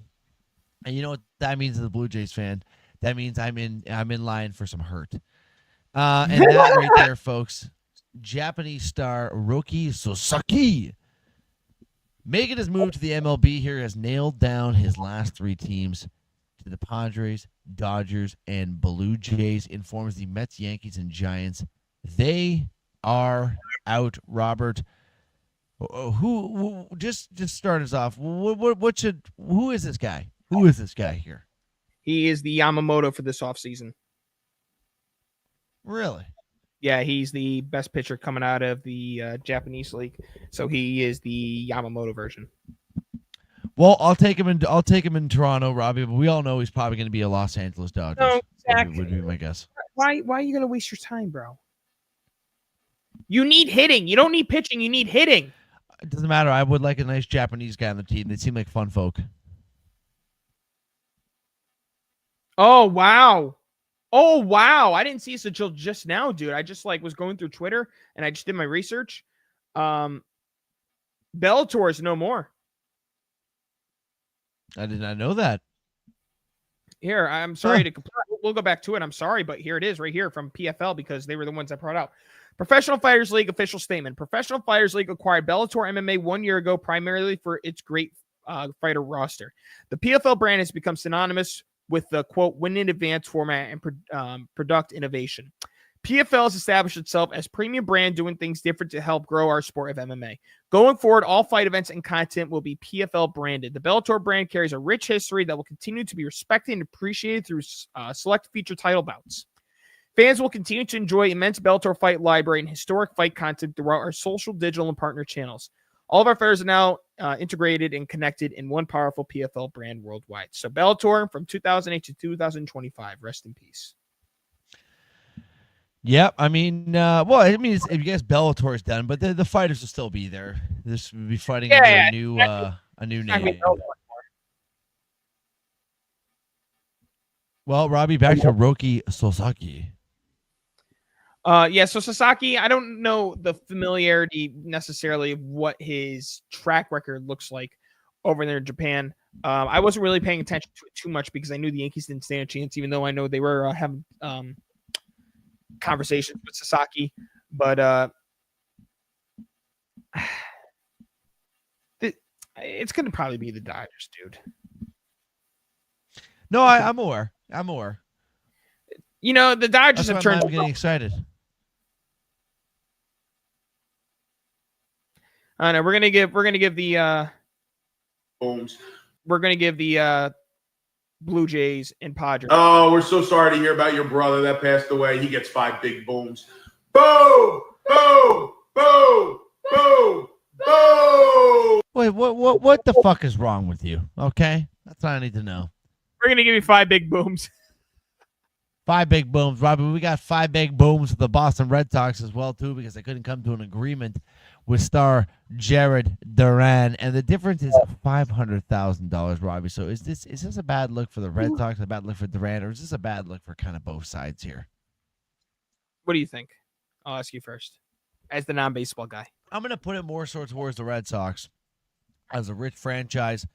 Speaker 2: And you know what that means as a Blue Jays fan? That means I'm in line for some hurt. And that right there, folks, Japanese star Roki Sasaki making his move to the MLB here, has nailed down his last 3 teams to the Padres, Dodgers, and Blue Jays. Informs the Mets, Yankees, and Giants. They are out, Robert. Who just start us off. Who is this guy? Who is this guy here?
Speaker 1: He is the Yamamoto for this offseason.
Speaker 2: Really?
Speaker 1: Yeah, he's the best pitcher coming out of the Japanese league. So he is the Yamamoto version.
Speaker 2: Well, I'll take him in Toronto, Robbie, but we all know he's probably going to be a Los Angeles Dodgers.
Speaker 1: No, exactly.
Speaker 2: Would be my guess.
Speaker 1: Why are you going to waste your time, bro? You need hitting. You don't need pitching. You need hitting.
Speaker 2: It doesn't matter. I would like a nice Japanese guy on the team. They seem like fun folk.
Speaker 1: Oh, wow. Oh, wow. I didn't see this until just now, dude. I just was going through Twitter and I just did my research. Bellator is no more.
Speaker 2: I did not know that.
Speaker 1: Here, I'm sorry to complain. We'll go back to it. I'm sorry, but here it is right here from PFL because they were the ones that brought out. Professional Fighters League official statement. Professional Fighters League acquired Bellator MMA 1 year ago primarily for its great fighter roster. The PFL brand has become synonymous with the, quote, win in advance format and product innovation. PFL has established itself as premium brand doing things different to help grow our sport of MMA. Going forward, all fight events and content will be PFL branded. The Bellator brand carries a rich history that will continue to be respected and appreciated through select feature title bouts. Fans will continue to enjoy immense Bellator fight library and historic fight content throughout our social, digital, and partner channels. All of our fighters are now integrated and connected in one powerful PFL brand worldwide. So Bellator from 2008 to 2025. Rest in peace.
Speaker 2: Yep. I mean, I guess Bellator is done, but the fighters will still be there. This will be fighting under a new name. Well, Robbie, back to Roki Sasaki.
Speaker 1: Yeah, so Sasaki, I don't know the familiarity necessarily of what his track record looks like over there in Japan. I wasn't really paying attention to it too much because I knew the Yankees didn't stand a chance, even though I know they were having conversations with Sasaki. But it's going to probably be the Dodgers, dude.
Speaker 2: No, I'm aware.
Speaker 1: You know, the Dodgers have turned.
Speaker 2: I'm getting excited.
Speaker 1: I know we're gonna give the
Speaker 13: Booms.
Speaker 1: We're gonna give the Blue Jays and Padres.
Speaker 13: Oh, we're so sorry to hear about your brother that passed away. He gets 5 big booms. Boom! Boom! Boom! Boom! Boom!
Speaker 2: Wait, what the fuck is wrong with you? Okay, that's what I need to know.
Speaker 1: We're gonna give you 5 big booms.
Speaker 2: 5 big booms, Robbie. We got 5 big booms for the Boston Red Sox as well too, because they couldn't come to an agreement with star Jared Duran, and the difference is $500,000, Robbie. So is this a bad look for the Red Sox, a bad look for Duran, or is this a bad look for kind of both sides here?
Speaker 1: What do you think? I'll ask you first, as the non-baseball guy.
Speaker 2: I'm gonna put it more so towards the Red Sox as a rich franchise.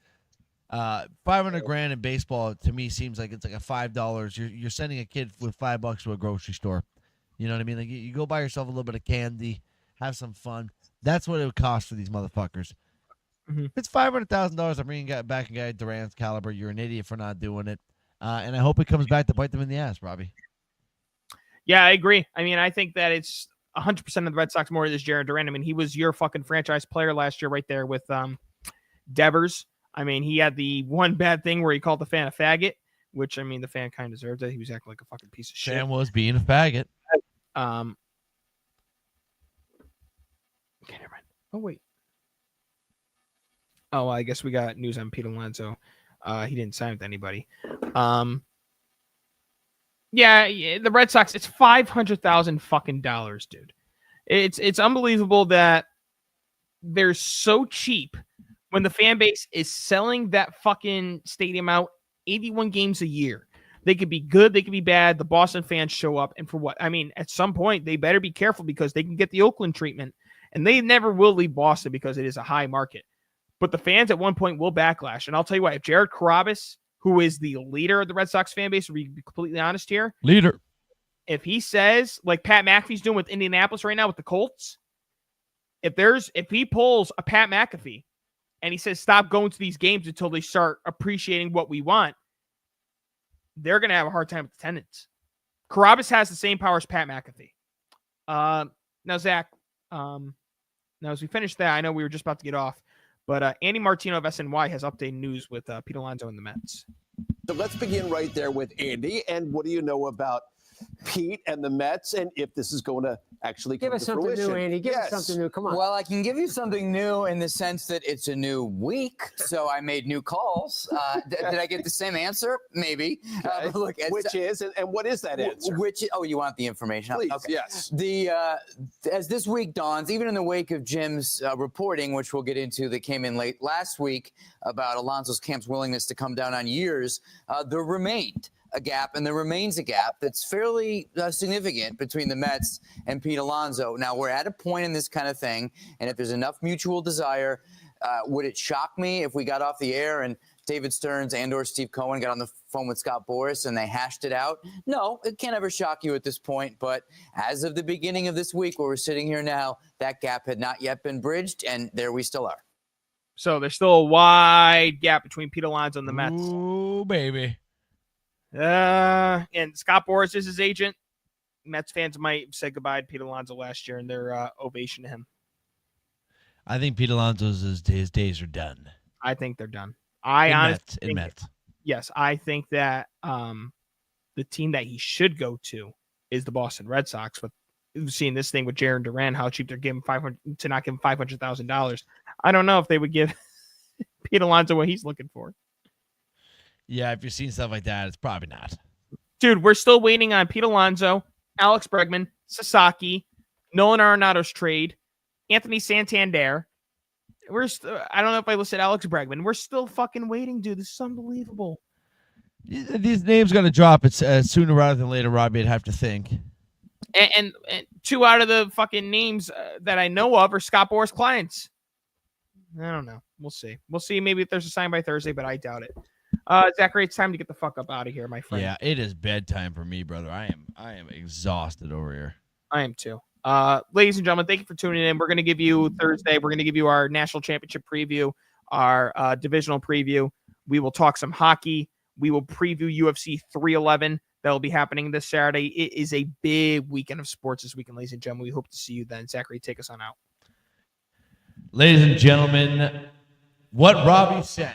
Speaker 2: $500,000 in baseball to me seems like it's like a $5. You're sending a kid with $5 to a grocery store. You know what I mean? Like you go buy yourself a little bit of candy, have some fun. That's what it would cost for these motherfuckers.
Speaker 1: Mm-hmm.
Speaker 2: If it's $500,000, I'm bringing back a guy Duran's caliber. You're an idiot for not doing it, and I hope it comes back to bite them in the ass, Robbie.
Speaker 1: Yeah, I agree. I mean, I think that it's 100% of the Red Sox more is Jared Duran. I mean, he was your fucking franchise player last year, right there with Devers. I mean, he had the one bad thing where he called the fan a faggot, which, I mean, the fan kind of deserved it. He was acting like a fucking piece of shit.
Speaker 2: Fan was being a faggot.
Speaker 1: Okay, never mind. Oh, wait. Oh, well, I guess we got news on Pete Alonso. He didn't sign with anybody. Yeah, the Red Sox, it's $500,000 fucking dollars, dude. It's unbelievable that they're so cheap when the fan base is selling that fucking stadium out 81 games a year. They could be good, they could be bad. The Boston fans show up, and for what? I mean, at some point, they better be careful because they can get the Oakland treatment, and they never will leave Boston because it is a high market. But the fans at one point will backlash, and I'll tell you what, if Jared Carrabis, who is the leader of the Red Sox fan base, to be completely honest here,
Speaker 2: leader,
Speaker 1: if he says, like Pat McAfee's doing with Indianapolis right now with the Colts, if he pulls a Pat McAfee, and he says, stop going to these games until they start appreciating what we want, they're going to have a hard time with attendance. Carrabis has the same power as Pat McAfee. Now, Zach, now as we finish that, I know we were just about to get off, but Andy Martino of SNY has updated news with Pete Alonso and the Mets.
Speaker 16: So let's begin right there with Andy. And what do you know about Pete and the Mets, and if this is going to actually come
Speaker 18: give us
Speaker 16: to
Speaker 18: something
Speaker 16: fruition?
Speaker 18: new, Andy. Give us something new. Come on.
Speaker 19: Well, I can give you something new in the sense that it's a new week, so I made new calls. Did I get the same answer? Maybe. But look,
Speaker 16: Which is, and what is that answer?
Speaker 19: Oh, you want the information?
Speaker 16: Please,
Speaker 19: okay.
Speaker 16: yes.
Speaker 19: As this week dawns, even in the wake of Jim's reporting, which we'll get into, that came in late last week about Alonso's camp's willingness to come down on years, there remained a gap, and there remains a gap that's fairly significant between the Mets and Pete Alonso. Now, we're at a point in this kind of thing, and if there's enough mutual desire, would it shock me if we got off the air and David Stearns and or Steve Cohen got on the phone with Scott Boras and they hashed it out? No, it can't ever shock you at this point, but as of the beginning of this week where we're sitting here now, that gap had not yet been bridged, and there we still are.
Speaker 1: So there's still a wide gap between Pete Alonso and the Mets.
Speaker 2: Ooh, baby.
Speaker 1: And Scott Boras is his agent. Mets fans might say goodbye to Pete Alonso last year in their ovation to him.
Speaker 2: I think Pete Alonso's his days are done.
Speaker 1: I think they're done. In
Speaker 2: Mets.
Speaker 1: Yes, I think that the team that he should go to is the Boston Red Sox. But seeing this thing with Jared Duran, how cheap they're giving to not give him $500,000, I don't know if they would give Pete Alonso what he's looking for.
Speaker 2: Yeah, if you're seeing stuff like that, it's probably not. Dude,
Speaker 1: we're still waiting on Pete Alonso, Alex Bregman, Sasaki, Nolan Arenado's trade, Anthony Santander. I don't know if I listed Alex Bregman. We're still fucking waiting, dude. This is unbelievable.
Speaker 2: These names going to drop sooner rather than later, Robbie, I'd have to think.
Speaker 1: And 2 out of the fucking names that I know of are Scott Boras clients. I don't know. We'll see. We'll see. Maybe if there's a sign by Thursday, but I doubt it. Zachary, it's time to get the fuck up out of here, my friend.
Speaker 2: Yeah, it is bedtime for me, brother. I am exhausted over here.
Speaker 1: I am too. Ladies and gentlemen, thank you for tuning in. We're going to give you Thursday. We're going to give you our national championship preview, our divisional preview. We will talk some hockey. We will preview UFC 311. That'll be happening this Saturday. It is a big weekend of sports this weekend, ladies and gentlemen. We hope to see you then. Zachary, take us on out.
Speaker 2: Ladies and gentlemen, what Robbie said.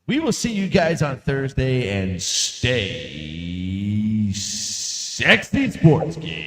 Speaker 2: We will see you guys on Thursday, and stay sexy, sports geek.